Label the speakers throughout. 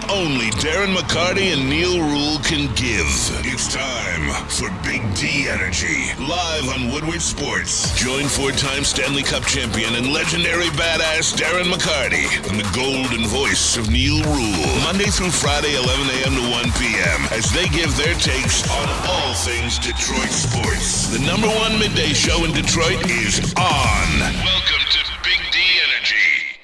Speaker 1: only Darren McCarty and Neil Rule can give. It's time for Big D Energy, live on Woodward Sports. Join four-time Stanley Cup champion and legendary badass Darren McCarty and the golden voice of Neil Rule, Monday through Friday, 11 a.m. to 1 p.m., as they give their takes on all things Detroit sports. The number one midday show in Detroit is on. Welcome to Big D Energy.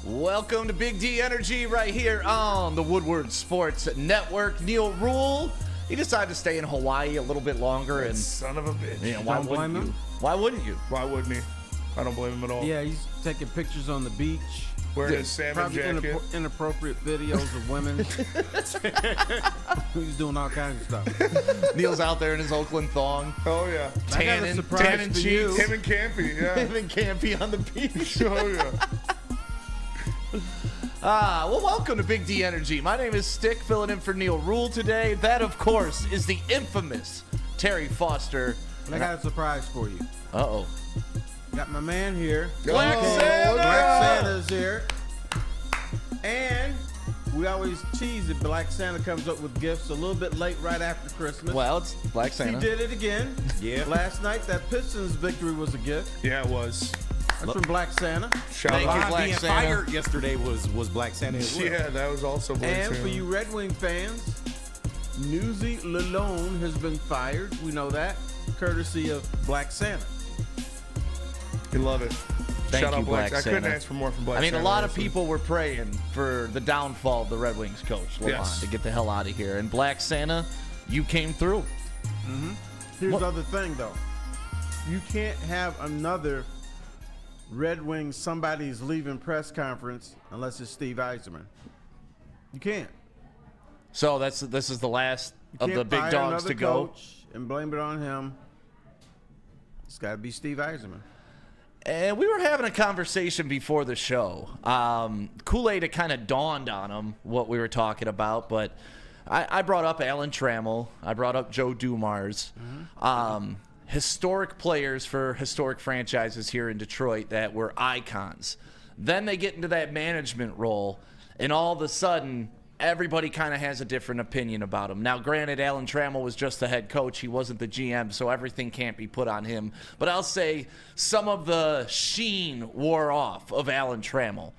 Speaker 2: Welcome to Big D Energy right here on the Woodward Sports Network. Neil Rule, he decided to stay in Hawaii a little bit longer. And
Speaker 3: son of a bitch.
Speaker 2: Yeah, why wouldn't you? Why wouldn't you?
Speaker 3: Why wouldn't he? I don't blame him at all.
Speaker 4: Yeah, he's taking pictures on the beach.
Speaker 3: Wearing his salmon
Speaker 4: Probably
Speaker 3: jacket.
Speaker 4: Inappropriate videos of women. He's doing all kinds of stuff.
Speaker 2: Neil's out there in his Oakland thong.
Speaker 3: Oh, yeah.
Speaker 2: Tanning
Speaker 4: for you.
Speaker 2: cheeks.
Speaker 3: Him and Campy, yeah.
Speaker 2: Him and Campy on the beach.
Speaker 3: Oh, yeah.
Speaker 2: Well, welcome to Big D Energy. My name is Stick, filling in for Neil Rule today. That, of course, is the infamous Terry Foster.
Speaker 4: And I got a surprise for you.
Speaker 2: Uh-oh.
Speaker 4: Got my man here.
Speaker 2: Black Santa!
Speaker 4: Black Santa's here. And we always tease that Black Santa comes up with gifts a little bit late right after Christmas.
Speaker 2: Well, it's Black Santa.
Speaker 4: He did it again.
Speaker 3: Yeah.
Speaker 4: Last night, that Pistons victory was a gift.
Speaker 3: Yeah, it was.
Speaker 4: That's from Black Santa.
Speaker 3: Shout
Speaker 2: Thank
Speaker 3: out.
Speaker 2: you, Black
Speaker 5: Being
Speaker 2: Santa.
Speaker 5: fired yesterday was Black Santa as well.
Speaker 3: Yeah, that was also Black
Speaker 4: And
Speaker 3: Santa.
Speaker 4: for you Red Wing fans, Newsy Lalone has been fired. We know that, courtesy of Black Santa.
Speaker 3: You love it.
Speaker 2: Thank
Speaker 3: Shout
Speaker 2: you,
Speaker 3: out Black
Speaker 2: Black
Speaker 3: I couldn't
Speaker 2: Santa.
Speaker 3: ask for more from Black
Speaker 2: I mean,
Speaker 3: Santa.
Speaker 2: a lot of
Speaker 3: honestly.
Speaker 2: people were praying for the downfall of the Red Wings coach, Lalonde,
Speaker 3: Yes.
Speaker 2: to get the hell out of here. And Black Santa, you came through.
Speaker 4: Here's
Speaker 2: What-
Speaker 4: the other thing, though. You can't have another Red Wings somebody's leaving press conference unless it's Steve Yzerman. You can't.
Speaker 2: So this is the last of
Speaker 4: Can't
Speaker 2: the big
Speaker 4: fire
Speaker 2: dogs
Speaker 4: another
Speaker 2: to go.
Speaker 4: coach and blame it on him. It's got to be Steve Yzerman.
Speaker 2: And we were having a conversation before the show. Kool-Aid, it kind of dawned on him what we were talking about, but I brought up Alan Trammell. I brought up Joe Dumars. Historic players for historic franchises here in Detroit that were icons. Then they get into that management role, and all of a sudden, everybody kind of has a different opinion about him. Now, granted, Alan Trammell was just the head coach. He wasn't the GM, so everything can't be put on him. But I'll say some of the sheen wore off of Alan Trammell.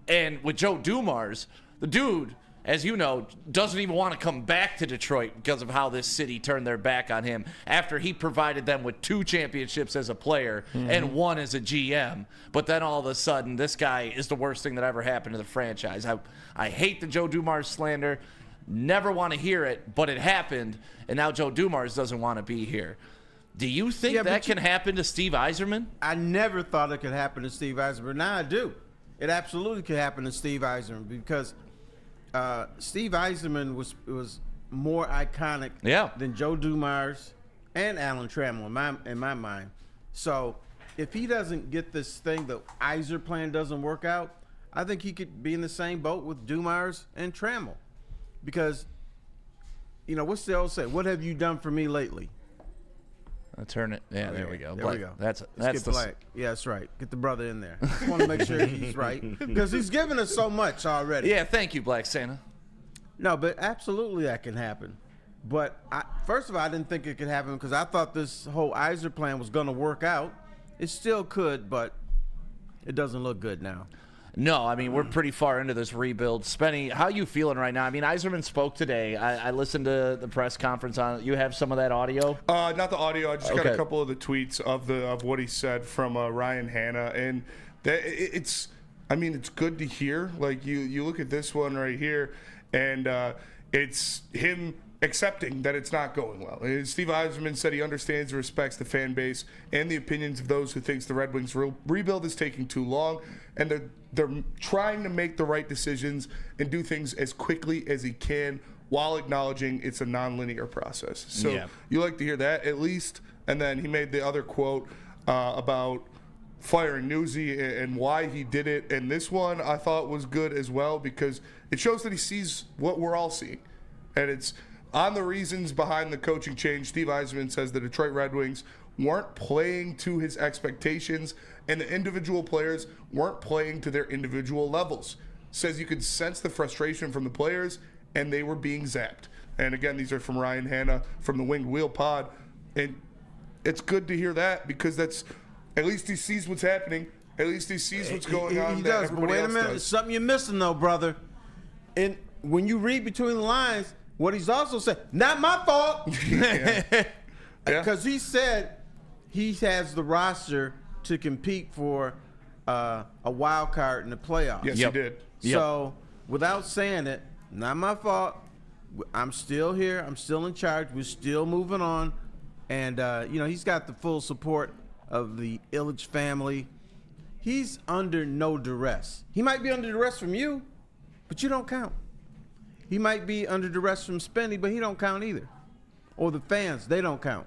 Speaker 2: And with Joe Dumars, the dude, as you know, doesn't even want to come back to Detroit because of how this city turned their back on him after he provided them with 2 championships as a player and 1 as a GM. But then all of a sudden, this guy is the worst thing that ever happened to the franchise. I hate the Joe Dumars slander. Never want to hear it, but it happened, and now Joe Dumars doesn't want to be here. Do you think
Speaker 4: Yeah,
Speaker 2: that
Speaker 4: but
Speaker 2: can happen to Steve Yzerman?
Speaker 4: I never thought it could happen to Steve Yzerman. Now I do. It absolutely could happen to Steve Yzerman because Steve Yzerman was more iconic than Joe Dumars and Alan Trammell in my mind. So if he doesn't get this thing, the Yzer plan doesn't work out, I think he could be in the same boat with Dumars and Trammell. Because, you know, what's the old say? What have you done for me lately?
Speaker 2: I'll turn it. Yeah, there we go.
Speaker 4: There we go.
Speaker 2: That's
Speaker 4: Let's get Black. Yeah, that's right. Get the brother in there. Just want to make sure he's right because he's given us so much already.
Speaker 2: Yeah, thank you, Black Santa.
Speaker 4: No, but absolutely that can happen. But first of all, I didn't think it could happen because I thought this whole Yzer plan was going to work out. It still could, but it doesn't look good now.
Speaker 2: No, I mean, we're pretty far into this rebuild. Spenny, how you feeling right now? I mean, Yzerman spoke today. I listened to the press conference on it. You have some of that audio?
Speaker 3: Not the audio. I just got
Speaker 2: Okay.
Speaker 3: a couple of the tweets of what he said from Ryan Hanna, and it's good to hear. Like you look at this one right here, and it's him accepting that it's not going well. And Steve Yzerman said he understands and respects the fan base and the opinions of those who thinks the Red Wings rebuild is taking too long, and they're trying to make the right decisions and do things as quickly as he can while acknowledging it's a non-linear process. So
Speaker 2: Yeah.
Speaker 3: you like to hear that at least. And then he made the other quote about firing Newsy and why he did it. And this one I thought was good as well because it shows that he sees what we're all seeing. And it's on the reasons behind the coaching change. Steve Yzerman says the Detroit Red Wings weren't playing to his expectations and the individual players weren't playing to their individual levels. says you could sense the frustration from the players, and they were being zapped. And again, these are from Ryan Hanna from the Winged Wheel Pod. And it's good to hear that, because that's, at least he sees what's happening. At least he sees what's going on.
Speaker 4: He does, but wait a minute. There's something you're missing, though, brother. And when you read between the lines, what he's also saying, not my fault. Because he said he has the roster to compete for a wild card in the playoffs.
Speaker 3: Yes, he did.
Speaker 4: So without saying it, not my fault. I'm still here. I'm still in charge. We're still moving on. And, he's got the full support of the Ilitch family. He's under no duress. He might be under duress from you, but you don't count. He might be under duress from Spenny, but he don't count either. Or the fans, they don't count.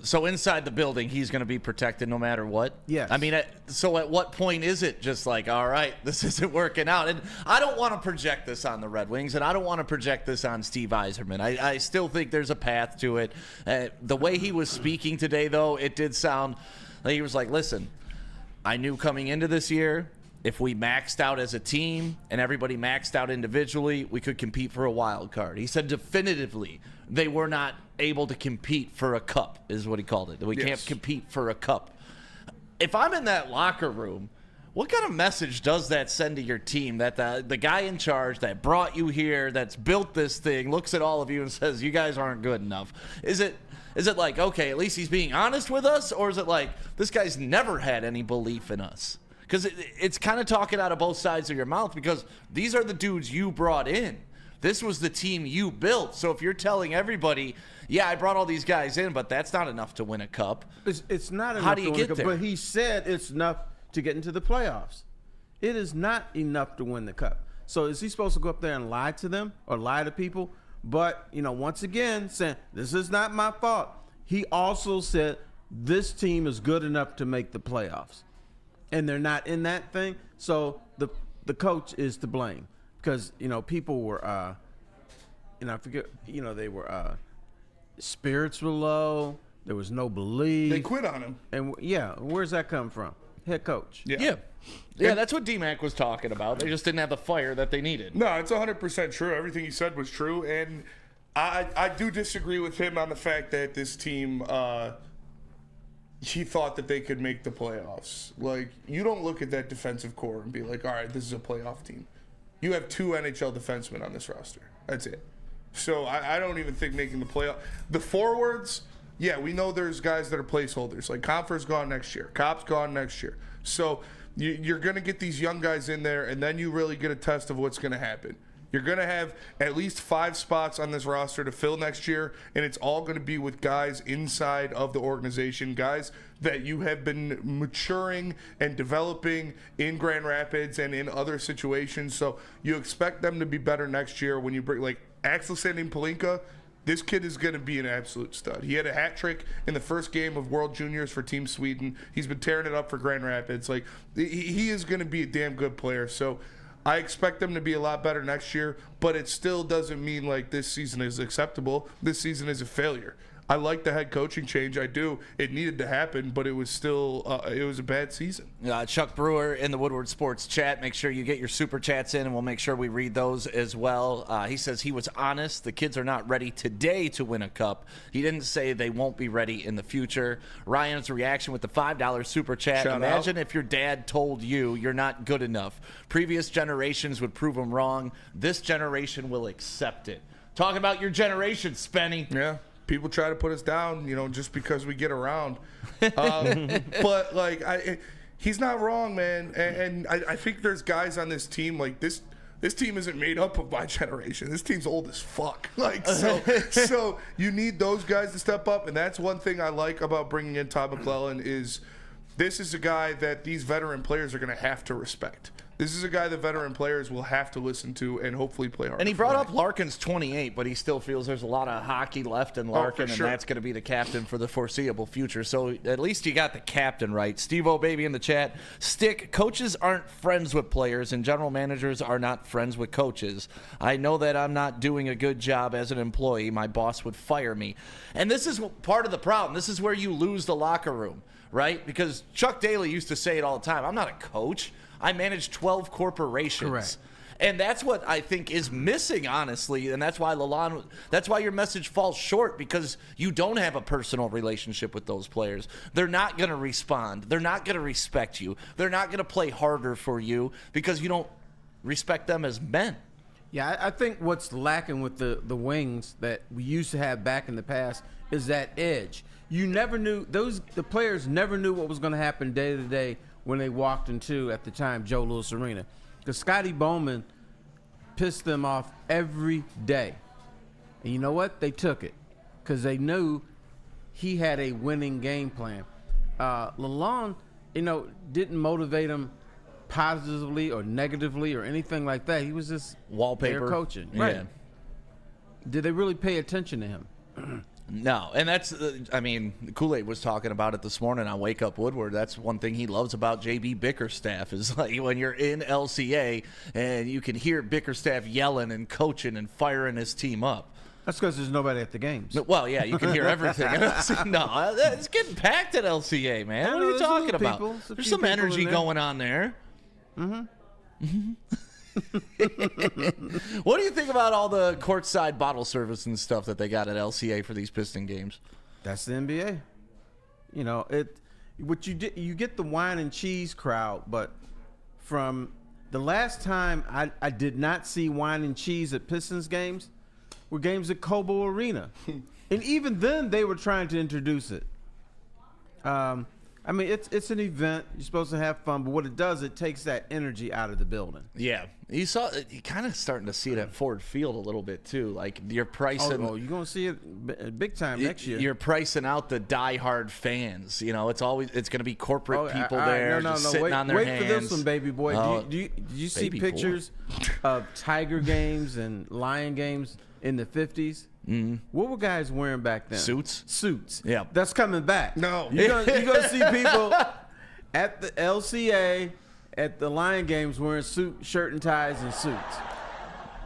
Speaker 2: So inside the building, he's going to be protected no matter what?
Speaker 4: Yes.
Speaker 2: I mean, so at what point is it just like, all right, this isn't working out? And I don't want to project this on the Red Wings, and I don't want to project this on Steve Yzerman. I still think there's a path to it. The way he was speaking today, though, it did sound like he was like, listen, I knew coming into this year, if we maxed out as a team and everybody maxed out individually, we could compete for a wild card. He said definitively they were not able to compete for a cup, is what he called it. We can't compete for a cup. If I'm in that locker room, what kind of message does that send to your team that the guy in charge that brought you here, that's built this thing, looks at all of you and says, you guys aren't good enough? Is it like, okay, at least he's being honest with us? Or is it like, this guy's never had any belief in us? Because it's kind of talking out of both sides of your mouth, because these are the dudes you brought in. This was the team you built. So if you're telling everybody, yeah, I brought all these guys in, but that's not enough to win a cup.
Speaker 4: It's not enough.
Speaker 2: How do you get there?
Speaker 4: But he said it's enough to get into the playoffs. It is not enough to win the cup. So is he supposed to go up there and lie to them or lie to people? But, once again, saying, this is not my fault. He also said this team is good enough to make the playoffs. And they're not in that thing. So the coach is to blame. Because, people were, I forget, they were, spirits were low. There was no belief.
Speaker 3: They quit on him.
Speaker 4: And, where's that come from? Head coach.
Speaker 2: Yeah, that's what D-Mac was talking about. They just didn't have the fire that they needed.
Speaker 3: No, it's 100% true. Everything he said was true. And I do disagree with him on the fact that this team, he thought that they could make the playoffs. Like, you don't look at that defensive core and be like, all right, this is a playoff team. You have 2 NHL defensemen on this roster. That's it. So I don't even think making the playoff. The forwards, yeah, we know there's guys that are placeholders. Like, Compher's gone next year. Kopp's gone next year. So you're going to get these young guys in there, and then you really get a test of what's going to happen. You're going to have at least 5 spots on this roster to fill next year, and it's all going to be with guys inside of the organization, guys that you have been maturing and developing in Grand Rapids and in other situations. So you expect them to be better next year when you bring, like, Axel Sandin-Palinka. This kid is going to be an absolute stud. He had a hat trick in the first game of World Juniors for Team Sweden. He's been tearing it up for Grand Rapids. Like, he is going to be a damn good player. So I expect them to be a lot better next year, but it still doesn't mean like this season is acceptable. This season is a failure. I like the head coaching change. I do. It needed to happen, but it was still it was a bad season.
Speaker 2: Chuck Brewer in the Woodward Sports chat. Make sure you get your super chats in, and we'll make sure we read those as well. He says he was honest. The kids are not ready today to win a cup. He didn't say they won't be ready in the future. Ryan's reaction with the $5 super chat.
Speaker 3: Shout
Speaker 2: Imagine
Speaker 3: out.
Speaker 2: if your dad told you you're not good enough. Previous generations would prove him wrong. This generation will accept it. Talking about your generation, Spenny.
Speaker 3: Yeah. People try to put us down, just because we get around. But, like, he's not wrong, man. And I think there's guys on this team, like, this team isn't made up of my generation. This team's old as fuck. Like, so you need those guys to step up. And that's one thing I like about bringing in Todd McClellan is this is a guy that these veteran players are going to have to respect. This is a guy that veteran players will have to listen to and hopefully play hard.
Speaker 2: And he brought up Larkin's 28, but he still feels there's a lot of hockey left in Larkin,
Speaker 3: sure.
Speaker 2: and that's going to be the captain for the foreseeable future. So at least you got the captain right. Steve-O Baby in the chat. Stick, coaches aren't friends with players, and general managers are not friends with coaches. I know that I'm not doing a good job as an employee. My boss would fire me. And this is part of the problem. This is where you lose the locker room, right? Because Chuck Daly used to say it all the time. I'm not a coach. I manage 12 corporations.
Speaker 4: Correct.
Speaker 2: And that's what I think is missing, honestly. And that's why that's why your message falls short, because you don't have a personal relationship with those players. They're not going to respond. They're not going to respect you. They're not going to play harder for you because you don't respect them as men.
Speaker 4: Yeah, I think what's lacking with the wings that we used to have back in the past is that edge. You never knew, the players never knew what was going to happen day to day when they walked into, at the time, Joe Louis Arena. Because Scotty Bowman pissed them off every day. And you know what? They took it because they knew he had a winning game plan. Lalonde, didn't motivate him positively or negatively or anything like that. He was just
Speaker 2: wallpaper
Speaker 4: there coaching.
Speaker 2: Yeah.
Speaker 4: Right. Did they really pay attention to him?
Speaker 2: No, and that's, Kool-Aid was talking about it this morning on Wake Up Woodward. That's one thing he loves about JB Bickerstaff is like when you're in LCA and you can hear Bickerstaff yelling and coaching and firing his team up.
Speaker 4: That's because there's nobody at the games.
Speaker 2: Well, yeah, you can hear everything. No, it's getting packed at LCA, man. What are you talking about? There's some energy going on there. Mm-hmm. What do you think about all the courtside bottle service and stuff that they got at LCA for these Piston games?
Speaker 4: That's the NBA. You get the wine and cheese crowd, but from the last time I did not see wine and cheese at Pistons games were games at Cobo Arena. And even then they were trying to introduce it. It's an event. You're supposed to have fun, but what it does, it takes that energy out of the building.
Speaker 2: Yeah, you kind of starting to see it at Ford Field a little bit too. Like you're pricing.
Speaker 4: Oh, you're gonna see it big time next year.
Speaker 2: You're pricing out the diehard fans. It's gonna be corporate people there, sitting on their hands.
Speaker 4: Wait for this one, baby boy. Do you see pictures of Tiger games and Lion games in the 50s? Mm-hmm. What were guys wearing back then? Suits.
Speaker 2: Yeah,
Speaker 4: that's coming back.
Speaker 3: No,
Speaker 4: you're gonna see people at the LCA at the Lion games wearing shirt and ties and suits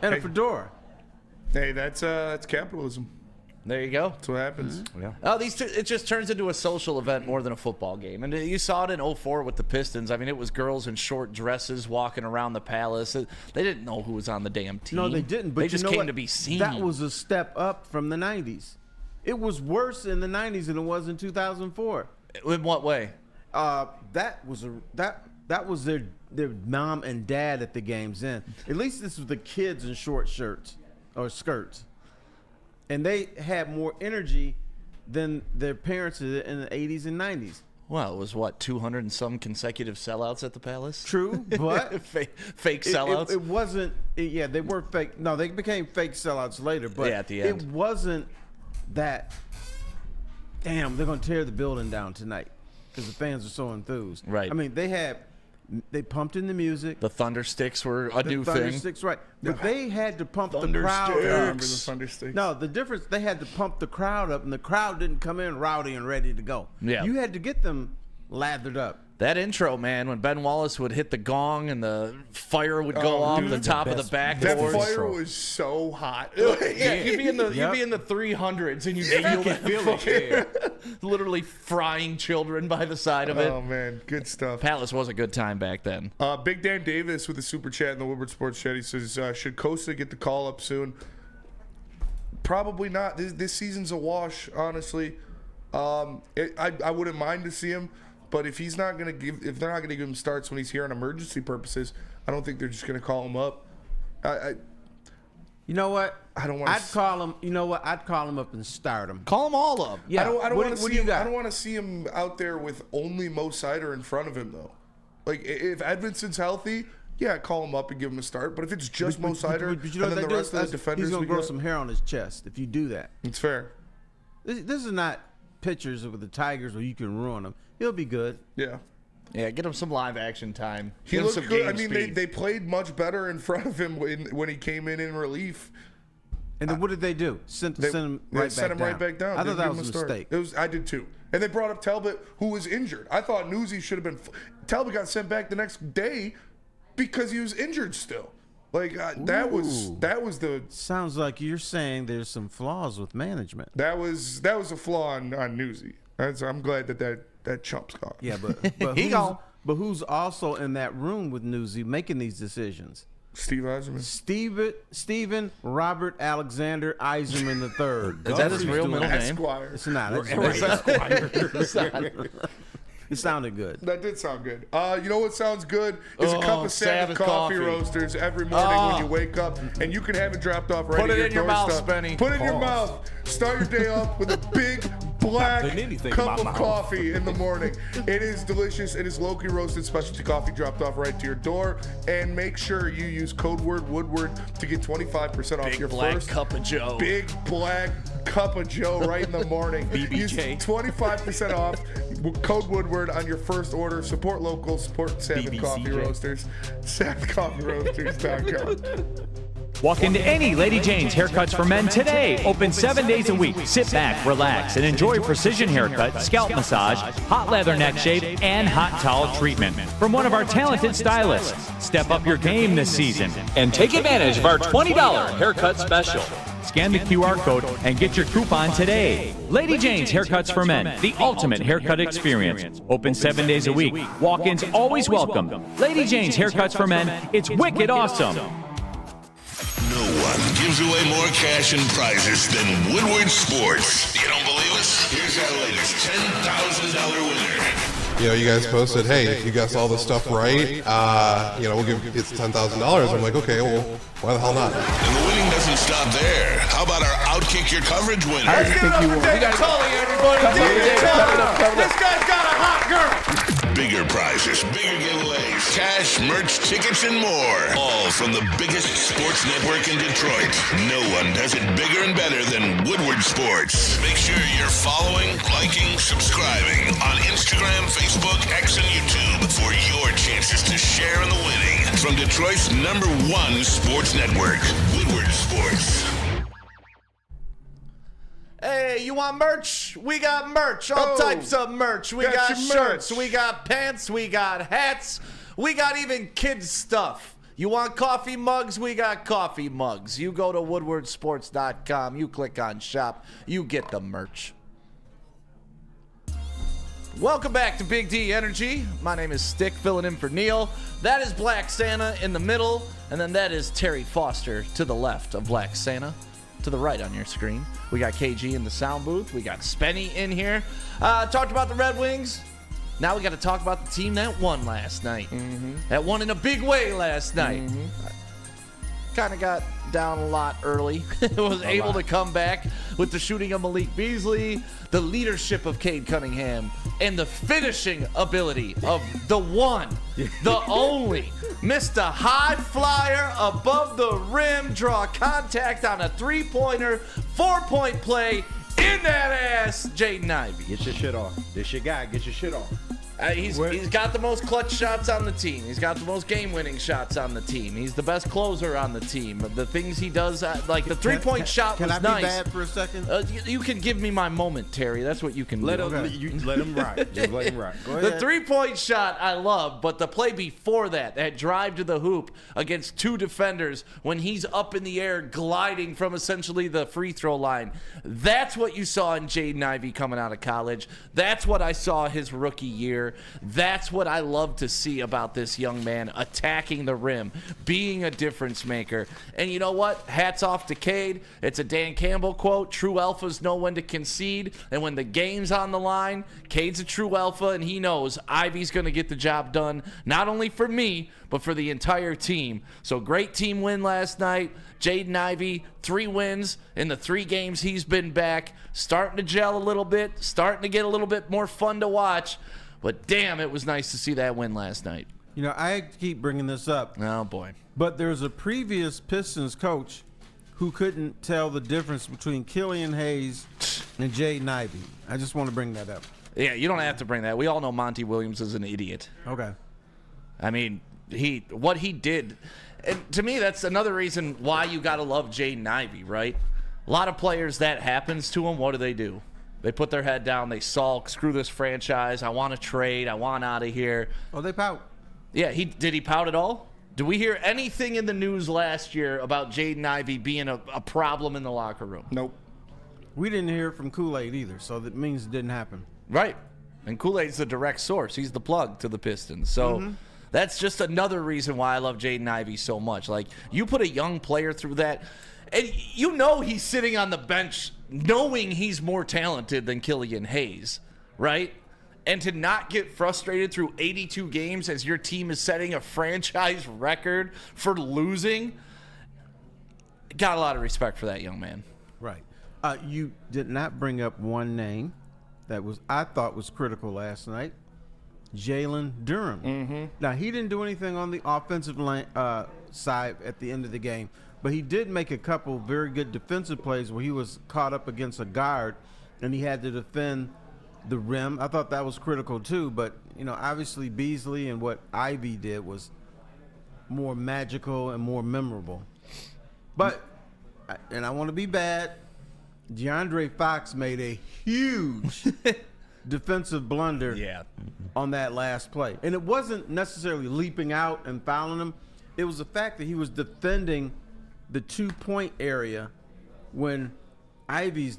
Speaker 4: and a fedora.
Speaker 3: Hey, that's capitalism.
Speaker 2: There you go.
Speaker 3: That's what happens.
Speaker 2: Mm-hmm. Yeah. Oh, it just turns into a social event more than a football game. And you saw it in 2004 with the Pistons. It was girls in short dresses walking around the Palace. They didn't know who was on the damn team.
Speaker 4: No, they didn't. But
Speaker 2: they just came to be seen.
Speaker 4: That was a step up from the 90s. It was worse in the 90s than it was in 2004.
Speaker 2: In what way?
Speaker 4: That was their mom and dad at the games then. At least this was the kids in short shirts or skirts. And they had more energy than their parents did in the 80s and 90s.
Speaker 2: Well, it was 200 and some consecutive sellouts at the Palace?
Speaker 4: True, but
Speaker 2: fake sellouts?
Speaker 4: It wasn't, yeah, they were fake. No, they became fake sellouts later, but
Speaker 2: at the end.
Speaker 4: It wasn't that, damn, they're going to tear the building down tonight because the fans are so enthused.
Speaker 2: Right.
Speaker 4: They pumped in the music.
Speaker 2: The Thundersticks were a new thing.
Speaker 4: The Thundersticks, right. But they had to pump the crowd up.
Speaker 3: Remember the Thundersticks?
Speaker 4: No, the difference, they had to pump the crowd up, and the crowd didn't come in rowdy and ready to go.
Speaker 2: Yeah.
Speaker 4: You had to get them lathered up.
Speaker 2: That intro, man, when Ben Wallace would hit the gong and the fire would go off the top of the backboard.
Speaker 3: That fire was so hot.
Speaker 2: You'd be in the 300s and you can feel it. Literally frying children by the side of it.
Speaker 3: Oh man, good stuff.
Speaker 2: Palace was a good time back then.
Speaker 3: Big Dan Davis with a super chat in the Woodward Sports Chat. He says, "Should Costa get the call up soon?" Probably not. This season's a wash, honestly. I wouldn't mind to see him. But if they're not going to give him starts when he's here on emergency purposes, I don't think they're just going to call him up.
Speaker 4: You know what?
Speaker 3: I don't want.
Speaker 4: I'd call him. You know what? I'd call him up and start him.
Speaker 2: Call them all up.
Speaker 4: Yeah.
Speaker 3: I don't want to see him. I don't want to see him out there with only Mo Sider in front of him though. Like if Edvinson's healthy, yeah, call him up and give him a start. But if it's just Mo Sider and then the rest of the defenders,
Speaker 4: he's going to grow some hair on his chest if you do that.
Speaker 3: It's fair.
Speaker 4: This is not pictures with the Tigers where you can ruin them. He'll be good.
Speaker 3: Yeah.
Speaker 2: Yeah, get him some live action time.
Speaker 3: He looked good. They played much better in front of him when he came in relief.
Speaker 4: And then what did they do? Sent him right back down. I thought that was a mistake.
Speaker 3: I did too. And they brought up Talbot, who was injured. I thought Newsy should have been. Talbot got sent back the next day because he was injured still. Like that was the.
Speaker 4: Sounds like you're saying there's some flaws with management.
Speaker 3: That was a flaw on Newsy. I'm glad that chump's gone.
Speaker 4: Yeah, but who's also in that room with Newsy making these decisions?
Speaker 3: Steve Eiserman.
Speaker 4: Stephen Robert Alexander Eiserman III.
Speaker 2: Is that his real middle name?
Speaker 3: Esquire.
Speaker 4: It's not. It sounded good.
Speaker 3: That did sound good. You know what sounds good? Is a cup of Sabbath coffee roasters every morning when you wake up, and you can have it dropped off right at your doorstep. Put it in your mouth, Spenny. Put it in your mouth. Start your day off with a big black cup of coffee in the morning. It is delicious. It is locally roasted specialty coffee dropped off right to your door. And make sure you use code word Woodward to get 25% off your first
Speaker 2: cup of Joe.
Speaker 3: Big black cup of Joe right in the morning.
Speaker 5: BBJ.
Speaker 3: Use 25% off. Code Woodward on your first order. Support local. Support Sabbath Coffee Roasters. SabbathCoffeeRoasters.com.
Speaker 6: Walk into any Lady Jane's Haircuts for Men today. Open 7 days a week. Sit back, relax, and enjoy precision haircut, scalp massage, hot leather neck shave, and hot towel treatment from one of our talented stylists. Step up your game this season and take advantage of our $20 haircut special. Scan the QR code and get your coupon today. Lady Jane's Haircuts for Men, the ultimate haircut experience. Open 7 days a week. Walk-ins always welcome. Lady Jane's Haircuts for Men, it's wicked awesome.
Speaker 1: No one gives away more cash and prizes than Woodward Sports. You don't believe us? Here's our latest $10,000 winner.
Speaker 7: You know, you guys posted, hey, if you guess all this stuff right, you know, we'll give it's $10,000. I'm like, okay, well, why the hell not?
Speaker 1: And the winning doesn't stop there. How about our Outkick Your Coverage winner?
Speaker 3: Let's give it up for David Tully, everybody. David Tully. This guy's got a hot girl.
Speaker 1: Bigger prizes, bigger giveaways, cash, merch, tickets, and more. All from the biggest sports network in Detroit. No one does it bigger and better than Woodward Sports. Make sure you're following, liking, subscribing on Instagram, Facebook, X, and YouTube for your chances to share in the winning. From Detroit's #1 sports network, Woodward Sports.
Speaker 2: Hey, you want merch? We got merch. All types of merch. We got shirts. We got pants. We got hats. We got even kids stuff. You want coffee mugs? We got coffee mugs. You go to woodwardsports.com. You click on shop. You get the merch. Welcome back to Big D Energy. My name is Stick, filling in for Neil. That is Black Santa in the middle. And then that is Terry Foster to the left of Black Santa. To the right on your screen. We got KG in the sound booth. We got Spenny in here. Talked about the Red Wings. Now we got to talk about the team that won last night. That won in a big way last night. Kind of got down a lot early. Was able to come back with the shooting of Malik Beasley, the leadership of Cade Cunningham, and the finishing ability of the one, the only, Mr. High Flyer above the rim, draw contact on a three-pointer, 4-point play in that ass, Jaden Ivey.
Speaker 5: Get your shit off. This your guy. Get your shit off.
Speaker 2: He's got the most clutch shots on the team. He's got the most game-winning shots on the team. He's the best closer on the team. The things he does, like the three-point shot was nice.
Speaker 4: Can I be bad for a second?
Speaker 2: You can give me my moment, Terry. That's what you can do.
Speaker 5: Let him rock. Just let him rock. Go ahead.
Speaker 2: The three-point shot I love, but the play before that drive to the hoop against two defenders when he's up in the air gliding from essentially the free throw line, that's what you saw in Jaden Ivey coming out of college. That's what I saw his rookie year. That's what I love to see about this young man, attacking the rim, being a difference maker. And you know what? Hats off to Cade. It's a Dan Campbell quote. True alphas know when to concede. And when the game's on the line, Cade's a true alpha, and he knows Ivey's going to get the job done, not only for me, but for the entire team. So great team win last night. Jaden Ivey, 3 wins in the 3 games he's been back. Starting to gel a little bit, starting to get a little bit more fun to watch. But damn, it was nice to see that win last night.
Speaker 4: You know, I keep bringing this up.
Speaker 2: Oh, boy.
Speaker 4: But there's a previous Pistons coach who couldn't tell the difference between Killian Hayes and Jaden Ivey. I just want to bring that up.
Speaker 2: Yeah, you don't have to bring that. We all know Monty Williams is an idiot.
Speaker 4: Okay.
Speaker 2: I mean, what he did, and to me, that's another reason why you got to love Jaden Ivey, right? A lot of players, that happens to them. What do? They put their head down. They sulk. Screw this franchise. I want to trade. I want out of here.
Speaker 4: Oh, they pout.
Speaker 2: Yeah, did he pout at all? Did we hear anything in the news last year about Jaden Ivey being a problem in the locker room?
Speaker 3: Nope.
Speaker 4: We didn't hear from Kool-Aid either, so that means it didn't happen.
Speaker 2: Right. And Kool-Aid's the direct source. He's the plug to the Pistons. So That's just another reason why I love Jaden Ivey so much. Like, you put a young player through that, and you know he's sitting on the bench knowing he's more talented than Killian Hayes, right? And to not get frustrated through 82 games as your team is setting a franchise record for losing, got a lot of respect for that young man.
Speaker 4: Right. You did not bring up one name that I thought was critical last night. Jalen Durham.
Speaker 3: Mm-hmm.
Speaker 4: Now, he didn't do anything on the offensive side at the end of the game, but he did make a couple very good defensive plays where he was caught up against a guard and he had to defend the rim. I thought that was critical too, but obviously Beasley and what Ivey did was more magical and more memorable. But, and I want to be bad, DeAndre Fox made a huge defensive blunder on that last play. And it wasn't necessarily leaping out and fouling him. It was the fact that he was defending the 2-point area when Ivey's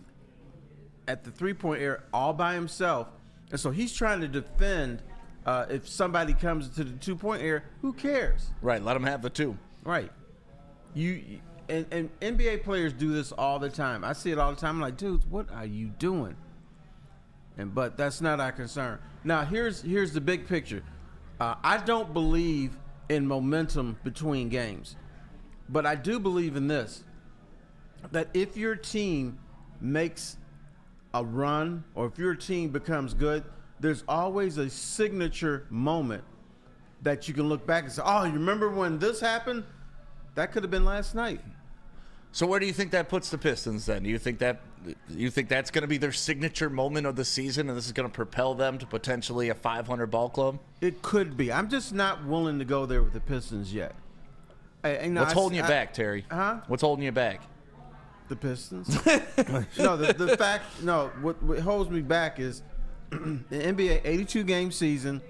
Speaker 4: at the 3-point area all by himself. And so he's trying to defend if somebody comes to the 2-point area, who cares?
Speaker 2: Right, let him have the 2.
Speaker 4: Right. And NBA players do this all the time. I see it all the time. I'm like, dudes, what are you doing? But that's not our concern. Now, here's the big picture. I don't believe in momentum between games, but I do believe in this, that if your team makes a run or if your team becomes good, there's always a signature moment that you can look back and say, oh, you remember when this happened? That could have been last night.
Speaker 2: So where do you think that puts the Pistons then? Do you think that's going to be their signature moment of the season, and this is going to propel them to potentially a 500 ball club?
Speaker 4: It could be. I'm just not willing to go there with the Pistons yet.
Speaker 2: What's holding you back, Terry?
Speaker 4: Huh?
Speaker 2: What's holding you back?
Speaker 4: The Pistons. What holds me back is the NBA 82-game season.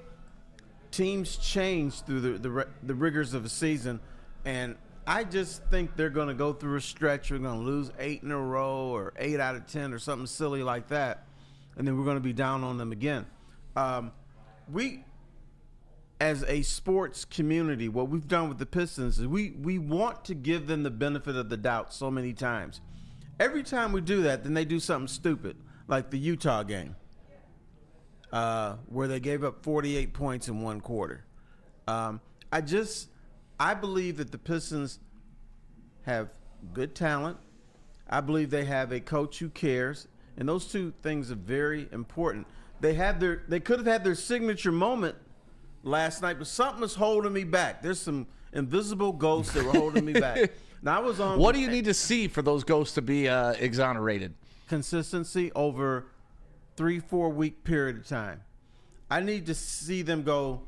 Speaker 4: Teams change through the rigors of a season, and I just think they're going to go through a stretch. We're going to lose 8 in a row or 8 out of 10 or something silly like that, and then we're going to be down on them again. We, as a sports community, what we've done with the Pistons is we want to give them the benefit of the doubt so many times. Every time we do that, then they do something stupid, like the Utah game, where they gave up 48 points in one quarter. I believe that the Pistons have good talent. I believe they have a coach who cares, and those two things are very important. They could have had their signature moment last night, but something is holding me back. There's some invisible ghosts that were holding me back. Now I was on.
Speaker 2: What do you need to see for those ghosts to be exonerated?
Speaker 4: Consistency over 3-4 week period of time. I need to see them go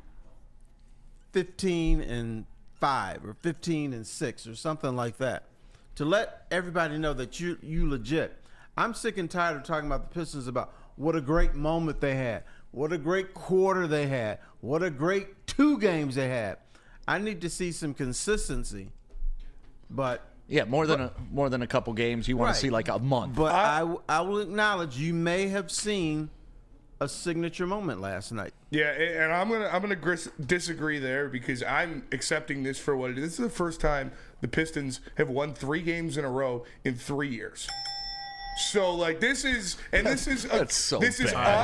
Speaker 4: 15-5 or 15-6 or something like that, to let everybody know that you legit. I'm sick and tired of talking about the Pistons about what a great moment they had, what a great quarter they had, what a great 2 games they had. I need to see some consistency, but
Speaker 2: more than a couple games. You want to see like a month.
Speaker 4: But I will acknowledge you may have seen a signature moment last night.
Speaker 3: Yeah, and I'm gonna disagree there, because I'm accepting this for what it is. This is the first time the Pistons have won 3 games in a row in 3 years. So this is on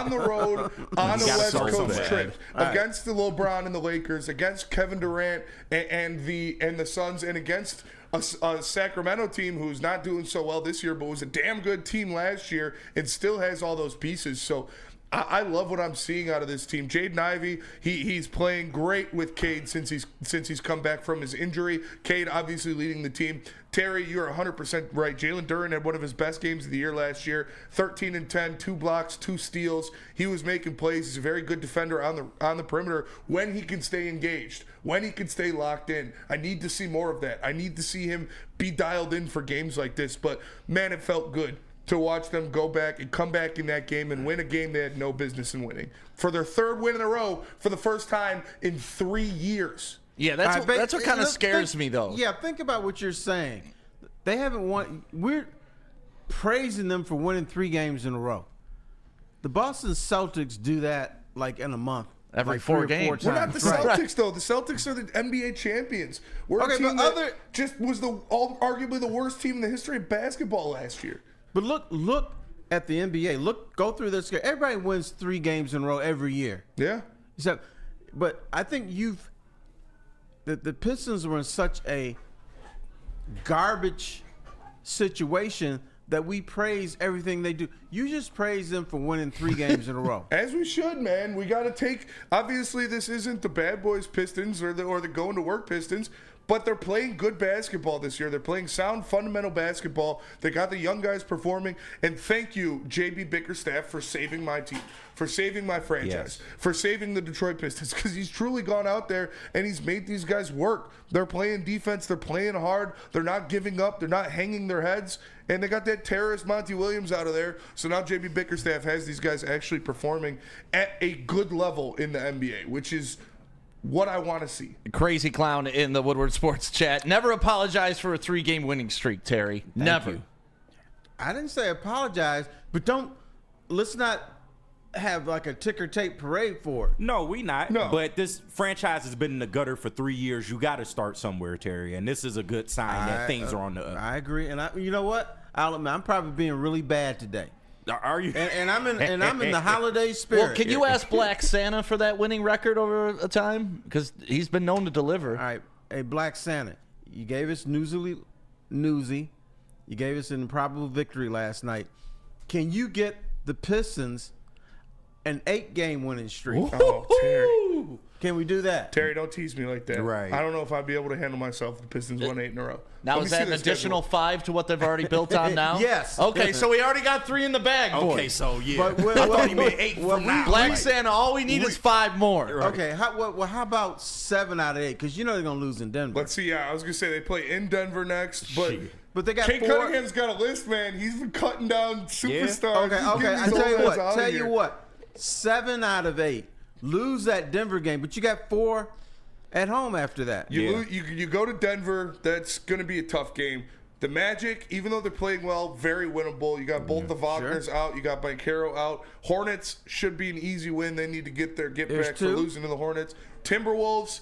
Speaker 3: the road on a West Coast trip against the LeBron and the Lakers, against Kevin Durant and the Suns, and against a Sacramento team who's not doing so well this year, but was a damn good team last year and still has all those pieces. So I love what I'm seeing out of this team. Jaden Ivey, he's playing great with Cade since he's come back from his injury. Cade obviously leading the team. Terry, you're 100% right. Jalen Duren had one of his best games of the year last year. 13 and 10, 2 blocks, 2 steals. He was making plays. He's a very good defender on the perimeter when he can stay engaged, when he can stay locked in. I need to see more of that. I need to see him be dialed in for games like this. But man, it felt good to watch them go back and come back in that game and win a game they had no business in winning. For their 3rd win in a row for the first time in 3 years.
Speaker 2: Yeah, that's what kind of scares me, though.
Speaker 4: Yeah, think about what you're saying. They haven't won. We're praising them for winning 3 games in a row. The Boston Celtics do that like in a month.
Speaker 2: every 4 games.
Speaker 3: We're not the Celtics, though. The Celtics are the NBA champions. We're a team that just was arguably the worst team in the history of basketball last year.
Speaker 4: But look at the NBA. Go through this. Everybody wins 3 games in a row every year.
Speaker 3: Yeah.
Speaker 4: So, but I think the Pistons were in such a garbage situation that we praise everything they do. You just praise them for winning 3 games in a row.
Speaker 3: As we should, man. We got to take. Obviously, this isn't the bad boys Pistons or the going to work Pistons, but they're playing good basketball this year. They're playing sound, fundamental basketball. They got the young guys performing. And thank you, JB Bickerstaff, for saving my team, for saving my franchise, for saving the Detroit Pistons, because he's truly gone out there and he's made these guys work. They're playing defense. They're playing hard. They're not giving up. They're not hanging their heads. And they got that terrorist Monty Williams out of there. So now JB Bickerstaff has these guys actually performing at a good level in the NBA, which is what I want to see.
Speaker 2: Crazy clown in the Woodward Sports chat. Never apologize for a 3-game winning streak, Terry. Never.
Speaker 4: I didn't say apologize, but let's not have like a ticker tape parade for it.
Speaker 5: No, we not.
Speaker 3: No.
Speaker 5: But this franchise has been in the gutter for 3 years. You got to start somewhere, Terry. And this is a good sign that things are on the up.
Speaker 4: I agree. And you know what? I'll admit, I'm probably being really bad today.
Speaker 5: Are you?
Speaker 4: And I'm in the holiday spirit.
Speaker 2: Well, can you ask Black Santa for that winning record over a time? Because he's been known to deliver.
Speaker 4: All right. Hey, Black Santa, you gave us Newsy. You gave us an improbable victory last night. Can you get the Pistons an 8-game winning streak?
Speaker 3: Oh, Terry.
Speaker 4: Can we do that?
Speaker 3: Terry, don't tease me like that.
Speaker 5: Right.
Speaker 3: I don't know if I'd be able to handle myself if the Pistons won 8 in a row.
Speaker 2: Now, is that an additional 5 to what they've already built on now?
Speaker 4: Yes.
Speaker 2: Okay, so we already got 3 in the bag, boys.
Speaker 5: Okay, so yeah.
Speaker 4: But
Speaker 5: I thought he meant 8 from now.
Speaker 2: Black Santa, all we need is 5 more.
Speaker 4: Okay, how about 7 out of 8? Because you know they're going to lose in Denver.
Speaker 3: Let's see. Yeah, I was going to say they play in Denver next, but
Speaker 4: they got
Speaker 3: Kate
Speaker 4: 4.
Speaker 3: Cunningham's got a list, man. He's been cutting down superstars.
Speaker 4: Okay. I tell you what. 7 out of 8. Lose that Denver game, but you got 4 at home after that.
Speaker 3: You go to Denver. That's going to be a tough game. The Magic, even though they're playing well, very winnable. You got both the Wagners out. You got Banchero out. Hornets should be an easy win. They need to get back for losing to the Hornets. Timberwolves,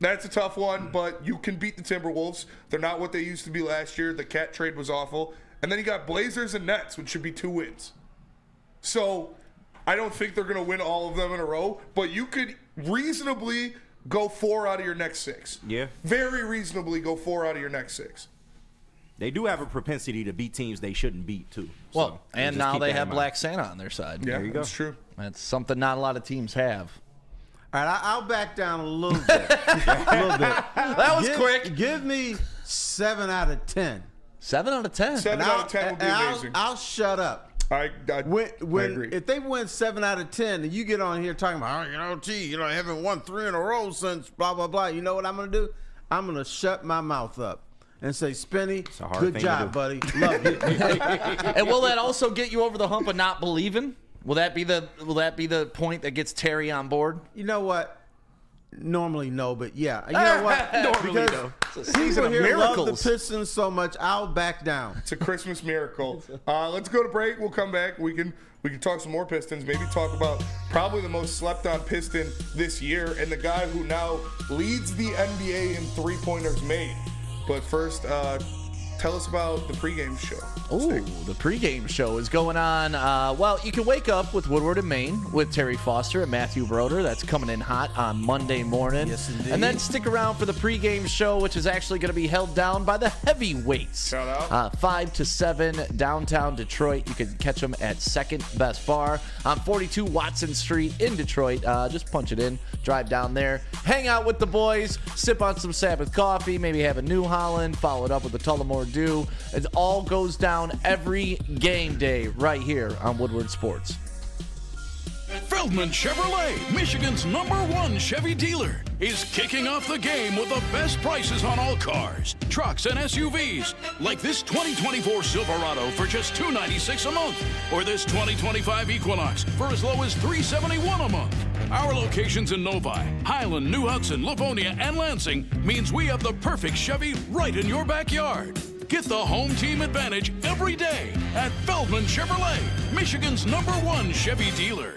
Speaker 3: that's a tough one, but you can beat the Timberwolves. They're not what they used to be last year. The Cat trade was awful. And then you got Blazers and Nets, which should be 2 wins. So I don't think they're going to win all of them in a row, but you could reasonably go 4 out of your next 6.
Speaker 5: Yeah.
Speaker 3: Very reasonably go 4 out of your next 6.
Speaker 5: They do have a propensity to beat teams they shouldn't beat, too.
Speaker 2: Well, and now they have Black Santa on their side.
Speaker 3: Yeah,
Speaker 5: there you go.
Speaker 3: That's true.
Speaker 2: That's something not a lot of teams have.
Speaker 4: All right, I'll back down a little bit.
Speaker 2: That was quick.
Speaker 4: Give me 7 out of 10.
Speaker 2: 7 out of 10.
Speaker 3: 7 out of 10 would be amazing.
Speaker 4: I'll shut up.
Speaker 3: I agree.
Speaker 4: If they win 7 out of 10, and you get on here talking about, I haven't won 3 in a row since blah, blah, blah. You know what I'm going to do? I'm going to shut my mouth up and say, Spinny, good job, buddy. Love you.
Speaker 2: And will that also get you over the hump of not believing? Will that be the point that gets Terry on board?
Speaker 4: You know what? Normally no, but yeah. You know what?
Speaker 2: Normally
Speaker 4: no.
Speaker 2: It's a season of
Speaker 4: People here love
Speaker 2: miracles.
Speaker 4: the Pistons so much, I'll back down.
Speaker 3: It's a Christmas miracle. Let's go to break. We'll come back. We can talk some more Pistons. Maybe talk about probably the most slept on Piston this year and the guy who now leads the NBA in 3-pointers made. But first, tell us about the pregame show.
Speaker 2: Oh, the pregame show is going on. Well, you can wake up with Woodward and Maine with Terry Foster and Matthew Broder. That's coming in hot on Monday morning.
Speaker 4: Yes, indeed.
Speaker 2: And then stick around for the pregame show, which is actually going to be held down by the heavyweights.
Speaker 3: Shout out.
Speaker 2: 5 to 7, downtown Detroit. You can catch them at Second Best Bar on 42 Watson Street in Detroit. Just punch it in, drive down there, hang out with the boys, sip on some Sabbath coffee, maybe have a New Holland, follow it up with a Tullamore Dew. It all goes down every game day right here on Woodward Sports.
Speaker 8: Feldman Chevrolet, Michigan's #1 Chevy dealer, is kicking off the game with the best prices on all cars, trucks, and SUVs, like this 2024 Silverado for just $296 a month, or this 2025 Equinox for as low as $371 a month. Our locations in Novi, Highland, New Hudson, Livonia, and Lansing means we have the perfect Chevy right in your backyard. Get the home team advantage every day at Feldman Chevrolet, Michigan's #1 Chevy dealer.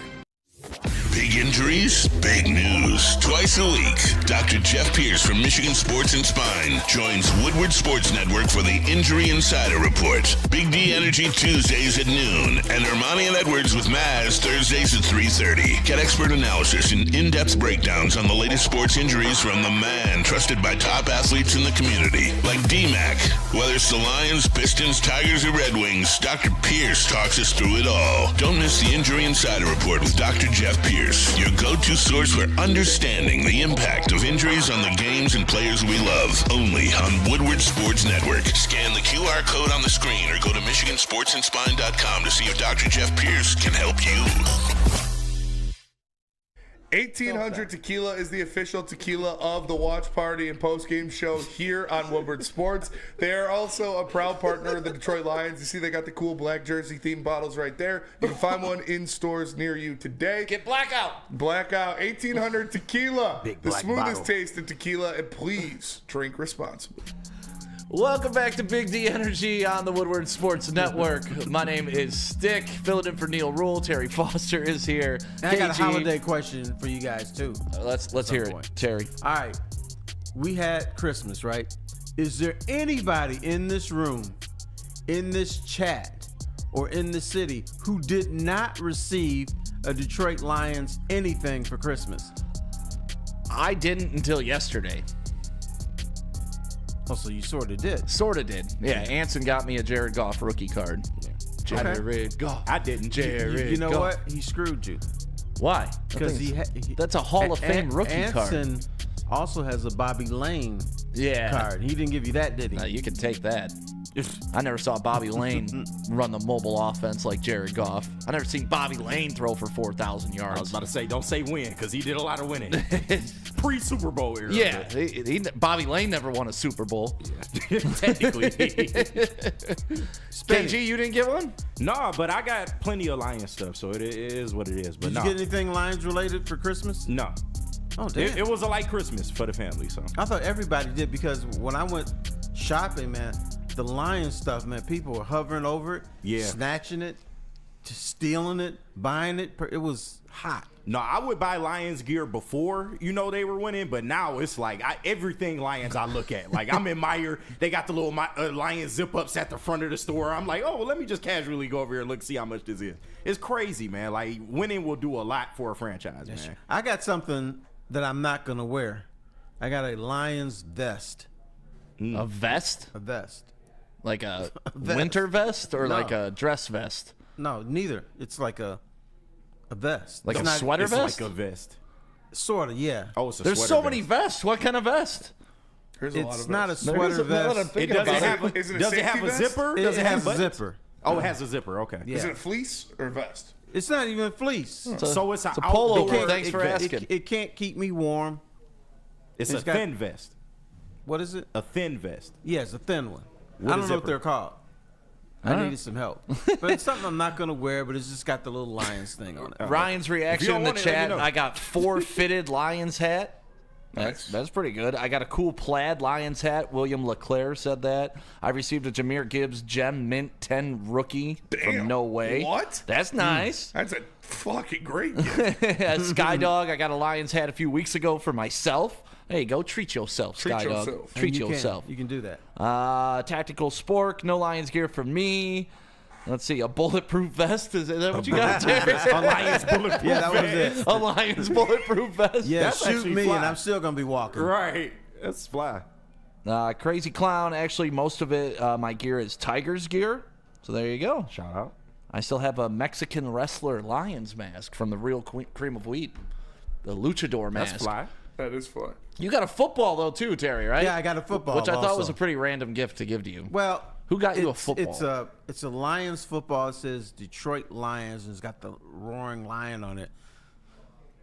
Speaker 1: Big injuries, big news. Twice a week, Dr. Jeff Pierce from Michigan Sports and Spine joins Woodward Sports Network for the Injury Insider Report. Big D Energy Tuesdays at noon, and Ermanni and Edwards with Maz Thursdays at 3:30. Get expert analysis and in-depth breakdowns on the latest sports injuries from the man trusted by top athletes in the community, like D-Mac. Whether it's the Lions, Pistons, Tigers, or Red Wings, Dr. Pierce talks us through it all. Don't miss the Injury Insider Report with Dr. Jeff Pierce, your go-to source for understanding the impact of injuries on the games and players we love. Only on Woodward Sports Network. Scan the QR code on the screen or go to MichiganSportsandSpine.com to see if Dr. Jeff Pierce can help you.
Speaker 3: 1800 Tequila is the official tequila of the watch party and post-game show here on Woodward Sports. They are also a proud partner of the Detroit Lions. You see they got the cool black jersey themed bottles right there. You can find one in stores near you today.
Speaker 2: Get blackout.
Speaker 3: Blackout. 1800 Tequila.
Speaker 4: Big
Speaker 3: the
Speaker 4: black
Speaker 3: smoothest
Speaker 4: bottle.
Speaker 3: taste in tequila. And please drink responsibly.
Speaker 2: Welcome back to Big D Energy on the Woodward Sports Network. My name is Stick, filling in for Neil Rule. Terry Foster is here.
Speaker 4: And I got a
Speaker 2: KG.
Speaker 4: holiday question for you guys too.
Speaker 2: Let's hear it, Terry.
Speaker 4: All right, we had Christmas, right? Is there anybody in this room, in this chat, or in the city who did not receive a Detroit Lions anything for Christmas?
Speaker 2: I didn't until yesterday.
Speaker 4: Oh, so you sort of did.
Speaker 2: Sort of did. Yeah, Anson got me a Jared Goff rookie card. Jared Goff.
Speaker 5: I didn't.
Speaker 2: Jared
Speaker 4: You know
Speaker 2: Goff.
Speaker 4: what? He screwed you.
Speaker 2: Why?
Speaker 4: Because
Speaker 2: That's a Hall of Fame rookie card.
Speaker 4: Anson also has a Bobby Lane card. He didn't give you that, did he?
Speaker 2: No, you can take that. I never saw Bobby Lane run the mobile offense like Jared Goff. I never seen Bobby Lane throw for 4,000 yards.
Speaker 5: I was about to say, don't say win, because he did a lot of winning. Pre-Super Bowl era.
Speaker 2: Yeah, Bobby Lane never won a Super Bowl.
Speaker 5: Yeah. Technically.
Speaker 2: KG, you didn't get one?
Speaker 5: Nah, but I got plenty of Lions stuff, so it is what it is. But
Speaker 4: Did you get anything Lions related for Christmas?
Speaker 5: No.
Speaker 4: Oh, damn.
Speaker 5: It was a light Christmas for the family, so.
Speaker 4: I thought everybody did, because when I went shopping, man, the Lions stuff, man, people were hovering over it, snatching it, just stealing it, buying it. It was hot.
Speaker 5: No, I would buy Lions gear before, they were winning, but now it's like everything Lions I look at. Like, I'm in Meyer, they got the little Lions zip-ups at the front of the store. I'm like, oh, well, let me just casually go over here and look, see how much this is. It's crazy, man. Like, winning will do a lot for a franchise, man.
Speaker 4: I got something that I'm not going to wear. I got a Lions vest.
Speaker 2: A vest?
Speaker 4: A vest.
Speaker 2: Like a winter vest or like a dress vest?
Speaker 4: No, neither. It's like a vest.
Speaker 2: Like a sweater vest?
Speaker 5: It's like a vest.
Speaker 4: Sort of, yeah.
Speaker 5: Oh, it's a
Speaker 2: There's
Speaker 5: sweater
Speaker 2: so
Speaker 5: vest.
Speaker 2: many vests. What kind of vest?
Speaker 3: There's a lot
Speaker 4: It's
Speaker 3: of
Speaker 4: not a
Speaker 3: vests.
Speaker 4: sweater vest.
Speaker 5: It does it have a zipper?
Speaker 4: It
Speaker 5: Does it
Speaker 4: has
Speaker 5: have
Speaker 4: a
Speaker 5: buttons?
Speaker 4: zipper.
Speaker 5: Oh, it has a zipper. Okay.
Speaker 4: Yeah.
Speaker 3: Is it a fleece or a vest?
Speaker 4: It's not even a fleece.
Speaker 5: So it's a
Speaker 2: pullover.
Speaker 5: outdoor-
Speaker 2: Thanks for asking.
Speaker 4: It can't keep me warm.
Speaker 5: It's
Speaker 4: It's
Speaker 5: a
Speaker 4: got-
Speaker 5: thin vest.
Speaker 4: What is it?
Speaker 5: A thin vest.
Speaker 4: Yeah, it's a thin one.
Speaker 5: With
Speaker 4: I
Speaker 5: a
Speaker 4: don't know what
Speaker 5: zipper.
Speaker 4: they're called. I needed some help. But it's something I'm not going to wear, but it's just got the little Lions thing on it.
Speaker 2: Ryan's reaction in the
Speaker 5: want it, let me
Speaker 2: chat,
Speaker 5: know.
Speaker 2: I got 4 fitted Lions hat. That's pretty good. I got a cool plaid Lions hat. William LeClaire said that. I received a Jahmyr Gibbs Gem Mint 10 rookie from No Way.
Speaker 3: What?
Speaker 2: That's nice.
Speaker 3: That's a fucking great gift.
Speaker 2: Skydog, I got a Lions hat a few weeks ago for myself. There you go. Treat yourself,
Speaker 3: Treat
Speaker 2: Skydog.
Speaker 3: yourself.
Speaker 2: Treat
Speaker 4: And
Speaker 2: yourself.
Speaker 4: You can do that.
Speaker 2: Tactical Spork, no Lions gear for me. Let's see, a bulletproof vest. Is that what you got, Terry?
Speaker 5: A Lions bulletproof
Speaker 4: Yeah, that was
Speaker 5: vest.
Speaker 4: it.
Speaker 2: A Lions bulletproof vest.
Speaker 4: Yeah,
Speaker 5: That's
Speaker 4: shoot
Speaker 5: actually
Speaker 4: me,
Speaker 5: fly.
Speaker 4: and I'm still going to be walking.
Speaker 5: Right. That's fly.
Speaker 2: Crazy Clown. Actually, most of it, my gear is Tigers gear. So there you go.
Speaker 5: Shout out.
Speaker 2: I still have a Mexican wrestler Lions mask from the Real Cream of Wheat. The luchador mask.
Speaker 5: That's fly.
Speaker 3: That is fun.
Speaker 2: You got a football, though, too, Terry, right?
Speaker 4: Yeah, I got a football
Speaker 2: Which I thought was
Speaker 4: also.
Speaker 2: a pretty random gift to give to you.
Speaker 4: Well,
Speaker 2: Who got you a football?
Speaker 4: It's a Lions football. It says Detroit Lions, and it's got the roaring lion on it.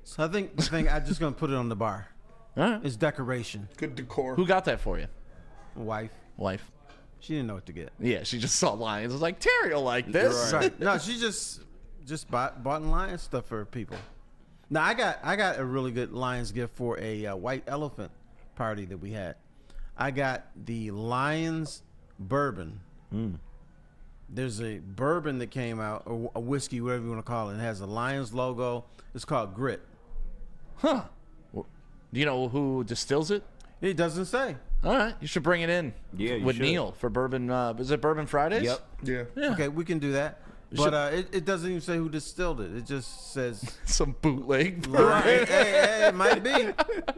Speaker 4: So I think I'm just going to put it on the bar.
Speaker 2: All right.
Speaker 4: It's decoration.
Speaker 3: Good decor.
Speaker 2: Who got that for you?
Speaker 4: Wife.
Speaker 2: Wife.
Speaker 4: She didn't know what to get.
Speaker 2: Yeah, she just saw Lions. I was like, Terry will like this.
Speaker 4: Right. No, she just bought Lions stuff for people. Now I got a really good Lions gift for a white elephant party that we had. I got the Lions bourbon there's a bourbon that came out, or a whiskey, whatever you want to call it. It has a Lions logo. It's called Grit.
Speaker 2: Huh. Do you know who distills it?
Speaker 4: It doesn't say.
Speaker 2: All right, you should bring it in.
Speaker 5: Yeah, you
Speaker 2: with
Speaker 5: should.
Speaker 2: Neil for bourbon. Is it Bourbon Fridays?
Speaker 5: Yep.
Speaker 3: Yeah.
Speaker 4: Okay, we can do that. But it doesn't even say who distilled it. It just says
Speaker 2: Some bootleg.
Speaker 4: hey, it might be.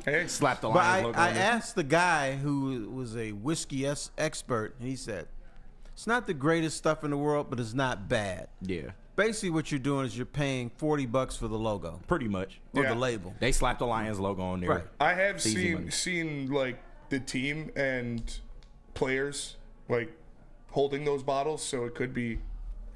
Speaker 3: Hey,
Speaker 5: Slap the
Speaker 4: But
Speaker 5: Lions logo
Speaker 4: I
Speaker 5: on there.
Speaker 4: asked the guy who was a whiskey expert, and he said, it's not the greatest stuff in the world, but it's not bad.
Speaker 5: Yeah,
Speaker 4: Basically, what you're doing is you're paying $40 for the logo
Speaker 5: pretty much.
Speaker 4: or
Speaker 3: Yeah.
Speaker 4: the label.
Speaker 5: They slapped the Lions logo on there.
Speaker 4: Right.
Speaker 3: I have
Speaker 5: It's easy money.
Speaker 3: seen like the team and players like holding those bottles, so it could be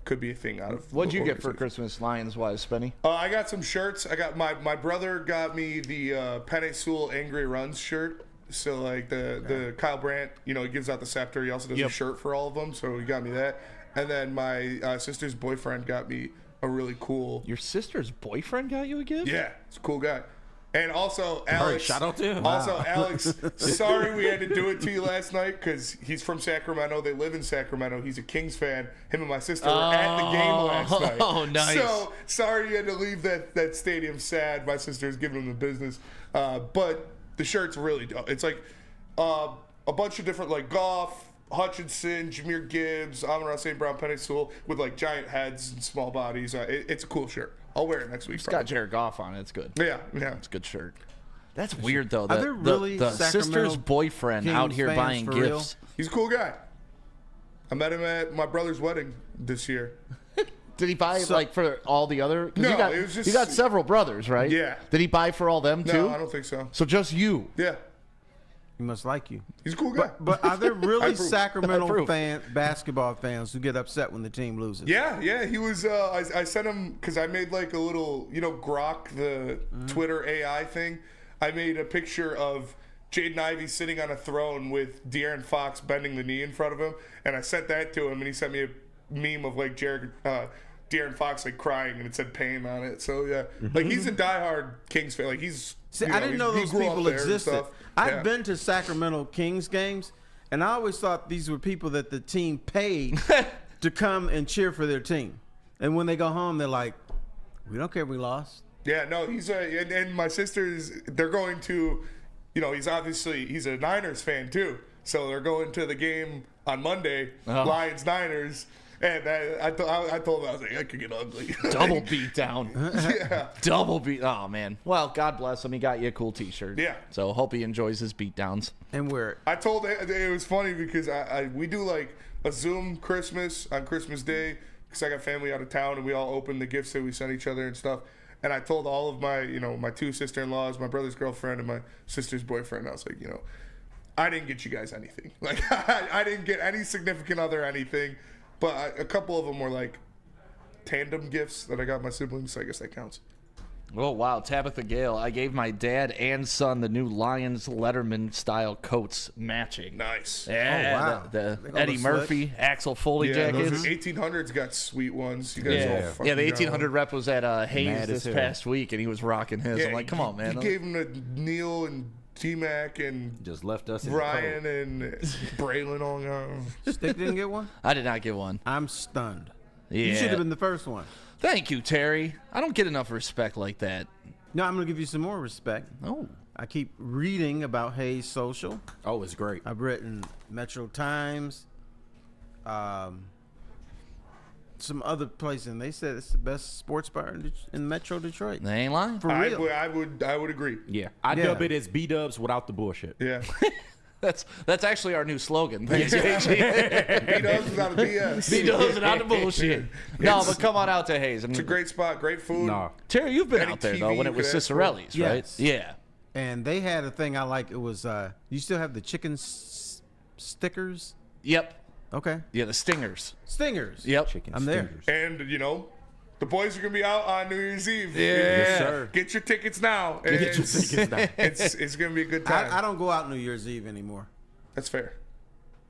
Speaker 3: a thing out of.
Speaker 2: What'd
Speaker 3: the
Speaker 2: you get for
Speaker 3: organization.
Speaker 2: Christmas, Lions-wise, Spenny?
Speaker 3: I got some shirts. I got my brother got me the Penny Sewell Angry Runs shirt. So like the Kyle Brandt, he gives out the scepter. He also does a shirt for all of them. So he got me that. And then my sister's boyfriend got me a really cool.
Speaker 2: Your sister's boyfriend got you a gift?
Speaker 3: Yeah, it's a cool guy. And also
Speaker 5: All right,
Speaker 3: Alex.
Speaker 5: shout out to him.
Speaker 3: Also Alex, sorry we had to do it to you last night because he's from Sacramento. They live in Sacramento. He's a Kings fan. Him and my sister were at the game last night.
Speaker 2: Oh, nice.
Speaker 3: So sorry you had to leave that stadium sad. My sister's giving him the business. But the shirt's really dope. It's like a bunch of different like Goff, Hutchinson, Jahmyr Gibbs, Amon-Ra St. Brown, Penny Sewell with like giant heads and small bodies. It's a cool shirt. I'll wear it next week.
Speaker 2: It's got Jared Goff on it. It's good.
Speaker 3: Yeah.
Speaker 2: It's a good shirt. That's weird, though.
Speaker 4: Are there really
Speaker 2: the
Speaker 4: Sacramento
Speaker 2: sister's boyfriend out
Speaker 4: Kings
Speaker 2: here
Speaker 4: fans
Speaker 2: buying
Speaker 4: for
Speaker 2: gifts.
Speaker 4: real?
Speaker 3: He's a cool guy. I met him at my brother's wedding this year.
Speaker 2: Did he buy like for all the other? 'Cause
Speaker 3: No,
Speaker 2: you got,
Speaker 3: it was just-
Speaker 2: you got several brothers, right?
Speaker 3: Yeah.
Speaker 2: Did he buy for all them too?
Speaker 3: No, I don't think so.
Speaker 2: So just you.
Speaker 3: Yeah,
Speaker 4: He must like you.
Speaker 3: he's a cool guy.
Speaker 4: But are there
Speaker 3: I
Speaker 4: really
Speaker 3: approve.
Speaker 4: Sacramento basketball fans who get upset when the team loses?
Speaker 3: Yeah, he was. I sent him because I made like a little, Grok, the Twitter AI thing. I made a picture of Jaden Ivey sitting on a throne with De'Aaron Fox bending the knee in front of him, and I sent that to him, and he sent me a meme of like De'Aaron Fox like crying, and it said pain on it. So yeah, like he's a diehard Kings fan. Like he's.
Speaker 4: See, I didn't know
Speaker 3: he
Speaker 4: those
Speaker 3: grew up
Speaker 4: people
Speaker 3: there and
Speaker 4: existed.
Speaker 3: stuff.
Speaker 4: I've
Speaker 3: Yeah.
Speaker 4: been to Sacramento Kings games, and I always thought these were people that the team paid to come and cheer for their team. And when they go home, they're like, we don't care if we lost.
Speaker 3: Yeah, no, he's and my sisters, they're going to, he's a Niners fan too. So they're going to the game on Monday, Lions-Niners. And I told him, I was like, I could get ugly.
Speaker 2: Double beat down.
Speaker 3: Yeah.
Speaker 2: Double beat. Oh, man. Well, God bless him. He got you a cool T-shirt.
Speaker 3: Yeah.
Speaker 2: So hope he enjoys his beat downs.
Speaker 4: And we're
Speaker 3: I told it was funny because we do like a Zoom Christmas on Christmas Day because I got family out of town and we all open the gifts that we send each other and stuff. And I told all of my, my two sister-in-laws, my brother's girlfriend, and my sister's boyfriend, I was like, I didn't get you guys anything. Like, I didn't get any significant other anything. But a couple of them were like tandem gifts that I got my siblings, so I guess that counts.
Speaker 2: Oh, wow. Tabitha Gale. I gave my dad and son the new Lions Letterman-style coats matching.
Speaker 3: Nice.
Speaker 2: Yeah.
Speaker 4: Oh, wow.
Speaker 2: The
Speaker 4: They got
Speaker 2: Eddie
Speaker 4: the slick.
Speaker 2: Murphy, Axel Foley
Speaker 3: Yeah,
Speaker 2: jackets.
Speaker 3: those 1800s got sweet ones. You guys all fucking
Speaker 2: Yeah, the
Speaker 3: got
Speaker 2: 1800
Speaker 3: them.
Speaker 2: rep was at Hayes
Speaker 5: Mad
Speaker 2: this
Speaker 5: as hell.
Speaker 2: past week, and he was rocking his.
Speaker 3: Yeah,
Speaker 2: I'm like, come on, man.
Speaker 3: You gave them to Neil and T-Mac and
Speaker 5: Just left us in
Speaker 3: Ryan and Braylon on.
Speaker 4: Stick didn't get one?
Speaker 2: I did not get one.
Speaker 4: I'm stunned.
Speaker 2: Yeah.
Speaker 4: You should have been the first one.
Speaker 2: Thank you, Terry. I don't get enough respect like that.
Speaker 4: No, I'm going to give you some more respect.
Speaker 2: Oh.
Speaker 4: I keep reading about Hayes Social.
Speaker 5: Oh, it's great.
Speaker 4: I've written Metro Times, some other place, and they said it's the best sports bar in Metro Detroit.
Speaker 2: They ain't lying.
Speaker 4: For real.
Speaker 3: I would agree.
Speaker 5: Yeah, I dub it as B-dubs without the bullshit.
Speaker 3: Yeah.
Speaker 2: That's actually our new slogan. Thanks, JG.
Speaker 3: B-Dubs without a BS.
Speaker 2: B-dubs and out the bullshit. No, but come on out to Hayes. I mean,
Speaker 3: It's a great spot, great food.
Speaker 5: Nah.
Speaker 2: Terry, you've been
Speaker 3: Any
Speaker 2: out there,
Speaker 3: TV
Speaker 2: though, when
Speaker 3: you
Speaker 2: it was
Speaker 3: could ask for.
Speaker 2: Cicerelli's, right?
Speaker 4: Yes.
Speaker 2: Yeah.
Speaker 4: And they had a thing I like. It was, you still have the chicken stickers?
Speaker 2: Yep.
Speaker 4: Okay.
Speaker 2: Yeah, the stingers.
Speaker 4: Stingers.
Speaker 2: Yep.
Speaker 5: Chicken
Speaker 4: I'm there.
Speaker 5: stingers.
Speaker 3: And, the boys are going to be out on New Year's Eve.
Speaker 2: Yeah.
Speaker 5: Yes, sir.
Speaker 3: Get your tickets now.
Speaker 5: Get your tickets now.
Speaker 3: It's going to be a good time.
Speaker 4: I don't go out New Year's Eve anymore.
Speaker 3: That's fair.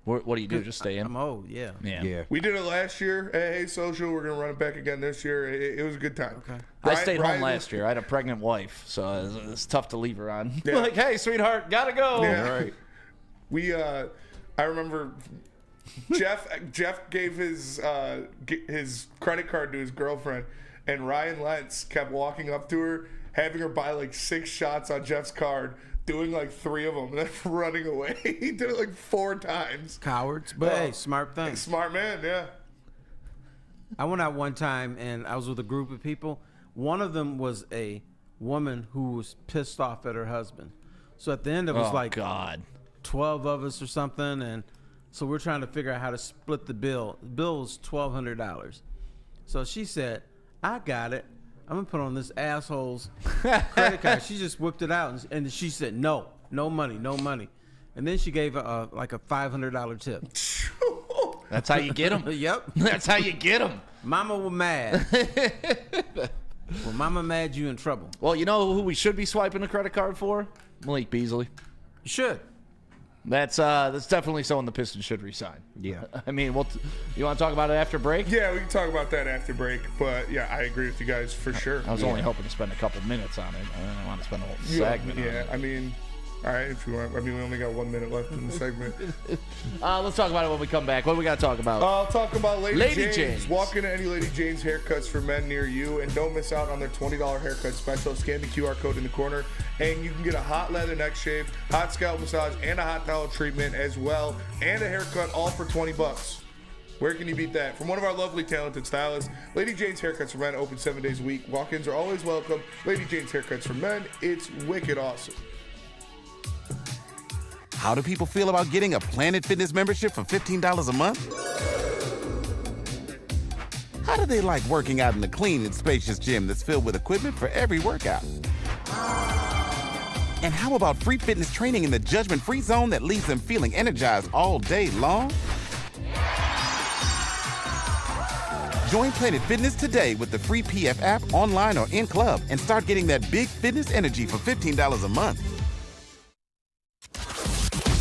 Speaker 2: What do you do? Just stay in?
Speaker 4: I'm old, yeah.
Speaker 5: Yeah.
Speaker 3: We did it last year at Hey Social. We're going to run it back again this year. It was a good time. Okay.
Speaker 2: I stayed home last year. I had a pregnant wife, so it's tough to leave her on.
Speaker 3: Yeah.
Speaker 2: Like, hey, sweetheart, gotta go.
Speaker 3: Yeah.
Speaker 5: All right.
Speaker 3: We, I remember Jeff gave his credit card to his girlfriend, and Ryan Lentz kept walking up to her, having her buy like 6 shots on Jeff's card, doing like 3 of them, and then running away. He did it like 4 times.
Speaker 4: Cowards, but hey, smart thing.
Speaker 3: Smart man, yeah.
Speaker 4: I went out one time, and I was with a group of people. One of them was a woman who was pissed off at her husband. So at the end, it was 12 of us or something, and so we're trying to figure out how to split the bill. The bill was $1,200. So she said, I got it. I'm going to put on this asshole's credit card. She just whipped it out, and she said, no money. And then she gave like a $500 tip.
Speaker 2: That's how you get them.
Speaker 4: Yep.
Speaker 2: That's how you get them.
Speaker 4: Mama was mad. Well, Mama mad, you in trouble.
Speaker 2: Well, you know who we should be swiping a credit card for? Malik Beasley.
Speaker 4: You should.
Speaker 2: That's definitely someone the Pistons should resign.
Speaker 4: Yeah.
Speaker 2: I mean, you want to talk about it after break?
Speaker 3: Yeah, we can talk about that after break. But yeah, I agree with you guys for sure.
Speaker 2: I was only hoping to spend a couple minutes on it. I didn't want to spend a whole segment.
Speaker 3: Yeah, I mean, all right, if you want. I mean, we only got 1 minute left in the segment.
Speaker 2: Let's talk about it when we come back. What do we got to talk about?
Speaker 3: I'll talk about Lady
Speaker 2: Janes.
Speaker 3: Janes. Walk into any Lady Janes haircuts for men near you, and don't miss out on their $20 haircut special. Scan the QR code in the corner, and you can get a hot leather neck shave, hot scalp massage, and a hot towel treatment as well, and a haircut, all for $20. Where can you beat that? From one of our lovely, talented stylists, Lady Jane's Haircuts for Men, open 7 days a week. Walk-ins are always welcome. Lady Jane's Haircuts for Men, it's wicked awesome.
Speaker 9: How do people feel about getting a Planet Fitness membership for $15 a month? How do they like working out in a clean and spacious gym that's filled with equipment for every workout? And how about free fitness training in the judgment-free zone that leaves them feeling energized all day long? Join Planet Fitness today with the free PF app, online or in club, and start getting that big fitness energy for $15 a month.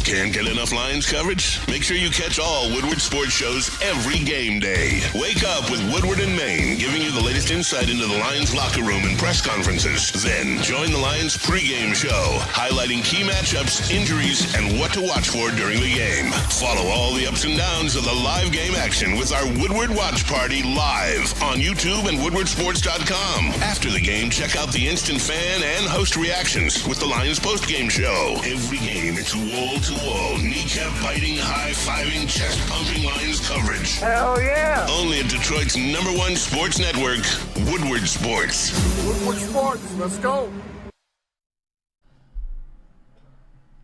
Speaker 1: Can't get enough Lions coverage? Make sure you catch all Woodward sports shows every game day. Wake up with Woodward and Maine, giving you the latest insight into the Lions locker room and press conferences. Then join the Lions pregame show, highlighting key matchups, injuries, and what to watch for during the game. Follow all the ups and downs of the live game action with our Woodward Watch Party live on YouTube and WoodwardSports.com. After the game, check out the instant fan and host reactions with the Lions postgame show. Every game, it's wall-to-wall, kneecap-biting, high-fiving, chest-pumping Lions coverage.
Speaker 10: Hell yeah!
Speaker 1: Only at Detroit's #1 sports network, Woodward Sports.
Speaker 10: Woodward Sports, let's go!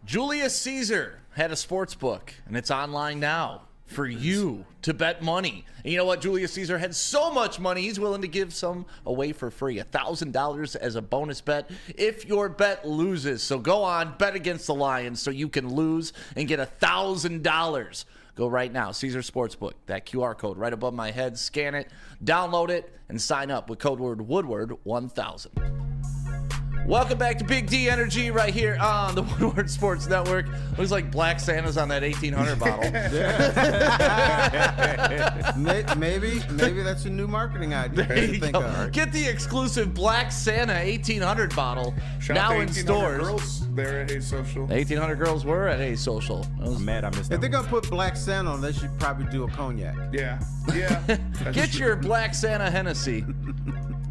Speaker 2: Julius Caesar had a sports book, and it's online now for you to bet money. And you know what? Julius Caesar had so much money, he's willing to give some away for free. $1,000 as a bonus bet if your bet loses. So go on, bet against the Lions so you can lose and get $1,000. Go right now, Caesar Sportsbook, that QR code right above my head. Scan it, download it, and sign up with code word Woodward 1000. Welcome back to Big D Energy right here on the Woodward Sports Network. Looks like Black Santa's on that 1800 bottle.
Speaker 4: maybe that's a new marketing idea.
Speaker 2: There you go. Get the exclusive Black Santa 1800 bottle now in stores.
Speaker 3: Girls there at Hey Social.
Speaker 2: 1800 girls were at Hey Social.
Speaker 5: I'm mad I missed that.
Speaker 4: If they're going to put Black Santa on, they should probably do a cognac.
Speaker 3: Yeah.
Speaker 2: Get your Black Santa Hennessy.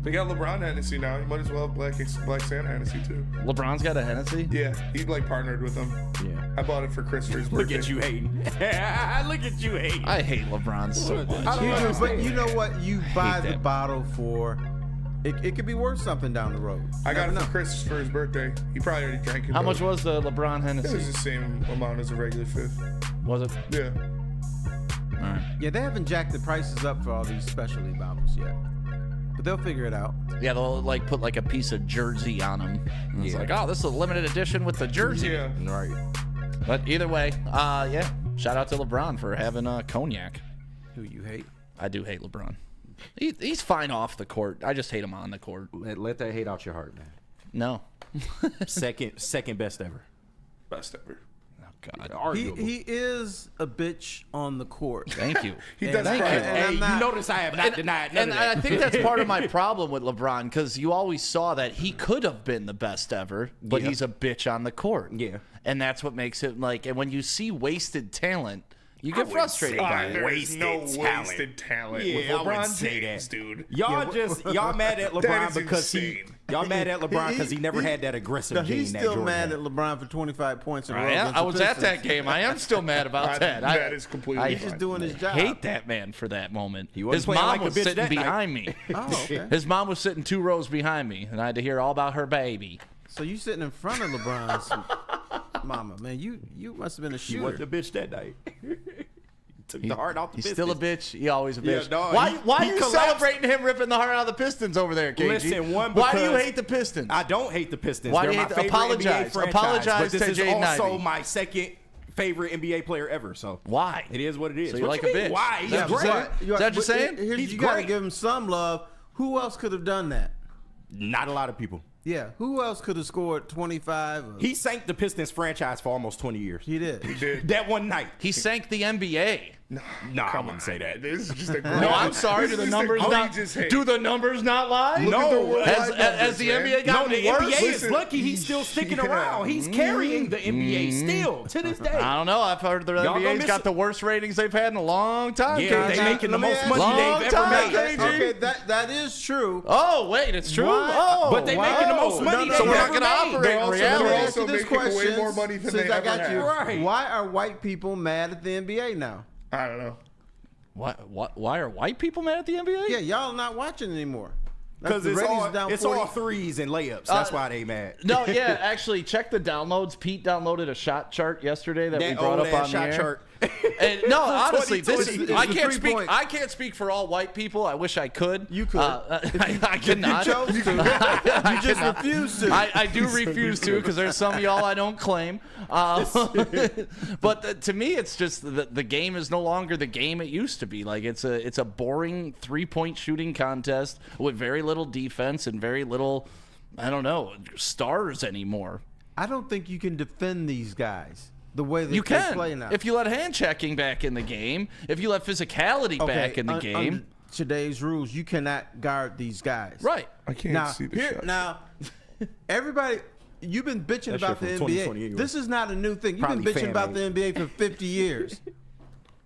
Speaker 3: They got LeBron Hennessy now. You might as well have Black Santa Hennessy too.
Speaker 2: LeBron's got a Hennessy?
Speaker 3: Yeah, he partnered with them.
Speaker 5: Yeah.
Speaker 3: I bought it for Christopher's birthday.
Speaker 5: Look at you hating. Look at you hating.
Speaker 2: I hate LeBron so much.
Speaker 4: But you know what? You buy the bottle for... It could be worth something down the road.
Speaker 3: I got it for Christopher's birthday. He probably already drank it.
Speaker 2: How much was the LeBron Hennessy?
Speaker 3: It was the same amount as a regular fifth.
Speaker 2: Was it?
Speaker 3: Yeah.
Speaker 2: All right.
Speaker 4: Yeah, they haven't jacked the prices up for all these specialty bottles yet. But they'll figure it out.
Speaker 2: Yeah, they'll put like a piece of jersey on them. And it's like, oh, this is a limited edition with the jersey.
Speaker 3: Yeah.
Speaker 5: Right.
Speaker 2: But either way, shout out to LeBron for having a cognac.
Speaker 4: Who you hate?
Speaker 2: I do hate LeBron. He's fine off the court. I just hate him on the court.
Speaker 5: Let that hate out your heart, man.
Speaker 2: No.
Speaker 5: second best ever.
Speaker 3: Best ever.
Speaker 2: God.
Speaker 4: He is a bitch on the court.
Speaker 2: Thank you.
Speaker 3: He does.
Speaker 2: Thank you.
Speaker 5: Hey, you notice I have not denied none
Speaker 2: and
Speaker 5: of that.
Speaker 2: I think that's part of my problem with LeBron, because you always saw that he could have been the best ever, but he's a bitch on the court.
Speaker 5: Yeah.
Speaker 2: And that's what makes it like, and when you see wasted talent, You get frustrated by it.
Speaker 3: There's no wasted talent with
Speaker 5: Yeah, I wouldn't
Speaker 3: LeBron
Speaker 5: say
Speaker 3: James,
Speaker 5: that.
Speaker 3: dude.
Speaker 5: Y'all mad at LeBron
Speaker 3: is
Speaker 5: because
Speaker 3: insane.
Speaker 5: y'all mad at LeBron because he never had that aggressive gene
Speaker 4: He's
Speaker 5: that
Speaker 4: still
Speaker 5: Jordan
Speaker 4: mad
Speaker 5: had.
Speaker 4: at LeBron for 25 points in a row.
Speaker 2: I was at that game. I am still mad about that.
Speaker 3: That is completely
Speaker 4: He's just doing his job.
Speaker 2: I hate that man for that moment.
Speaker 5: He wasn't
Speaker 2: His
Speaker 5: playing
Speaker 2: mom
Speaker 5: like a
Speaker 2: was
Speaker 5: bitch
Speaker 2: sitting
Speaker 5: that night.
Speaker 2: behind me.
Speaker 4: Oh, okay.
Speaker 2: His mom was sitting 2 rows behind me, and I had to hear all about her baby.
Speaker 4: So you sitting in front of LeBron's mama, man. You must have been a
Speaker 5: He
Speaker 4: shooter.
Speaker 5: wasn't a bitch that night. Took the heart out the
Speaker 2: He's
Speaker 5: Pistons.
Speaker 2: still a bitch. He always a
Speaker 5: Yeah,
Speaker 2: bitch.
Speaker 5: no,
Speaker 2: why
Speaker 5: he
Speaker 2: are you
Speaker 5: collapsed.
Speaker 2: celebrating him ripping the heart out of the Pistons over there, KG?
Speaker 5: Listen,
Speaker 2: why do you
Speaker 5: because
Speaker 2: hate the Pistons?
Speaker 5: I don't hate the Pistons.
Speaker 2: Why do
Speaker 5: They're
Speaker 2: you
Speaker 5: my
Speaker 2: hate the-
Speaker 5: favorite
Speaker 2: apologize.
Speaker 5: NBA franchise,
Speaker 2: Apologize
Speaker 5: but this
Speaker 2: to
Speaker 5: is
Speaker 2: Jaden
Speaker 5: also
Speaker 2: Ivey.
Speaker 5: my second favorite NBA player ever. So
Speaker 2: Why?
Speaker 5: It is what it is.
Speaker 2: So you
Speaker 5: What
Speaker 2: like
Speaker 5: you
Speaker 2: a
Speaker 5: mean?
Speaker 2: bitch?
Speaker 5: Why? He's
Speaker 2: Yeah,
Speaker 5: great.
Speaker 2: Is that what you're saying?
Speaker 4: Here's,
Speaker 5: He's
Speaker 4: you got to
Speaker 5: great.
Speaker 4: give him some love. Who else could have done that?
Speaker 5: Not a lot of people.
Speaker 4: Yeah, who else could have scored 25?
Speaker 5: He sank the Pistons franchise for almost 20 years.
Speaker 4: He did.
Speaker 5: That one night.
Speaker 2: He sank the NBA.
Speaker 5: No, I wouldn't say that.
Speaker 3: This is just a
Speaker 2: No, I'm sorry. Do the numbers not? Do the numbers not lie?
Speaker 5: No.
Speaker 2: Has the NBA gotten
Speaker 5: the
Speaker 2: worse?
Speaker 5: NBA is lucky he's still sticking around. He's carrying the NBA still to this day.
Speaker 2: I don't know. I've heard the
Speaker 5: Y'all gonna
Speaker 2: NBA's
Speaker 5: miss
Speaker 2: got
Speaker 5: it.
Speaker 2: the worst ratings they've had in a long time.
Speaker 5: Yeah, they
Speaker 2: KG.
Speaker 5: making the most money
Speaker 2: Long
Speaker 5: they've ever
Speaker 2: time,
Speaker 5: made.
Speaker 2: KG.
Speaker 4: Okay, that is true.
Speaker 2: Oh, wait, it's true?
Speaker 4: Why?
Speaker 2: Oh,
Speaker 5: But they making the most money
Speaker 2: So
Speaker 5: they've
Speaker 2: we're not
Speaker 5: ever
Speaker 2: going to
Speaker 5: made.
Speaker 2: operate in
Speaker 3: They're
Speaker 2: reality.
Speaker 3: also
Speaker 4: This
Speaker 3: making way
Speaker 4: question,
Speaker 3: more money than
Speaker 4: since
Speaker 3: they
Speaker 4: I
Speaker 3: ever
Speaker 4: got
Speaker 3: have.
Speaker 4: you.
Speaker 5: Right.
Speaker 4: Why are white people mad at the NBA now?
Speaker 3: I don't know.
Speaker 2: Why are white people mad at the NBA?
Speaker 4: Yeah, y'all not watching anymore.
Speaker 5: Because
Speaker 4: The
Speaker 5: it's
Speaker 4: ratings
Speaker 5: all,
Speaker 4: down
Speaker 5: it's
Speaker 4: 40.
Speaker 5: all threes and layups. That's why they mad.
Speaker 2: No, yeah, actually, check the downloads. Pete downloaded a shot chart yesterday that we
Speaker 5: That
Speaker 2: brought
Speaker 5: old
Speaker 2: up on
Speaker 5: ass
Speaker 2: the
Speaker 5: shot
Speaker 2: air.
Speaker 5: chart.
Speaker 2: And no, honestly, this
Speaker 4: It's
Speaker 2: is
Speaker 4: the
Speaker 2: I can't
Speaker 4: 3
Speaker 2: speak.
Speaker 4: point.
Speaker 2: I can't speak for all white people. I wish I could.
Speaker 4: You could.
Speaker 2: I cannot.
Speaker 4: You chose to. You just
Speaker 2: cannot.
Speaker 4: refuse to.
Speaker 2: I do refuse to because there's some of y'all I don't claim. But to me, it's just the game is no longer the game it used to be. Like it's a boring 3-point shooting contest with very little defense and very little, I don't know, stars anymore.
Speaker 4: I don't think you can defend these guys the way that
Speaker 2: You
Speaker 4: they
Speaker 2: can
Speaker 4: play now.
Speaker 2: if you let hand checking back in the game, if you let physicality back in the game.
Speaker 4: Under today's rules, you cannot guard these guys.
Speaker 2: Right.
Speaker 3: I can't
Speaker 4: Now,
Speaker 3: see the shot.
Speaker 4: now, everybody, you've been bitching
Speaker 5: That
Speaker 4: about
Speaker 5: shit
Speaker 4: the
Speaker 5: from
Speaker 4: NBA.
Speaker 5: 2020 anyway.
Speaker 4: This is not a new thing. You've
Speaker 5: Probably
Speaker 4: been bitching
Speaker 5: fan
Speaker 4: about
Speaker 5: made.
Speaker 4: the NBA for 50 years.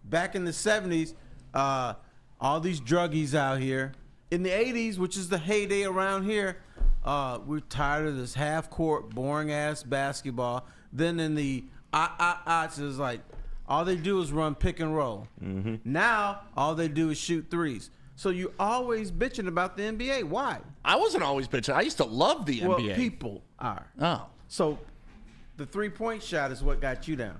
Speaker 4: Back in the 70s, all these druggies out here. In the 80s, which is the heyday around here, we're tired of this half-court, boring-ass basketball. Then in the it's like all they do is run pick and roll.
Speaker 5: Mm-hmm.
Speaker 4: Now, all they do is shoot threes. So you always bitching about the NBA. Why?
Speaker 2: I wasn't always bitching. I used to love the
Speaker 4: Well,
Speaker 2: NBA.
Speaker 4: people are.
Speaker 2: Oh.
Speaker 4: So the 3-point shot is what got you down.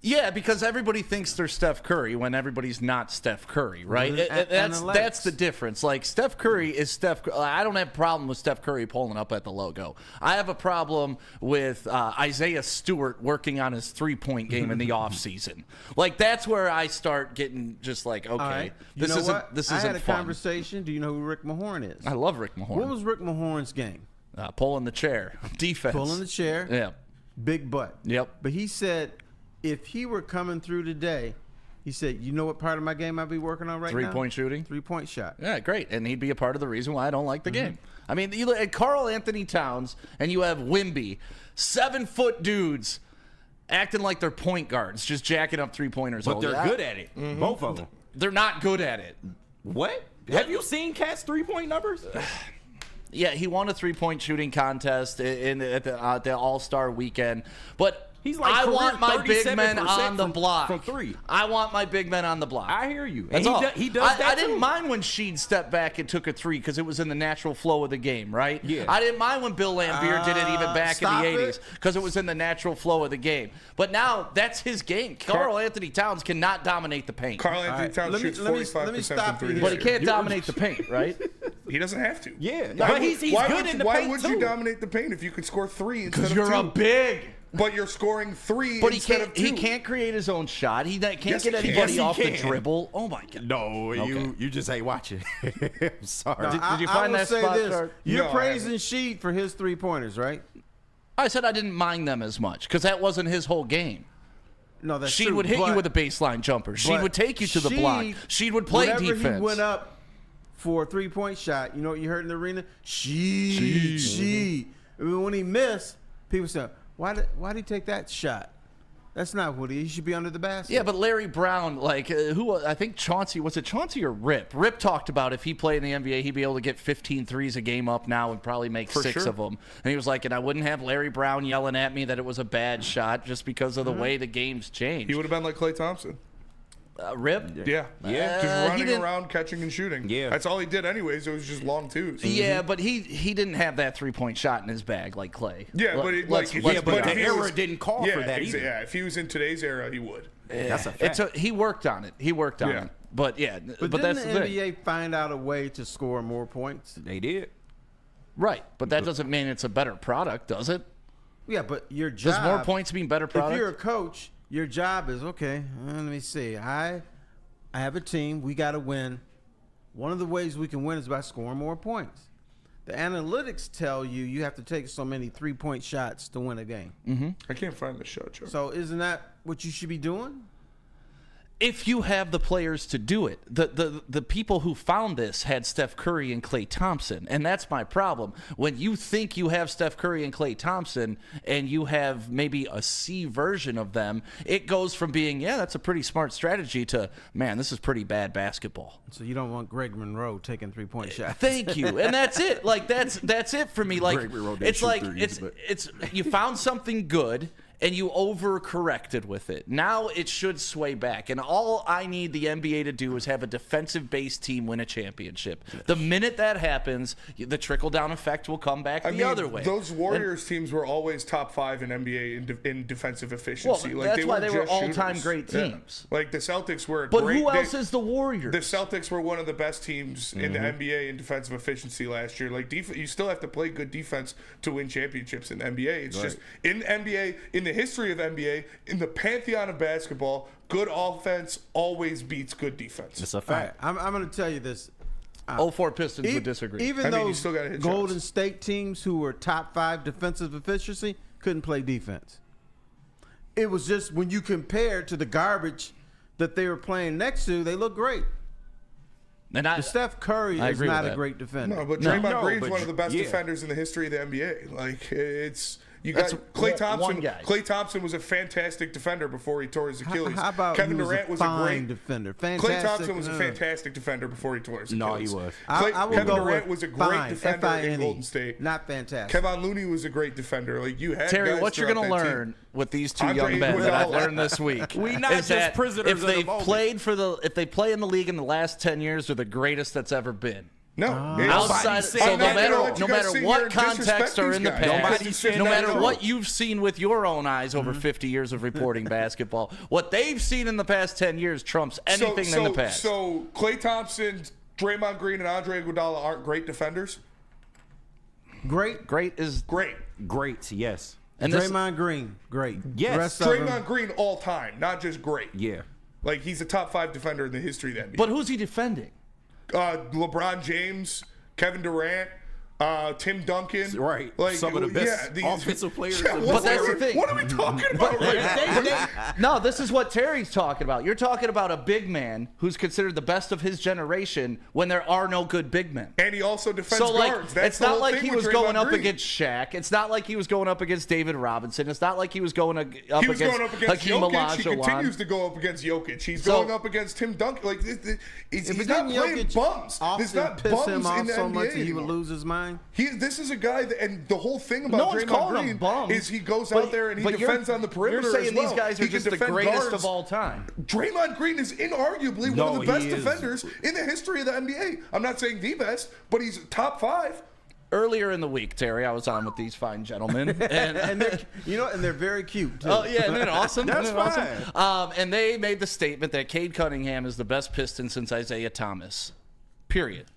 Speaker 2: Yeah, because everybody thinks they're Steph Curry when everybody's not Steph Curry, right?
Speaker 4: Mhm.
Speaker 2: That's the difference. Like Steph Curry is Steph. I don't have a problem with Steph Curry pulling up at the logo. I have a problem with Isaiah Stewart working on his 3-point game in the offseason. Like that's where I start getting just like, okay,
Speaker 4: All right. You
Speaker 2: this
Speaker 4: know
Speaker 2: isn't
Speaker 4: what?
Speaker 2: this
Speaker 4: I
Speaker 2: isn't
Speaker 4: had a
Speaker 2: fun.
Speaker 4: conversation. Do you know who Rick Mahorn is?
Speaker 2: I love Rick Mahorn.
Speaker 4: What was Rick Mahorn's game?
Speaker 2: Pulling the chair, defense,
Speaker 4: Pulling the chair.
Speaker 2: Yeah.
Speaker 4: Big butt.
Speaker 2: Yep.
Speaker 4: But he said if he were coming through today, he said, you know what part of my game I'd be working on right now?
Speaker 2: 3-point shooting?
Speaker 4: 3-point shot.
Speaker 2: Yeah, great. And he'd be a part of the reason why I don't like the game. I mean, you look at Karl Anthony Towns and you have Wimby, 7-foot dudes acting like they're point guards, just jacking up 3-pointers.
Speaker 5: But they're good at it. Both of them.
Speaker 2: They're not good at it.
Speaker 5: What? Have you seen Cat's 3-point numbers?
Speaker 2: Yeah, he won a 3-point shooting contest at the All-Star weekend, but
Speaker 5: He's like
Speaker 2: I
Speaker 5: career
Speaker 2: want my big
Speaker 5: 37%
Speaker 2: men on the block.
Speaker 5: from 3.
Speaker 2: I want my big men on the block.
Speaker 5: I hear you.
Speaker 2: That's
Speaker 5: And
Speaker 2: all.
Speaker 5: he does that
Speaker 2: I didn't
Speaker 5: too.
Speaker 2: mind when Sheed stepped back and took a 3 because it was in the natural flow of the game, right?
Speaker 5: Yeah.
Speaker 2: I didn't mind when Bill Laimbeer did it even back in
Speaker 4: stop
Speaker 2: the
Speaker 4: it.
Speaker 2: 80s because it was in the natural flow of the game. But now that's his game. Karl Anthony Towns cannot dominate the paint.
Speaker 3: Karl Anthony Towns
Speaker 4: Let me-
Speaker 3: shoots
Speaker 4: let me
Speaker 3: 45%
Speaker 4: stop
Speaker 3: from
Speaker 4: you
Speaker 3: 3
Speaker 4: here.
Speaker 2: But he
Speaker 3: this year.
Speaker 2: can't dominate the paint, right?
Speaker 3: He doesn't have to.
Speaker 5: Yeah.
Speaker 3: Why
Speaker 5: But
Speaker 3: would-
Speaker 5: he's
Speaker 3: why
Speaker 5: good
Speaker 3: would
Speaker 5: in
Speaker 3: you-
Speaker 5: the
Speaker 3: Why
Speaker 5: paint,
Speaker 3: would
Speaker 5: too.
Speaker 3: you dominate the paint if you could score 3 instead
Speaker 2: Because
Speaker 3: of 2?
Speaker 2: you're a big.
Speaker 3: But you're scoring 3
Speaker 2: But
Speaker 3: instead of 2.
Speaker 2: he can't create his own shot. He can't
Speaker 3: Yes,
Speaker 2: get
Speaker 3: he can.
Speaker 2: anybody
Speaker 5: Yes, he
Speaker 2: off the
Speaker 5: can.
Speaker 2: dribble. Oh my god.
Speaker 5: No,
Speaker 2: Okay.
Speaker 5: you just ain't watching. I'm sorry.
Speaker 2: Did you
Speaker 4: I
Speaker 2: find
Speaker 4: will
Speaker 2: that
Speaker 4: say
Speaker 2: spot
Speaker 4: this.
Speaker 2: chart?
Speaker 4: You're
Speaker 3: No, I
Speaker 4: praising Sheed for his 3-pointers, right?
Speaker 2: I said I didn't mind them as much because that wasn't his whole game.
Speaker 4: No, that's
Speaker 2: Sheed
Speaker 4: true.
Speaker 2: would hit you
Speaker 4: but-
Speaker 2: with a baseline jumper. Sheed
Speaker 4: but
Speaker 2: would take you to the
Speaker 4: Sheed,
Speaker 2: block. Sheed would play
Speaker 4: whenever
Speaker 2: defense.
Speaker 4: he went up for a 3-point shot, you know what you heard in the arena? Sheed. When he missed, people said, why did he take that shot? That's not what he should be under the basket.
Speaker 2: Yeah, but Larry Brown, like, I think Chauncey, was it Chauncey or Rip? Rip talked about if he played in the NBA, he'd be able to get 15 threes a game up now and probably make 6 of them. And he was like, and I wouldn't have Larry Brown yelling at me that it was a bad shot just because of the way the game's changed.
Speaker 3: He would have been like Klay Thompson.
Speaker 2: Rip?
Speaker 3: Yeah. Just running around, catching and shooting. Yeah. That's all he did anyways. It was just long twos.
Speaker 2: Yeah, but he didn't have that three-point shot in his bag like Klay.
Speaker 3: Yeah, but
Speaker 5: the era didn't call for that either.
Speaker 3: Yeah, if he was in today's era, he would.
Speaker 2: Yeah. That's a fact. He worked on it. It. But
Speaker 4: didn't
Speaker 2: that's
Speaker 4: the NBA find out a way to score more points?
Speaker 5: They did.
Speaker 2: Right, but that doesn't mean it's a better product, does it?
Speaker 4: Yeah, but your job...
Speaker 2: Does more points mean better product?
Speaker 4: If you're a coach... Your job is, okay, let me see. I have a team. We got to win. One of the ways we can win is by scoring more points. The analytics tell you have to take so many three-point shots to win a game.
Speaker 2: Mm-hmm.
Speaker 3: I can't find the show, Joe.
Speaker 4: So isn't that what you should be doing?
Speaker 2: If you have the players to do it. The people who found this had Steph Curry and Klay Thompson, and that's my problem. When you think you have Steph Curry and Klay Thompson and you have maybe a C version of them, it goes from being, that's a pretty smart strategy to, man, this is pretty bad basketball.
Speaker 4: So you don't want Greg Monroe taking three-point shots.
Speaker 2: Thank you. And that's it. Like that's it for me. Like it's like it's you found something good and you overcorrected with it. Now it should sway back. And all I need the NBA to do is have a defensive-based team win a championship. Yes. The minute that happens, the trickle-down effect will come back the other way.
Speaker 3: Those Warriors teams were always top 5 in NBA in defensive efficiency.
Speaker 2: Well, that's why they were all-time great teams.
Speaker 3: Yeah. Like the Celtics were
Speaker 2: But who else is the Warriors?
Speaker 3: The Celtics were one of the best teams in the NBA in defensive efficiency last year. Like you still have to play good defense to win championships in the NBA. It's just in the NBA, in the history of NBA, in the pantheon of basketball, good offense always beats good defense.
Speaker 5: It's a fact.
Speaker 4: Right, I'm going to tell you this.
Speaker 2: 04 Pistons would disagree.
Speaker 4: Even those Golden State teams who were top 5 defensive efficiency couldn't play defense. It was just when you compare to the garbage that they were playing next to, they look great. And Steph Curry is not a great defender.
Speaker 3: No, but Draymond Green's one of the best defenders in the history of the NBA. Like it's. You got Klay Thompson. Klay Thompson was a fantastic defender before he tore his Achilles.
Speaker 4: How about
Speaker 3: Kevin Durant was a great
Speaker 4: defender?
Speaker 3: Klay Thompson was a fantastic defender before he tore his Achilles.
Speaker 5: No, he was.
Speaker 3: Kevin Durant was a great defender in Golden State.
Speaker 4: Not fantastic.
Speaker 3: Kevon Looney was a great defender. Like you had
Speaker 2: Terry,
Speaker 3: guys
Speaker 2: what you're going to learn with these two young men that I've learned this week?
Speaker 5: We not
Speaker 2: is
Speaker 5: just prisoners
Speaker 2: if they
Speaker 5: of the moment.
Speaker 2: if they play in the league in the last 10 years, they're the greatest that's ever been.
Speaker 3: No,
Speaker 2: outside. So no matter what context or in the past, no matter what you've seen with your own eyes over 50 years of reporting basketball, what they've seen in the past 10 years trumps anything in the past.
Speaker 3: So Klay Thompson, Draymond Green, and Andre Iguodala aren't great defenders.
Speaker 2: Great is
Speaker 3: great.
Speaker 5: Yes.
Speaker 4: And Draymond Green, great.
Speaker 5: Yes.
Speaker 3: Draymond Green all time, not just great.
Speaker 5: Yeah.
Speaker 3: Like he's a top 5 defender in the history of the NBA.
Speaker 2: But who's he defending?
Speaker 3: LeBron James, Kevin Durant, Tim Duncan.
Speaker 5: Right.
Speaker 3: Like,
Speaker 5: some of the best offensive players.
Speaker 3: But that's the thing. What are we talking about right now?
Speaker 2: No, this is what Terry's talking about. You're talking about a big man who's considered the best of his generation when there are no good big men.
Speaker 3: And he also defends guards.
Speaker 2: It's not like he was going up against Shaq. It's not like he was going up against David Robinson. It's not like he was going up against Hakeem Olajuwon.
Speaker 3: He continues to go up against Jokic. He's going up against Tim Duncan. Like he's not playing bums. There's not bums in the NBA
Speaker 4: so much that he would lose his mind.
Speaker 3: This is a guy that, and the whole thing about Draymond Green is he goes out there and he defends on the perimeter.
Speaker 2: You're saying these guys are just the greatest of all time.
Speaker 3: Draymond Green is inarguably one of the best defenders in the history of the NBA. I'm not saying the best, but he's top 5.
Speaker 2: Earlier in the week, Terry, I was on with these fine gentlemen,
Speaker 4: and they're very cute too.
Speaker 2: Oh yeah, isn't it awesome?
Speaker 4: That's fine.
Speaker 2: Awesome? And they made the statement that Cade Cunningham is the best Piston since Isaiah Thomas. Period.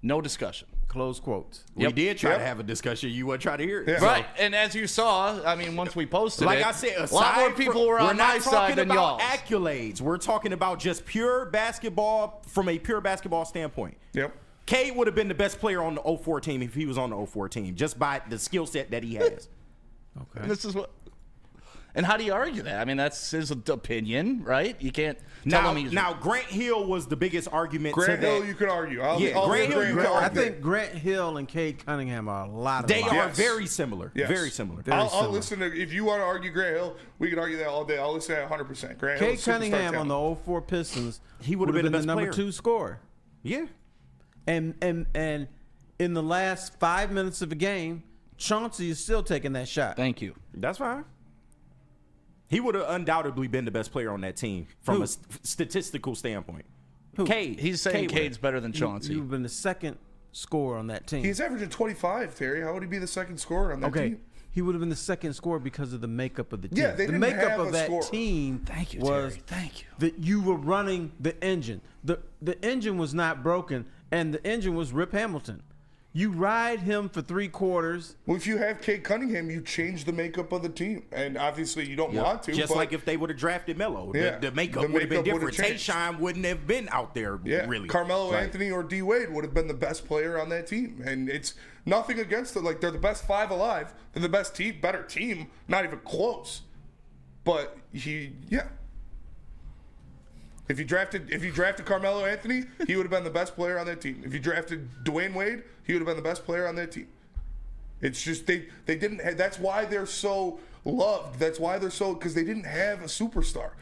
Speaker 2: No discussion.
Speaker 4: Close quotes.
Speaker 5: We did try to have a discussion. You wouldn't try to hear it.
Speaker 2: Yeah. Right. And as you saw, I mean, once we posted
Speaker 5: I said,
Speaker 2: a lot more people were on my side than y'all.
Speaker 5: We're not talking about accolades. We're talking about just pure basketball from a pure basketball standpoint.
Speaker 3: Yep.
Speaker 5: Cade would have been the best player on the 04 team if he was on the 04 team, just by the skill set that he has.
Speaker 2: Okay. And this is what... And how do you argue that? I mean, that's his opinion, right? You can't tell him he's...
Speaker 5: Now, Grant Hill was the biggest argument
Speaker 3: Grant
Speaker 5: to
Speaker 3: Hill,
Speaker 5: that.
Speaker 3: you could argue.
Speaker 5: Grant Hill, you could argue.
Speaker 4: I think Grant Hill and Cade Cunningham are a lot
Speaker 5: They
Speaker 4: alike.
Speaker 5: are very similar.
Speaker 3: Yes.
Speaker 5: Very similar.
Speaker 3: I'll listen to, if you want to argue Grant Hill, we can argue that all day. I'll listen to 100%. Grant Hill,
Speaker 4: Cade Cunningham on the 04 Pistons,
Speaker 5: he would have been
Speaker 4: the
Speaker 5: best
Speaker 4: number
Speaker 5: player.
Speaker 4: 2 scorer.
Speaker 5: Yeah.
Speaker 4: And in the last 5 minutes of a game, Chauncey is still taking that shot.
Speaker 2: Thank you.
Speaker 5: That's fine. He would have undoubtedly been the best player on that team from a statistical standpoint. Cade.
Speaker 2: He's saying Cade's better than Chauncey.
Speaker 4: He would have been the second scorer on that team.
Speaker 3: He's averaging 25, Terry. How would he be the second scorer on that team?
Speaker 4: He would have been the second scorer because of the makeup of the team.
Speaker 3: Yeah, they
Speaker 4: the
Speaker 3: didn't
Speaker 4: makeup
Speaker 3: have
Speaker 4: of
Speaker 3: a
Speaker 4: that
Speaker 3: scorer.
Speaker 4: team
Speaker 2: Thank you,
Speaker 4: was
Speaker 2: Terry. Thank you.
Speaker 4: that you were running the engine. The engine was not broken, and the engine was Rip Hamilton. You ride him for 3 quarters.
Speaker 3: Well, if you have Cade Cunningham, you change the makeup of the team. And obviously you don't want to.
Speaker 5: Just
Speaker 3: but
Speaker 5: like if they would have drafted Melo.
Speaker 3: Yeah,
Speaker 5: The makeup
Speaker 3: the
Speaker 5: would have been
Speaker 3: makeup
Speaker 5: different.
Speaker 3: would've changed.
Speaker 5: Tayshaun wouldn't have been out there, really.
Speaker 3: Carmelo
Speaker 5: Right.
Speaker 3: Anthony or D Wade would have been the best player on that team. And it's nothing against it. Like, they're the best 5 alive. They're the best team, better team. Not even close. But If you drafted Carmelo Anthony, he would have been the best player on that team. If you drafted Dwayne Wade, he would have been the best player on that team. It's just they didn't have, that's why they're so loved. That's why they're so, because they didn't have a superstar.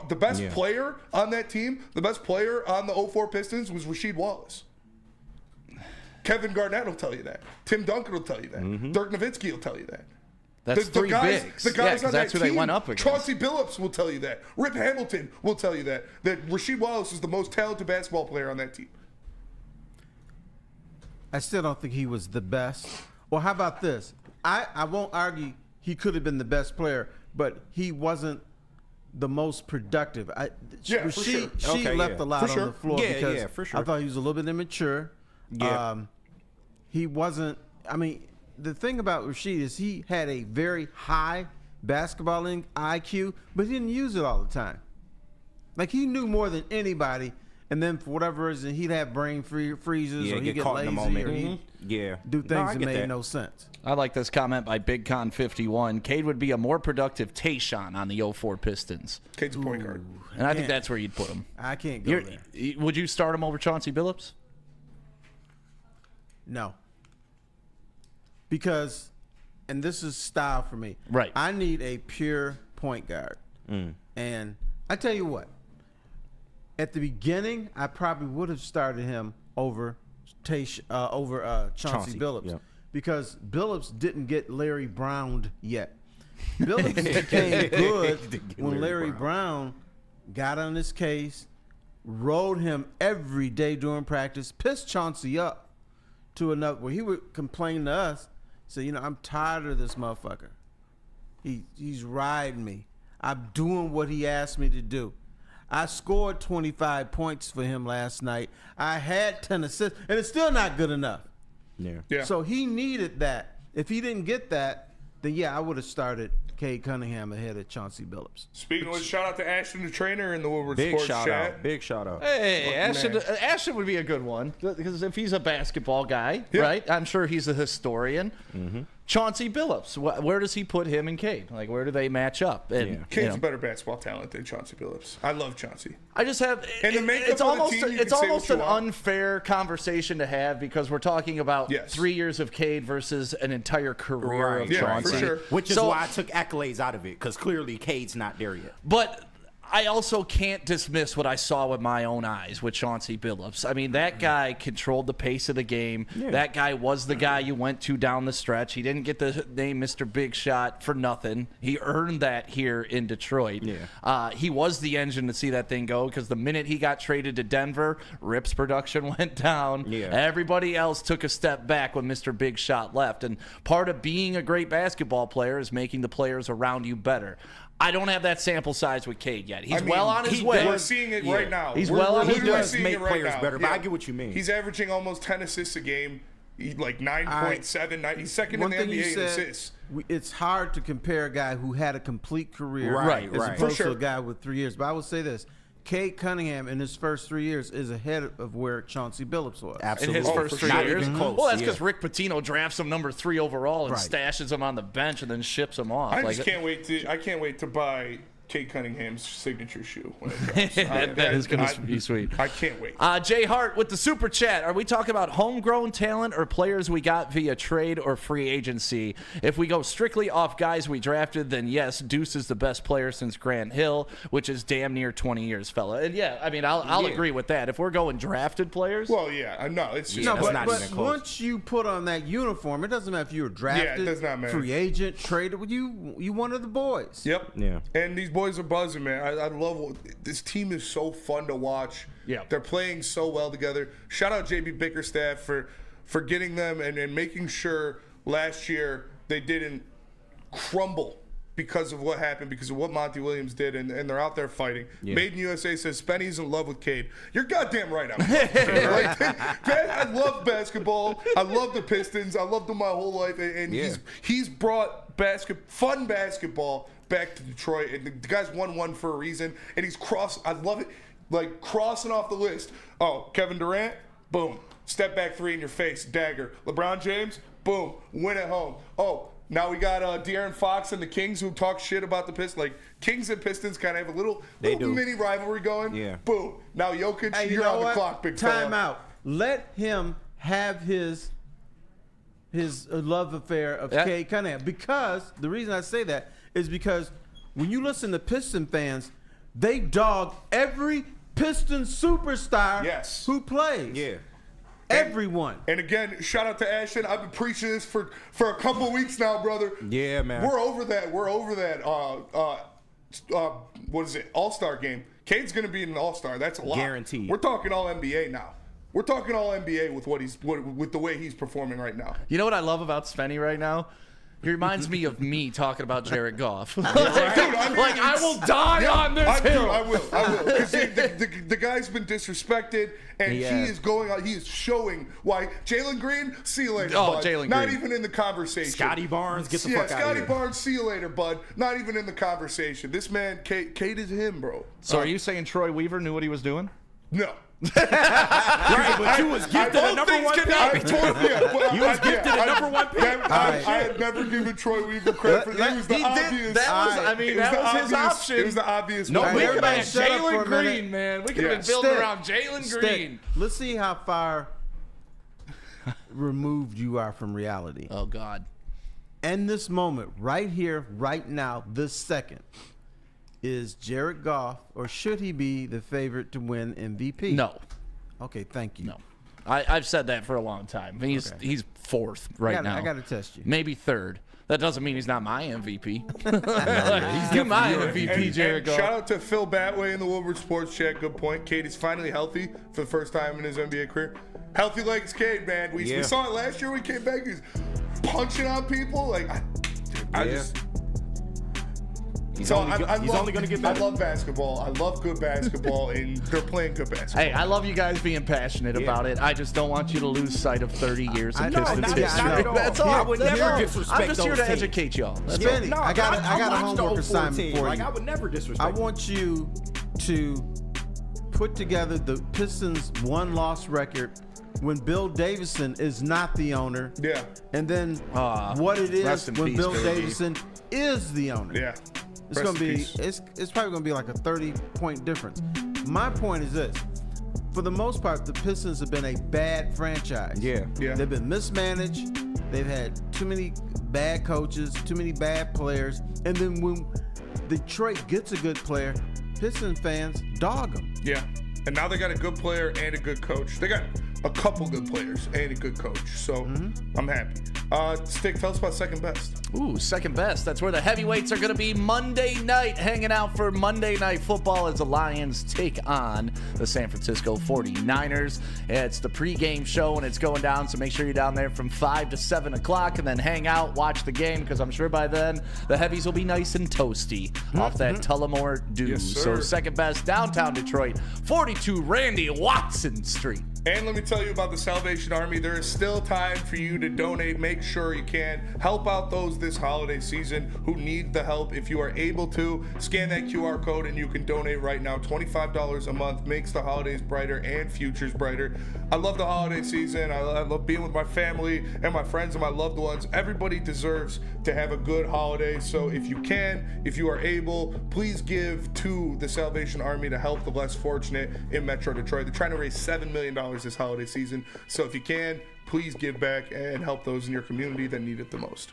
Speaker 3: The best player on that team, the best player on the 04 Pistons was Rasheed Wallace. Kevin Garnett will tell you that. Tim Duncan will tell you that. Dirk Nowitzki will tell you that.
Speaker 2: That's
Speaker 3: The
Speaker 2: 3
Speaker 3: guys,
Speaker 2: bigs.
Speaker 3: the guys on
Speaker 2: that's
Speaker 3: that
Speaker 2: who
Speaker 3: team,
Speaker 2: they went up against.
Speaker 3: Chauncey Billups will tell you that. Rip Hamilton will tell you that. That Rasheed Wallace is the most talented basketball player on that team.
Speaker 4: I still don't think he was the best. Well, how about this? I won't argue he could have been the best player, but he wasn't the most productive.
Speaker 3: Yeah, for sure.
Speaker 4: She left a lot on the floor because
Speaker 5: for sure.
Speaker 4: I thought he was a little bit immature.
Speaker 5: Yeah.
Speaker 4: He wasn't. I mean, the thing about Rasheed is he had a very high basketball IQ, but he didn't use it all the time. Like, he knew more than anybody, and then for whatever reason, he'd have brain freezes or he'd get
Speaker 5: caught in the
Speaker 4: lazy
Speaker 5: moment.
Speaker 4: or he'd
Speaker 5: Yeah.
Speaker 4: do things
Speaker 5: I
Speaker 4: that
Speaker 5: get
Speaker 4: made
Speaker 5: that.
Speaker 4: no sense.
Speaker 2: I like this comment by Big Con 51. Cade would be a more productive Tayshaun on the 04 Pistons.
Speaker 3: Cade's a point guard.
Speaker 2: And I think that's where you'd put him.
Speaker 4: I can't go there.
Speaker 2: Would you start him over Chauncey Billups?
Speaker 4: No. Because, and this is style for me.
Speaker 2: Right.
Speaker 4: I need a pure point guard. And I tell you what, at the beginning, I probably would have started him over Chauncey Billups.
Speaker 5: Yeah.
Speaker 4: Because Billups didn't get Larry Browned yet. Billups became good when Larry Brown got on his case, rode him every day during practice, pissed Chauncey up to enough where he would complain to us, say, I'm tired of this motherfucker. He's riding me. I'm doing what he asked me to do. I scored 25 points for him last night. I had 10 assists, and it's still not good enough.
Speaker 3: Yeah.
Speaker 4: So he needed that. If he didn't get that, then I would have started Cade Cunningham ahead of Chauncey Billups.
Speaker 3: Speaking of which, shout out to Ashton, the trainer, in the Woodward
Speaker 5: Big
Speaker 3: Sports
Speaker 5: shout
Speaker 3: chat.
Speaker 5: out. Big shout out.
Speaker 2: Hey, Ashton would be a good one. Because if he's a basketball guy, right? I'm sure he's a historian. Chauncey Billups, where does he put him and Cade? Like, where do they match up? And
Speaker 3: Cade's a better basketball talent than Chauncey Billups. I love Chauncey.
Speaker 2: I just have
Speaker 3: And the makeup
Speaker 2: it's
Speaker 3: of the
Speaker 2: almost
Speaker 3: team, you
Speaker 2: it's
Speaker 3: can say
Speaker 2: almost
Speaker 3: what you
Speaker 2: an
Speaker 3: want.
Speaker 2: unfair conversation to have because we're talking about 3 years of Cade versus an entire career of Chauncey.
Speaker 3: for sure.
Speaker 5: Which is why I took accolades out of it, because clearly Cade's not there yet.
Speaker 2: But I also can't dismiss what I saw with my own eyes with Chauncey Billups. I mean, that guy controlled the pace of the game. That guy was the guy you went to down the stretch. He didn't get the name Mr. Big Shot for nothing. He earned that here in Detroit. He was the engine to see that thing go because the minute he got traded to Denver, Rip's production went down. Everybody else took a step back when Mr. Big Shot left. And part of being a great basketball player is making the players around you better. I don't have that sample size with Cade yet. He's well on his way.
Speaker 3: We're seeing it right now.
Speaker 2: He's well on his way.
Speaker 3: We're
Speaker 5: does
Speaker 3: seeing
Speaker 5: make
Speaker 3: it right
Speaker 5: players
Speaker 3: now.
Speaker 5: better, but I get what you mean.
Speaker 3: He's averaging almost 10 assists a game. Like 9.7. He's second in the NBA in assists.
Speaker 4: It's hard to compare a guy who had a complete career
Speaker 5: Right,
Speaker 4: as
Speaker 5: right.
Speaker 4: opposed
Speaker 3: For
Speaker 4: to
Speaker 3: sure.
Speaker 4: a guy with 3 years. But I would say this. Cade Cunningham in his first 3 years is ahead of where Chauncey Billups was.
Speaker 5: Absolutely.
Speaker 2: In his first 3
Speaker 5: Not
Speaker 2: years?
Speaker 5: even close,
Speaker 2: Well, that's
Speaker 5: yeah.
Speaker 2: because Rick Pitino drafts him number 3 overall and
Speaker 4: Right.
Speaker 2: stashes him on the bench and then ships him off.
Speaker 3: I can't wait to buy Cade Cunningham's signature shoe when it drops.
Speaker 2: that is going to be sweet.
Speaker 3: I can't wait.
Speaker 2: Jay Hart with the super chat. Are we talking about homegrown talent or players we got via trade or free agency? If we go strictly off guys we drafted, then yes, Deuce is the best player since Grant Hill, which is damn near 20 years, fella. And yeah, I mean, I'll agree with that. If we're going drafted players,
Speaker 3: Well, yeah, no, it's just
Speaker 4: No,
Speaker 5: That's
Speaker 4: but,
Speaker 5: not
Speaker 4: but
Speaker 5: even close.
Speaker 4: once you put on that uniform, it doesn't matter if you were drafted,
Speaker 3: it does not matter.
Speaker 4: free agent, traded. You one of the boys.
Speaker 3: Yep.
Speaker 5: Yeah.
Speaker 3: And these boys are buzzing, man. I love this team is so fun to watch.
Speaker 2: Yeah.
Speaker 3: They're playing so well together. Shout out JB Bickerstaff for getting them and making sure last year they didn't crumble because of what happened, because of what Monty Williams did, and they're out there fighting.
Speaker 5: Yeah.
Speaker 3: Made in USA says Spenny's in love with Cade. You're goddamn right. I'm in love with Cade. Like, I love basketball. I love the Pistons. I loved them my whole life, and
Speaker 5: Yeah.
Speaker 3: he's brought fun basketball back to Detroit, and the guy's won one for a reason, and he's I love it, like crossing off the list. Oh, Kevin Durant, boom, step back 3 in your face, dagger. LeBron James, boom, win at home. Oh, now we got De'Aaron Fox and the Kings who talk shit about the Pistons. Like, Kings and Pistons kind of have a little mini rivalry going.
Speaker 5: Yeah.
Speaker 3: Boom. Now Jokic,
Speaker 4: Hey, you
Speaker 3: you're
Speaker 4: know
Speaker 3: on the
Speaker 4: what?
Speaker 3: clock, big
Speaker 4: Time
Speaker 3: fella.
Speaker 4: out. Let him have his love affair of Cade Cunningham, because the reason I say that is because when you listen to Piston fans, they dog every Piston superstar who plays.
Speaker 5: Yeah.
Speaker 4: Everyone.
Speaker 3: And again, shout out to Ashton. I've been preaching this for a couple of weeks now, brother.
Speaker 5: Yeah, man.
Speaker 3: We're over that. What is it? All-Star game. Cade's going to be an All-Star. That's a lot.
Speaker 5: Guaranteed.
Speaker 3: We're talking All NBA now. We're talking All NBA with the way he's performing right now.
Speaker 2: you know what I love about Spenny right now? He reminds me of me talking about Jared Goff.
Speaker 3: Dude, I
Speaker 2: will die on this hill.
Speaker 3: I will. Because the guy's been disrespected, and he is going on. He is showing why. Jalen Green, see you later, bud.
Speaker 2: Jalen
Speaker 3: Not
Speaker 2: Green.
Speaker 3: even in the conversation.
Speaker 5: Scotty Barnes, get the fuck out of
Speaker 3: Scotty
Speaker 5: here.
Speaker 3: Barnes, see you later, bud. Not even in the conversation. This man, Kate is him, bro.
Speaker 2: So are you saying Troy Weaver knew what he was doing?
Speaker 3: No.
Speaker 5: Right, but you was gifted a number 1 pick. You was gifted a number 1 pick.
Speaker 3: I had never given Troy Weaver credit for that. It was the obvious.
Speaker 2: That was his option.
Speaker 3: It was the obvious.
Speaker 2: No,
Speaker 3: one.
Speaker 2: we could
Speaker 4: Everybody
Speaker 2: have
Speaker 4: shut up for
Speaker 2: Jalen
Speaker 4: a minute.
Speaker 2: Green, man. We could have been building
Speaker 4: Stick.
Speaker 2: around Jalen Green.
Speaker 4: Let's see how far removed you are from reality.
Speaker 2: Oh, God.
Speaker 4: And this moment, right here, right now, this second, is Jared Goff, or should he be the favorite to win MVP?
Speaker 2: No.
Speaker 4: Okay, thank you.
Speaker 2: No. I've said that for a long time. He's 4th right now.
Speaker 4: I got to test you.
Speaker 2: Maybe 3rd. That doesn't mean he's not my MVP. He's my MVP, Jared Goff.
Speaker 3: Shout out to Phil Batway in the Woodward Sports Chat. Good point. Cade is finally healthy for the first time in his NBA career. Healthy legs, Cade, man. We saw it last year when he came back. He was punching on people. Like, I just.
Speaker 5: He's only going to get better.
Speaker 3: I love basketball. I love good basketball, and they're playing good basketball.
Speaker 2: Hey, I love you guys being passionate about it. I just don't want you to lose sight of 30 years of Pistons
Speaker 5: not
Speaker 2: history.
Speaker 5: at all.
Speaker 2: That's all.
Speaker 5: I would
Speaker 2: That's
Speaker 5: never
Speaker 2: all.
Speaker 5: disrespect
Speaker 2: I'm just here
Speaker 5: those
Speaker 2: to
Speaker 5: teams.
Speaker 2: educate y'all. That's
Speaker 4: Spenny,
Speaker 5: No,
Speaker 4: I got a
Speaker 5: watched
Speaker 4: homework
Speaker 5: the
Speaker 4: assignment
Speaker 5: 14.
Speaker 4: for
Speaker 5: Like,
Speaker 4: you.
Speaker 5: I would never disrespect
Speaker 4: I want you to put together the Pistons' 1-loss record when Bill Davison is not the owner.
Speaker 3: Yeah.
Speaker 4: And then what it
Speaker 2: rest
Speaker 4: is
Speaker 2: in
Speaker 4: when
Speaker 2: peace,
Speaker 4: Bill
Speaker 2: baby.
Speaker 4: Davison is the owner.
Speaker 3: Yeah.
Speaker 4: It's
Speaker 3: Rest
Speaker 4: gonna
Speaker 3: in
Speaker 4: be
Speaker 3: peace.
Speaker 4: it's probably gonna be like a 30-point difference. My point is this: for the most part, the Pistons have been a bad franchise.
Speaker 5: Yeah.
Speaker 4: They've been mismanaged. They've had too many bad coaches, too many bad players, and then when Detroit gets a good player, Pistons fans dog them.
Speaker 3: Yeah. And now they got a good player and a good coach. They got a couple good players and a good coach. So I'm happy. Stick, tell us about second best.
Speaker 2: Ooh, second best. That's where the heavyweights are going to be Monday night, hanging out for Monday Night Football as the Lions take on the San Francisco 49ers. It's the pregame show, and it's going down, so make sure you're down there from 5 to 7 o'clock, and then hang out, watch the game, because I'm sure by then the heavies will be nice and toasty off that Tullamore Dew.
Speaker 3: Yes,
Speaker 2: so
Speaker 3: sir.
Speaker 2: second best, downtown Detroit, 42 Randy Watson Street.
Speaker 3: And let me tell you about the Salvation Army. There is still time for you to donate. Make sure you can. Help out those this holiday season who need the help. If you are able to, scan that QR code and you can donate right now. $25 a month makes the holidays brighter and futures brighter. I love the holiday season. I love being with my family and my friends and my loved ones. Everybody deserves to have a good holiday. So if you can, if you are able, please give to the Salvation Army to help the less fortunate in Metro Detroit. They're trying to raise $7 million this holiday season. So if you can, please give back and help those in your community that need it the most.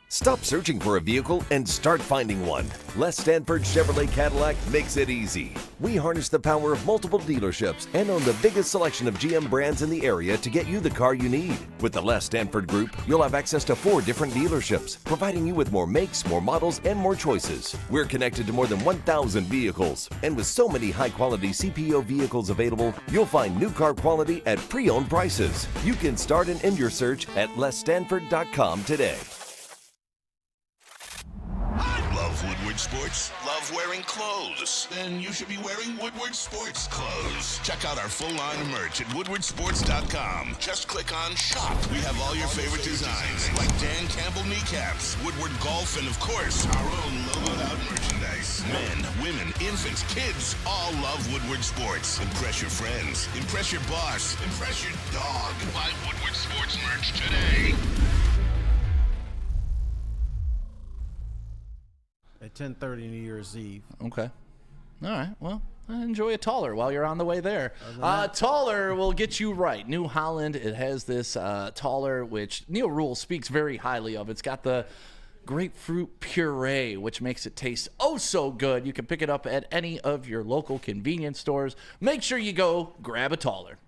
Speaker 11: Stop searching for a vehicle and start finding one. Les Stanford Chevrolet Cadillac makes it easy. We harness the power of multiple dealerships and own the biggest selection of GM brands in the area to get you the car you need. With the Les Stanford Group, you'll have access to 4 different dealerships, providing you with more makes, more models, and more choices. We're connected to more than 1,000 vehicles. And with so many high-quality CPO vehicles available, you'll find new car quality at pre-owned prices. You can start and end your search at lesstanford.com today.
Speaker 1: Love Woodward Sports? Love wearing clothes? Then you should be wearing Woodward Sports clothes. Check out our full line of merch at woodwardsports.com. Just click on shop. We have all your favorite designs, like Dan Campbell kneecaps, Woodward Golf, and of course, our own logoed out merchandise. Men, women, infants, kids all love Woodward Sports. Impress your friends. Impress your boss. Impress your dog. Buy Woodward Sports merch today.
Speaker 4: At 10:30 New Year's Eve.
Speaker 2: Okay. All right. Well, enjoy a taller while you're on the way there. Taller will get you right. New Holland, it has this taller, which Neil Rule speaks very highly of. It's got the grapefruit puree, which makes it taste oh so good. You can pick it up at any of your local convenience stores. Make sure you go grab a taller.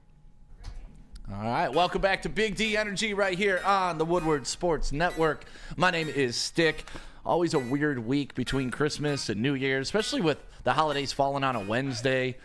Speaker 2: All right, welcome back to Big D Energy right here on the Woodward Sports Network. My name is Stick. Always a weird week between Christmas and New Year's, especially with the holidays falling on a Wednesday.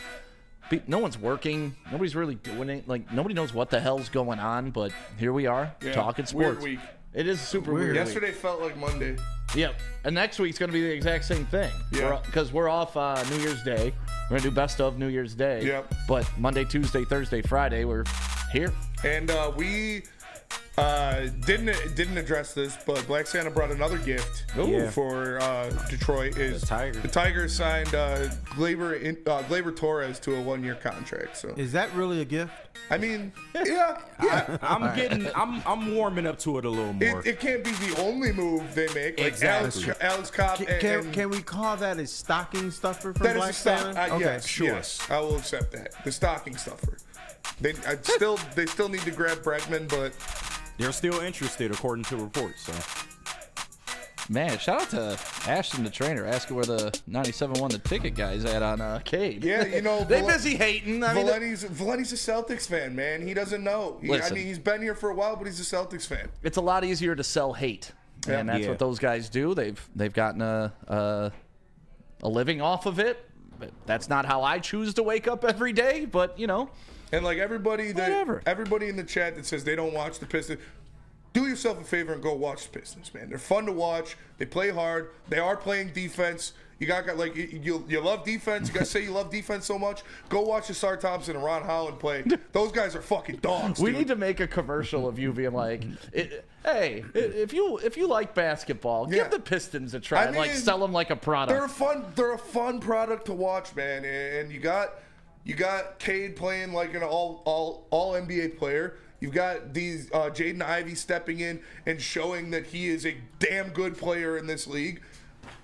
Speaker 2: No one's working. Nobody's really doing it. Like, nobody knows what the hell's going on, but here we are talking sports.
Speaker 3: Weird week.
Speaker 2: It is super weird.
Speaker 3: Yesterday felt like Monday.
Speaker 2: Yep. And next week's going to be the exact same thing.
Speaker 3: Yeah.
Speaker 2: Because we're off New Year's Day. We're going to do best of New Year's Day.
Speaker 3: Yep.
Speaker 2: But Monday, Tuesday, Thursday, Friday, we're here.
Speaker 3: And we didn't address this, but Black Santa brought another gift for Detroit. Is the Tigers signed Gleyber Torres to a 1-year contract. So
Speaker 4: is that really a gift?
Speaker 3: I mean, yeah.
Speaker 5: I'm warming up to it a little more.
Speaker 3: It can't be the only move they make. Like
Speaker 5: exactly.
Speaker 3: Alex Cobb.
Speaker 4: Can we call that a stocking stuffer from Black Santa?
Speaker 3: Yes, sure. Yes, I will accept that. The stocking stuffer. They still need to grab Bregman, but
Speaker 5: they're still interested according to reports. So,
Speaker 2: man, shout out to Ashton, the trainer, asking where the 97 the ticket guys at on Cade.
Speaker 3: Yeah, you know,
Speaker 2: they busy hating.
Speaker 3: Valenti's a Celtics fan, man. He doesn't know. He's been here for a while, but he's a Celtics fan.
Speaker 2: It's a lot easier to sell hate, and that's what those guys do. They've gotten a living off of it. That's not how I choose to wake up every day, but you know.
Speaker 3: And like everybody in the chat that says they don't watch the Pistons, do yourself a favor and go watch the Pistons, man. They're fun to watch. They play hard. They are playing defense. You got like you love defense. You guys say you love defense so much. Go watch Asar Thompson and Ron Holland play. Those guys are fucking dogs.
Speaker 2: We need to make a commercial of you being like, hey, if you like basketball, give the Pistons a try. And like sell them like a product.
Speaker 3: They're a fun product to watch, man. And you got Cade playing like an all NBA player. You've got these JADEN IVEY stepping in and showing that he is a damn good player in this league.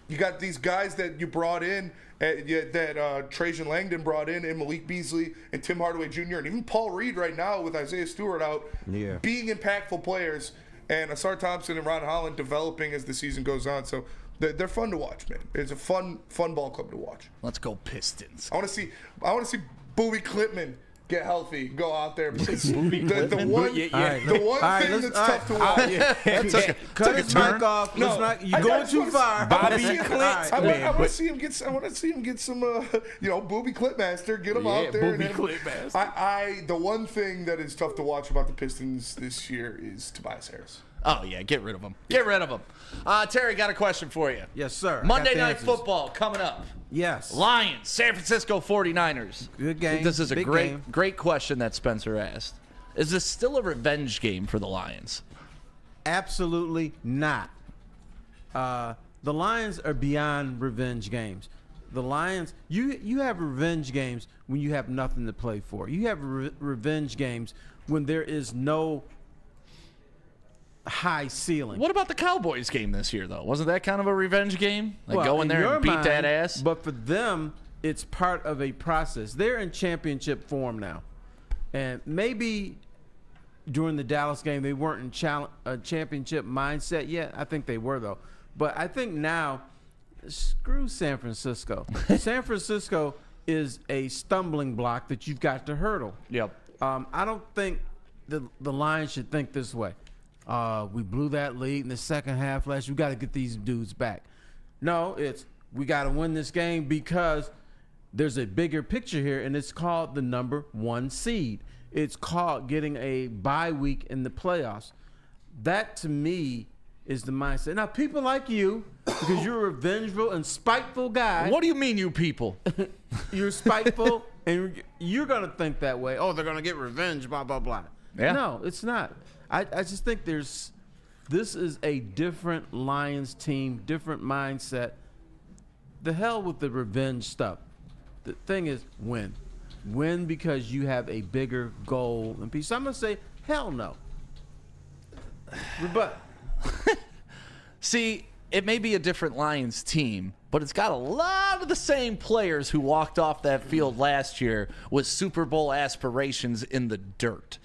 Speaker 3: You got these guys that you brought in, that Trajan Langdon brought in, and Malik Beasley and Tim Hardaway Jr. and even Paul Reed right now with Isaiah Stewart out, being impactful players, and Asar Thompson and Ron Holland developing as the season goes on. So they're fun to watch, man. It's a fun ball club to watch.
Speaker 2: Let's go Pistons.
Speaker 3: I want to see Boobie Clipman get healthy, go out there. The one thing that's tough to watch.
Speaker 4: Cut his mic off. You're going too far.
Speaker 5: Bobby Clint.
Speaker 3: I want to see him get some, Boobie Clipmaster. Get him out there.
Speaker 5: Boobie Clipmaster.
Speaker 3: The one thing that is tough to watch about the Pistons this year is Tobias Harris.
Speaker 2: Oh, yeah, get rid of him. Get rid of him. Terry, got a question for you.
Speaker 4: Yes, sir.
Speaker 2: Monday Night Football coming up.
Speaker 4: Yes.
Speaker 2: Lions, San Francisco 49ers.
Speaker 4: Good game.
Speaker 2: This is a
Speaker 4: Big
Speaker 2: great,
Speaker 4: game.
Speaker 2: great question that Spencer asked. Is this still a revenge game for the Lions?
Speaker 4: Absolutely not. The Lions are beyond revenge games. The Lions, you have revenge games when you have nothing to play for. You have revenge games when there is no high ceiling.
Speaker 2: What about the Cowboys game this year, though? Wasn't that kind of a revenge game? Like go in there and beat that ass?
Speaker 4: But for them, it's part of a process. They're in championship form now. And maybe during the Dallas game, they weren't in a championship mindset yet. I think they were, though. But I think now, screw San Francisco. San Francisco is a stumbling block that you've got to hurdle.
Speaker 2: Yep.
Speaker 4: I don't think the Lions should think this way. We blew that lead in the second half last year. We got to get these dudes back. No, it's we got to win this game because there's a bigger picture here, and it's called the number 1 seed. It's called getting a bye week in the playoffs. That, to me, is the mindset. Now, people like you, because you're a revengeful and spiteful guy.
Speaker 2: What do you mean, you people?
Speaker 4: You're spiteful, and you're going to think that way. Oh, they're going to get revenge, blah, blah, blah.
Speaker 2: Yeah.
Speaker 4: No, it's not. I just think this is a different Lions team, different mindset. The hell with the revenge stuff. The thing is, win. Win because you have a bigger goal and piece. I'm going to say, hell no. Rebut.
Speaker 2: See, it may be a different Lions team, but it's got a lot of the same players who walked off that field last year with Super Bowl aspirations in the dirt.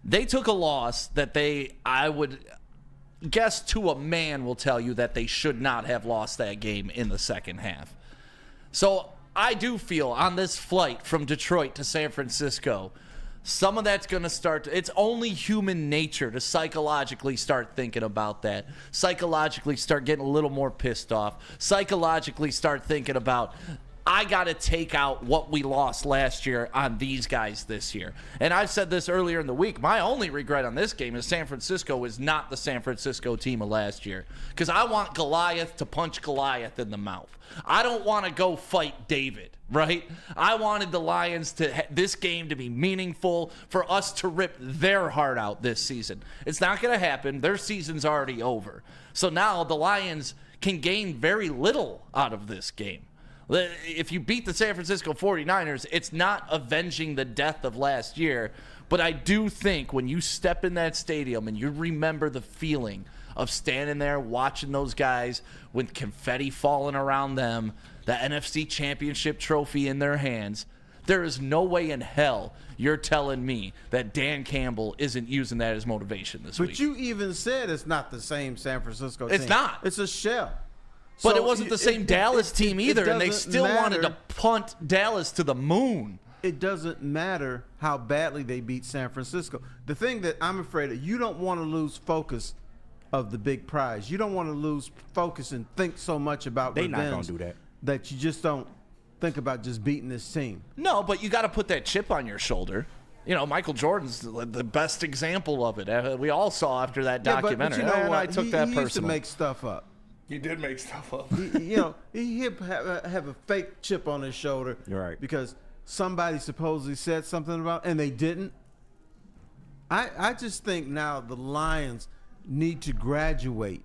Speaker 2: They took a loss that I would guess to a man will tell you that they should not have lost that game in the second half. So I do feel on this flight from Detroit to San Francisco, some of that's going to start. It's only human nature to psychologically start thinking about that. Psychologically start getting a little more pissed off. Psychologically start thinking about, I got to take out what we lost last year on these guys this year. And I've said this earlier in the week. My only regret on this game is San Francisco is not the San Francisco team of last year. Because I want Goliath to punch Goliath in the mouth. I don't want to go fight David, right? I wanted the Lions this game to be meaningful, for us to rip their heart out this season. It's not going to happen. Their season's already over. So now the Lions can gain very little out of this game. If you beat the San Francisco 49ers, it's not avenging the death of last year. But I do think when you step in that stadium and you remember the feeling of standing there watching those guys with confetti falling around them, the NFC Championship trophy in their hands, there is no way in hell you're telling me that Dan Campbell isn't using that as motivation this week.
Speaker 4: But you even said it's not the same San Francisco team.
Speaker 2: It's not.
Speaker 4: It's a shell.
Speaker 2: But
Speaker 4: So
Speaker 2: it wasn't the same Dallas team either, and they still wanted to punt Dallas to the moon.
Speaker 4: It doesn't matter how badly they beat San Francisco. The thing that I'm afraid of, you don't want to lose focus of the big prize. You don't want to lose focus and think so much about
Speaker 5: They
Speaker 4: revenge
Speaker 5: not gonna do that.
Speaker 4: that you just don't think about just beating this team.
Speaker 2: No, but you got to put that chip on your shoulder. You know, Michael Jordan's the best example of it. We all saw after that documentary.
Speaker 4: But you know what?
Speaker 2: I took that
Speaker 4: he
Speaker 2: personal.
Speaker 4: used to make stuff up.
Speaker 3: You did make stuff up.
Speaker 4: He'd have a fake chip on his shoulder.
Speaker 5: You're right.
Speaker 4: Because somebody supposedly said something about, and they didn't. I just think now the Lions need to graduate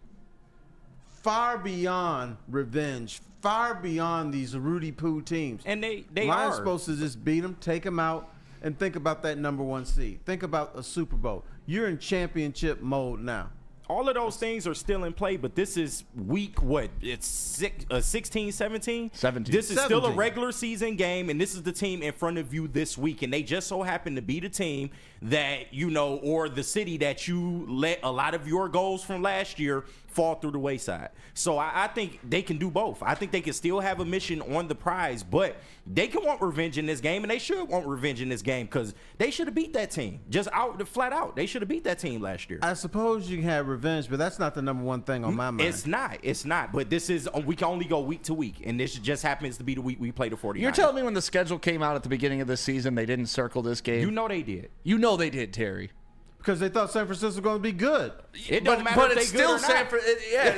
Speaker 4: far beyond revenge, far beyond these Rudy Poo teams.
Speaker 5: And they
Speaker 4: Lions
Speaker 5: are
Speaker 4: supposed to just beat them, take them out, and think about that number 1 seed. Think about a Super Bowl. You're in championship mode now.
Speaker 5: all of those things are still in play, but this is week what? It's 16, 17?
Speaker 2: 17.
Speaker 5: This is
Speaker 4: 17.
Speaker 5: still a regular season game, and this is the team in front of you this week, and they just so happen to be the team that, you know, or the city that you let a lot of your goals from last year fall through the wayside. So I think they can do both. I think they can still have a mission on the prize, but they can want revenge in this game, and they should want revenge in this game because they should have beat that team. Just flat out. They should have beat that team last year.
Speaker 4: I suppose you can have revenge, but that's not the number one thing on my mind.
Speaker 5: It's not. It's not. But this is, we can only go week to week, and this just happens to be the week we play the 49ers.
Speaker 2: You're telling me when the schedule came out at the beginning of the season, they didn't circle this game?
Speaker 5: You know they did.
Speaker 2: You know they did, Terry.
Speaker 4: because they thought San Francisco was going to be good.
Speaker 5: It don't matter if
Speaker 2: it's
Speaker 5: they good
Speaker 2: still
Speaker 5: or not.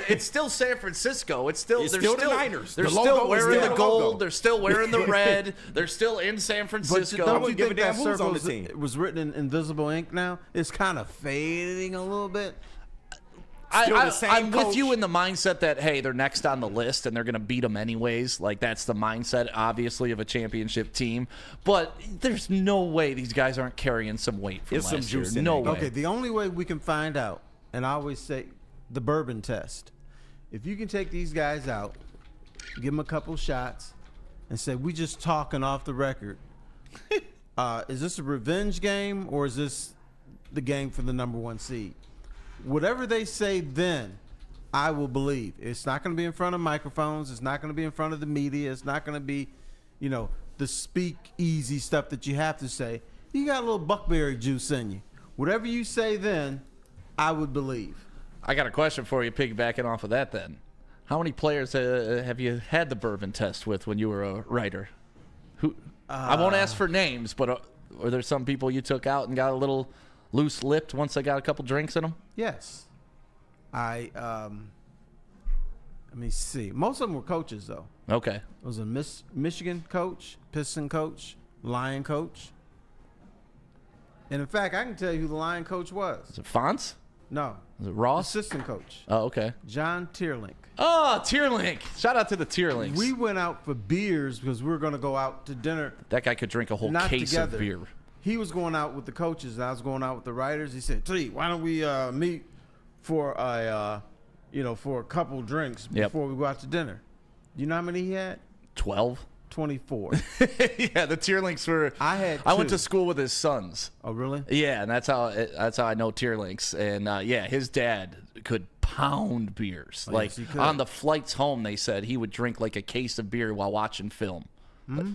Speaker 2: it's still San Francisco. It's still
Speaker 5: the Niners.
Speaker 2: They're
Speaker 5: The
Speaker 2: still
Speaker 5: logo is
Speaker 2: wearing
Speaker 5: still
Speaker 2: the
Speaker 5: the
Speaker 2: gold.
Speaker 5: logo.
Speaker 2: They're still wearing the red. They're still in San Francisco.
Speaker 4: But don't you
Speaker 5: give a
Speaker 4: think
Speaker 5: damn
Speaker 4: that
Speaker 5: who's
Speaker 4: circle
Speaker 5: on the team.
Speaker 4: was written in invisible ink now? It's kind of fading a little bit.
Speaker 2: I'm with you in the mindset that, hey, they're next on the list and they're going to beat them anyways. Like, that's the mindset, obviously, of a championship team. But there's no way these guys aren't carrying some weight from last
Speaker 5: some juice
Speaker 2: year.
Speaker 5: in
Speaker 2: No
Speaker 5: there.
Speaker 2: way.
Speaker 4: Okay, the only way we can find out, and I always say the bourbon test. If you can take these guys out, give them a couple shots, and say, we just talking off the record, is this a revenge game or is this the game for the number 1 seed? Whatever they say then, I will believe. It's not going to be in front of microphones. It's not going to be in front of the media. It's not going to be, the speak easy stuff that you have to say. You got a little buckberry juice in you. Whatever you say then, I would believe.
Speaker 2: I got a question for you, piggybacking off of that then. How many players have you had the bourbon test with when you were a writer? I won't ask for names, but are there some people you took out and got a little loose-lipped once they got a couple drinks in them?
Speaker 4: Yes. Let me see. Most of them were coaches, though.
Speaker 2: Okay.
Speaker 4: It was a Michigan coach, Piston coach, Lion coach. And in fact, I can tell you who the Lion coach was.
Speaker 2: Is it Fonts?
Speaker 4: No.
Speaker 2: Is it Ross?
Speaker 4: Assistant coach.
Speaker 2: Oh, okay.
Speaker 4: John Tierlink.
Speaker 2: Oh, Tierlink. Shout out to the Tierlinks.
Speaker 4: We went out for beers because we were going to go out to dinner.
Speaker 2: That guy could drink a whole
Speaker 4: Not
Speaker 2: case
Speaker 4: together.
Speaker 2: of beer.
Speaker 4: He was going out with the coaches, and I was going out with the writers. He said, "T, why don't we meet for a couple drinks before we go out to dinner?" Do you know how many he had?
Speaker 2: 12.
Speaker 4: 24.
Speaker 2: Yeah, the Tierlinks were. I went to school with his sons.
Speaker 4: Oh, really?
Speaker 2: Yeah, and that's how I know Tierlinks. And his dad could pound beers.
Speaker 4: Oh,
Speaker 2: like
Speaker 4: yes, he could.
Speaker 2: on the flights home, they said he would drink like a case of beer while watching film.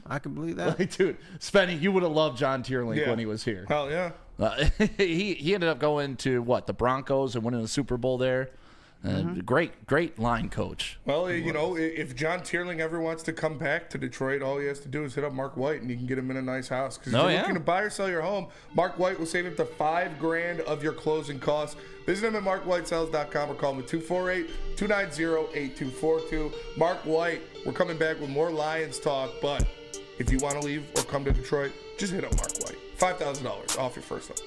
Speaker 4: I can believe that.
Speaker 2: Like, dude, Spenny, you would have loved John Tierlink when he was here.
Speaker 3: Hell yeah.
Speaker 2: He ended up going to the Broncos and winning the Super Bowl there. Great line coach.
Speaker 3: Well, if John Tierling ever wants to come back to Detroit, all he has to do is hit up Mark White, and you can get him in a nice house. Because if you're looking to buy or sell your home, Mark White will save up to $5,000 of your closing costs. Visit him at markwhitesells.com or call him at 248-290-8242. Mark White, we're coming back with more Lions talk, but if you want to leave or come to Detroit, just hit up Mark White. $5,000 off your first loan.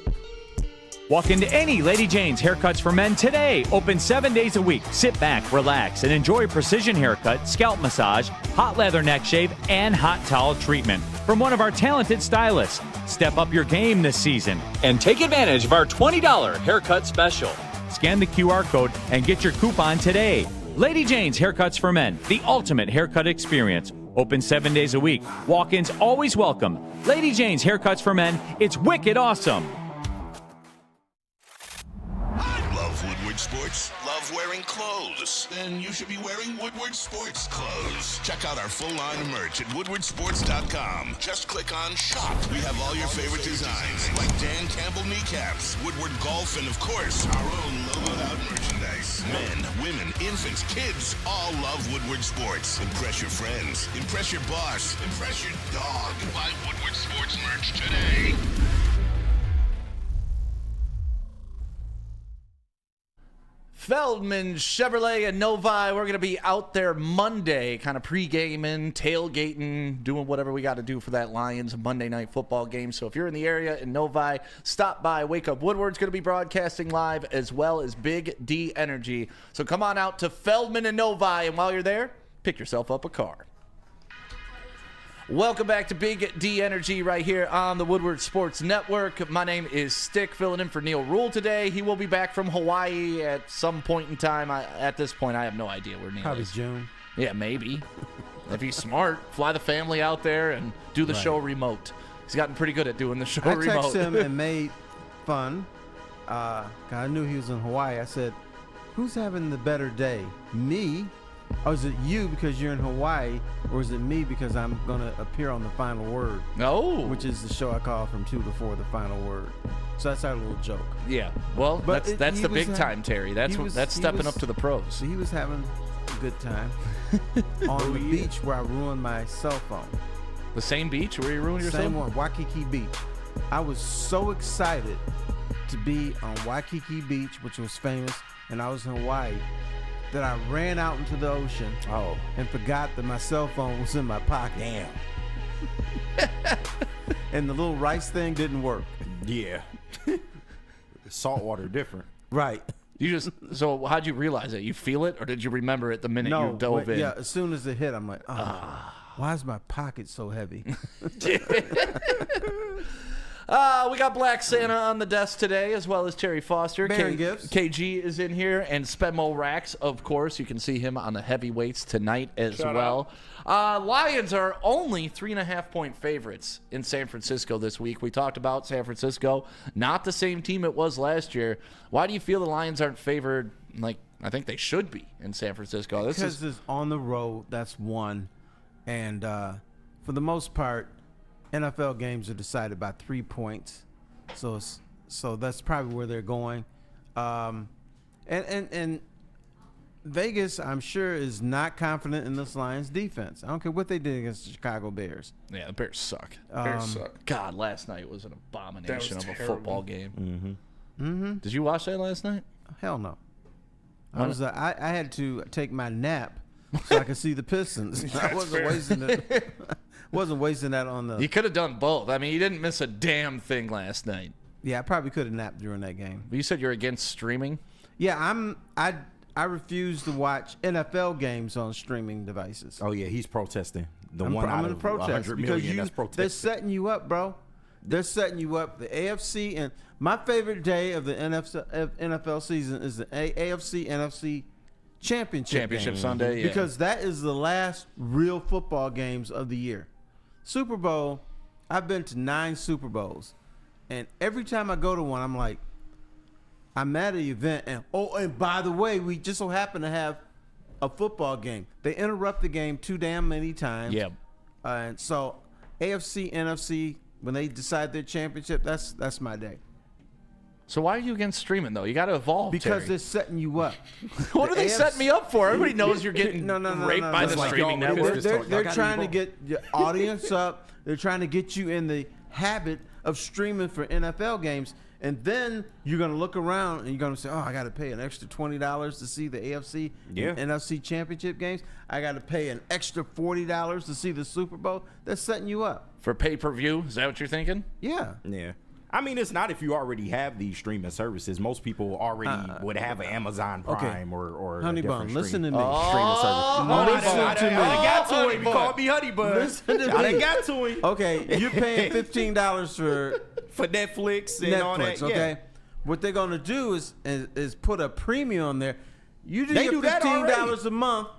Speaker 6: Walk into any Lady Jane's Haircuts for Men today. Open 7 days a week. Sit back, relax, and enjoy precision haircut, scalp massage, hot leather neck shave, and hot towel treatment from one of our talented stylists. Step up your game this season and take advantage of our $20 haircut special. Scan the QR code and get your coupon today. Lady Jane's Haircuts for Men, the ultimate haircut experience. Open 7 days a week. Walk-ins always welcome. Lady Jane's Haircuts for Men. It's wicked awesome.
Speaker 1: Love Woodward Sports? Love wearing clothes? Then you should be wearing Woodward Sports clothes. Check out our full line of merch at woodwardsports.com. Just click on shop. We have all your favorite designs, like Dan Campbell kneecaps, Woodward golf, and of course, our own logoed out merchandise. Men, women, infants, kids all love Woodward Sports. Impress your friends. Impress your boss. Impress your dog. Buy Woodward Sports merch today.
Speaker 2: Feldman, Chevrolet, and Novi, we're going to be out there Monday, kind of pre-gaming, tailgating, doing whatever we got to do for that Lions Monday night football game. So if you're in the area in Novi, stop by. Wake Up Woodward's going to be broadcasting live, as well as Big D Energy. So come on out to Feldman and Novi, and while you're there, pick yourself up a car. Welcome back to Big D Energy right here on the Woodward Sports Network. My name is Stick, filling in for Neil Rule today. He will be back from Hawaii at some point in time. At this point, I have no idea where Neil
Speaker 4: Probably
Speaker 2: is.
Speaker 4: June.
Speaker 2: Yeah, maybe. If he's smart, fly the family out there and do the show remote. He's gotten pretty good at doing the show remote.
Speaker 4: I texted him and made fun. I knew he was in Hawaii. I said, who's having the better day, me? Or is it you because you're in Hawaii, or is it me because I'm going to appear on The Final Word?
Speaker 2: No.
Speaker 4: Which is the show I call from 2 to 4, The Final Word. So that's our little joke.
Speaker 2: Yeah. Well,
Speaker 4: But
Speaker 2: that's the big time, Terry. That's stepping up to the pros.
Speaker 4: He was having a good time on the beach where I ruined my cell phone.
Speaker 2: The same beach where you ruined your cell phone?
Speaker 4: Same one, Waikiki Beach. I was so excited to be on Waikiki Beach, which was famous, and I was in Hawaii, that I ran out into the ocean and forgot that my cell phone was in my pocket.
Speaker 5: Damn.
Speaker 4: And the little rice thing didn't work.
Speaker 5: Yeah. Saltwater different.
Speaker 4: Right.
Speaker 2: So how'd you realize it? You feel it, or did you remember it the minute you dove in?
Speaker 4: Yeah, as soon as it hit, I'm like, why is my pocket so heavy?
Speaker 2: We got Black Santa on the desk today, as well as Terry Foster.
Speaker 4: Bearing gifts.
Speaker 2: KG is in here, and Spenmo Racks, of course. You can see him on the heavyweights tonight as well. Lions are only 3.5-point favorites in San Francisco this week. We talked about San Francisco, not the same team it was last year. Why do you feel the Lions aren't favored like I think they should be in San Francisco?
Speaker 4: Because it's on the road, that's one. And for the most part, NFL games are decided by 3 points, so that's probably where they're going. And Vegas, I'm sure, is not confident in this Lions defense. I don't care what they did against the Chicago Bears.
Speaker 2: Yeah, the Bears suck.
Speaker 3: Bears suck.
Speaker 2: God, last night was an abomination of a
Speaker 3: terrible.
Speaker 2: football game.
Speaker 4: Mm-hmm. Mm-hmm.
Speaker 2: Did you watch that last night?
Speaker 4: Hell no. I had to take my nap so I could see the Pistons. I wasn't wasting it. Wasn't wasting that on the.
Speaker 2: You could have done both. I mean, you didn't miss a damn thing last night.
Speaker 4: Yeah, I probably could have napped during that game.
Speaker 2: But you said you're against streaming?
Speaker 4: Yeah, I refuse to watch NFL games on streaming devices.
Speaker 5: Oh yeah, he's protesting.
Speaker 4: I'm going to protest because they're setting you up, bro. They're setting you up. The AFC, and my favorite day of the NFL season is the AFC NFC Championship game.
Speaker 2: Sunday, yeah.
Speaker 4: Because that is the last real football games of the year. Super Bowl, I've been to 9 Super Bowls, and every time I go to one, I'm like, I'm at an event, and by the way, we just so happen to have a football game. They interrupt the game too damn many times.
Speaker 2: Yeah.
Speaker 4: And so AFC, NFC, when they decide their championship, that's my day.
Speaker 2: So why are you against streaming, though? You got to evolve,
Speaker 4: Because
Speaker 2: Terry.
Speaker 4: they're setting you up.
Speaker 2: What are they setting me up for? Everybody knows you're getting raped by the streaming network.
Speaker 4: They're trying to get your audience up. They're trying to get you in the habit of streaming for NFL games. And then you're going to look around and you're going to say, oh, I got to pay an extra $20 to see the AFC and NFC championship games. I got to pay an extra $40 to see the Super Bowl. They're setting you up.
Speaker 2: For pay-per-view? Is that what you're thinking?
Speaker 4: Yeah.
Speaker 5: Yeah. I mean, it's not if you already have these streaming services. Most people already would have an Amazon Prime or
Speaker 4: Honey Bun, listen to me.
Speaker 5: Streaming service. I got to him. You called me Honey Bun.
Speaker 4: Listen to me.
Speaker 5: I got to him.
Speaker 4: Okay, you're paying $15
Speaker 5: for Netflix and all that.
Speaker 4: Okay,
Speaker 5: yeah.
Speaker 4: What they're gonna do is put a premium on there. You do your $15 a month,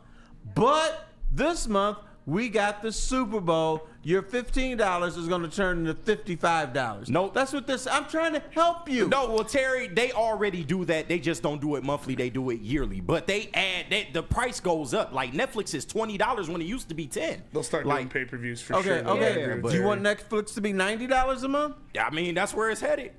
Speaker 4: but this month we got the Super Bowl. Your $15 is going to turn into $55.
Speaker 5: No,
Speaker 4: that's what this. I'm trying to help you.
Speaker 5: No, well, Terry, they already do that. They just don't do it monthly. They do it yearly. But they add the price goes up. Like Netflix is $20 when it used to be $10.
Speaker 3: They'll start doing pay-per-views for
Speaker 4: sure.
Speaker 3: Okay.
Speaker 4: Do you want Netflix to be $90 a month?
Speaker 5: I mean, that's where it's headed.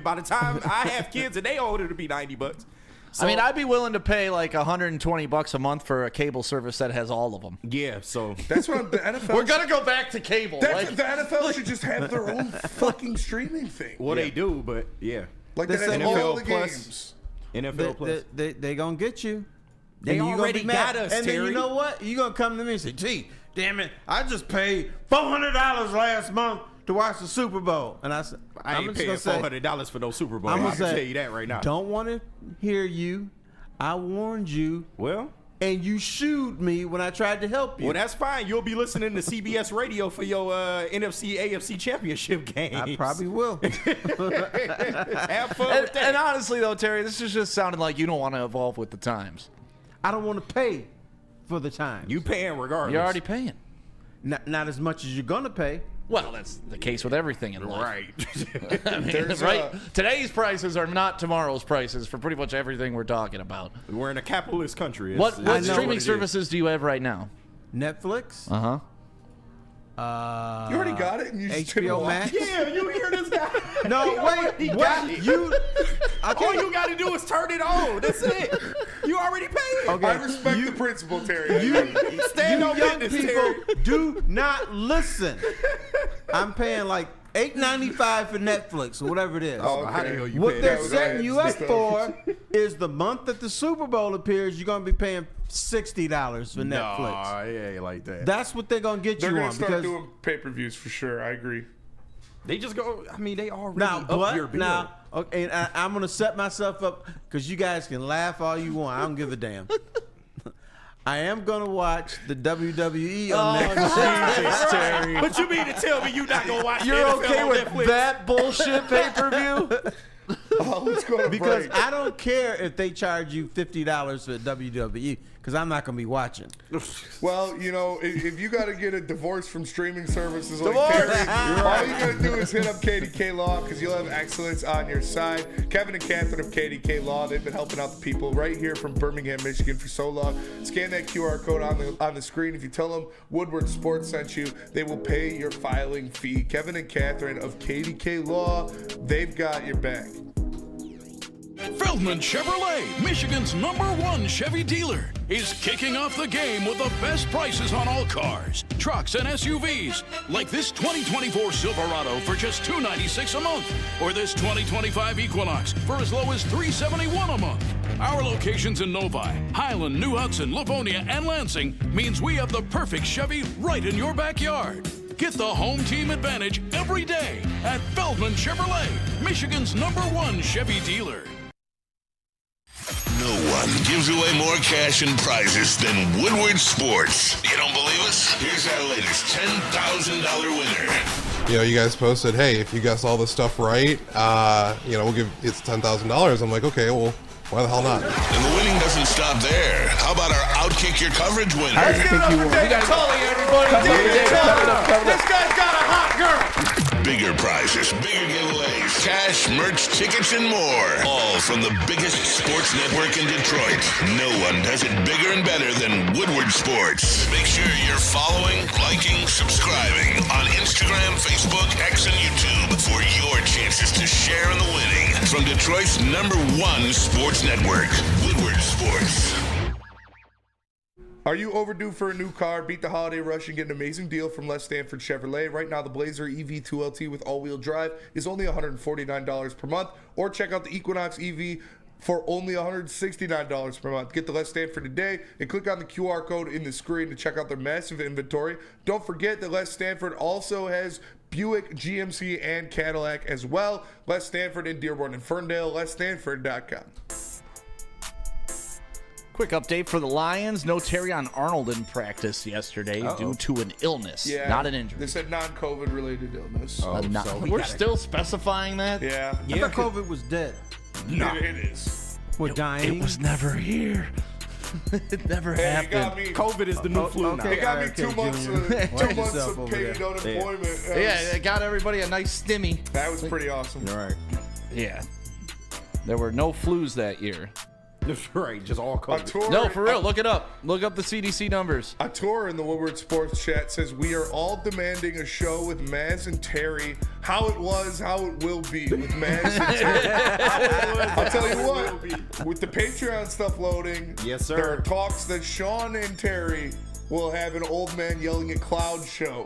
Speaker 5: By the time I have kids and they older to be $90.
Speaker 2: So, I mean, I'd be willing to pay like $120 a month for a cable service that has all of them.
Speaker 5: Yeah, so
Speaker 3: that's what the NFL.
Speaker 2: We're gonna go back to cable.
Speaker 3: The NFL should just have their own fucking streaming thing.
Speaker 5: Well, they do, but yeah,
Speaker 3: like they have all the games.
Speaker 5: NFL Plus.
Speaker 4: They gonna get you.
Speaker 5: They already got us,
Speaker 4: and
Speaker 5: Terry.
Speaker 4: Then you know what? You gonna come to me and say, "Gee, damn it! I just paid $400 last month to watch the Super Bowl," and I said,
Speaker 5: I ain't paying $400 for no Super Bowl. I can tell you that right now.
Speaker 4: Don't want to hear you. I warned you.
Speaker 5: Well,
Speaker 4: and you shooed me when I tried to help you.
Speaker 5: Well, that's fine. You'll be listening to CBS Radio for your NFC, AFC championship game.
Speaker 4: I probably will.
Speaker 5: Have fun with that.
Speaker 2: And honestly, though, Terry, this is just sounding like you don't want to evolve with the times.
Speaker 4: I don't want to pay for the time.
Speaker 5: You paying regardless.
Speaker 2: You're already paying.
Speaker 4: Not as much as you're gonna pay.
Speaker 2: Well, that's the case with everything in life.
Speaker 5: Right.
Speaker 2: I mean, right? Today's prices are not tomorrow's prices for pretty much everything we're talking about.
Speaker 5: We're in a capitalist country.
Speaker 2: What streaming services do you have right now?
Speaker 4: Netflix.
Speaker 2: Uh-huh.
Speaker 3: You already got it, and you just
Speaker 4: HBO Max.
Speaker 5: Yeah, you hear this guy?
Speaker 4: No, wait. What? You?
Speaker 5: All you got to do is turn it on. That's it. You already paid.
Speaker 3: Okay. I respect the principle, Terry.
Speaker 5: Stand on
Speaker 4: young
Speaker 5: business,
Speaker 4: people
Speaker 5: Terry.
Speaker 4: do not listen. I'm paying like $8.95 for Netflix or whatever it is.
Speaker 3: Oh,
Speaker 5: How the
Speaker 3: okay.
Speaker 5: hell you
Speaker 4: What
Speaker 5: pay
Speaker 4: they're
Speaker 5: that?
Speaker 4: setting you up for is the month that the Super Bowl appears, you're going to be paying $60 for Netflix.
Speaker 5: Nah, it ain't like that.
Speaker 4: That's what they're going to get
Speaker 3: They're
Speaker 4: you
Speaker 3: going
Speaker 4: on.
Speaker 3: to start
Speaker 4: Because
Speaker 3: doing pay-per-views for sure. I agree.
Speaker 5: They just go. I mean, they already
Speaker 4: now,
Speaker 5: up your bill.
Speaker 4: now, okay, and I'm going to set myself up because you guys can laugh all you want. I don't give a damn. I am going to watch the WWE on Netflix.
Speaker 2: Jesus, Terry.
Speaker 5: But you mean to tell me you not gonna watch?
Speaker 2: You're
Speaker 5: the NFL
Speaker 2: okay
Speaker 5: on
Speaker 2: with
Speaker 5: Netflix?
Speaker 2: that bullshit pay-per-view?
Speaker 3: Let's go to
Speaker 4: Because
Speaker 3: break.
Speaker 4: I don't care if they charge you $50 for WWE because I'm not going to be watching.
Speaker 3: Well, you know, if you got to get a divorce from streaming services like
Speaker 4: Divorce!
Speaker 3: Terry, all you got to do is hit up KDK Law because you'll have excellence on your side. Kevin and Catherine of KDK Law, they've been helping out the people right here from Birmingham, Michigan for so long. Scan that QR code on the screen. If you tell them Woodward Sports sent you, they will pay your filing fee. Kevin and Catherine of KDK Law, they've got your back.
Speaker 8: Feldman Chevrolet, Michigan's #1 Chevy dealer, is kicking off the game with the best prices on all cars, trucks, and SUVs, like this 2024 Silverado for just $296 a month, or this 2025 Equinox for as low as $371 a month. Our locations in Novi, Highland, New Hudson, Livonia, and Lansing means we have the perfect Chevy right in your backyard. Get the home team advantage every day at Feldman Chevrolet, Michigan's #1 Chevy dealer.
Speaker 1: No one gives away more cash and prizes than Woodward Sports. You don't believe us? Here's our latest $10,000 winner.
Speaker 7: You know, you guys posted, hey, if you guess all this stuff right, you know, we'll give it's $10,000. I'm like, okay, well, why the hell not?
Speaker 1: And the winning doesn't stop there. How about our Outkick Your Coverage winner?
Speaker 3: Let's give it up for David Tully, everybody. David Tully. This guy's got a hot girl.
Speaker 1: Bigger prizes, bigger giveaways, cash, merch, tickets, and more. All from the biggest sports network in Detroit. No one does it bigger and better than Woodward Sports. Make sure you're following, liking, subscribing on Instagram, Facebook, X, and YouTube for your chances to share in the winning. From Detroit's #1 sports network, Woodward Sports.
Speaker 3: Are you overdue for a new car? Beat the holiday rush and get an amazing deal from Les Stanford Chevrolet. Right now, the Blazer EV 2LT with all-wheel drive is only $149 per month. Or check out the Equinox EV for only $169 per month. Get the Les Stanford today and click on the QR code in the screen to check out their massive inventory. Don't forget that Les Stanford also has Buick, GMC, and Cadillac as well. Les Stanford in Dearborn and Ferndale. LesStanford.com.
Speaker 2: Quick update for the Lions. No Terrion Arnold in practice yesterday due to an illness, not an injury.
Speaker 3: They said non-COVID related illness.
Speaker 2: We're still specifying that?
Speaker 3: Yeah.
Speaker 4: I thought COVID was dead.
Speaker 3: No. It is.
Speaker 4: We're dying.
Speaker 2: It was never here. It never happened.
Speaker 5: COVID is the new flu now.
Speaker 3: It got me 2 months
Speaker 4: yourself
Speaker 3: of
Speaker 4: over
Speaker 3: paid
Speaker 4: there.
Speaker 3: unemployment.
Speaker 2: Yeah, it got everybody a nice stimmy.
Speaker 3: That was pretty awesome.
Speaker 5: All right.
Speaker 2: Yeah. There were no flus that year.
Speaker 5: That's right. Just all COVID.
Speaker 2: No, for real. Look it up. Look up the CDC numbers.
Speaker 3: A tour in the Woodward Sports chat says, we are all demanding a show with Maz and Terry. How it was, how it will be with Maz and Terry. I'll tell you what, with the Patreon stuff loading,
Speaker 5: Yes, sir.
Speaker 3: there are talks that Sean and Terry will have an old man yelling at cloud show.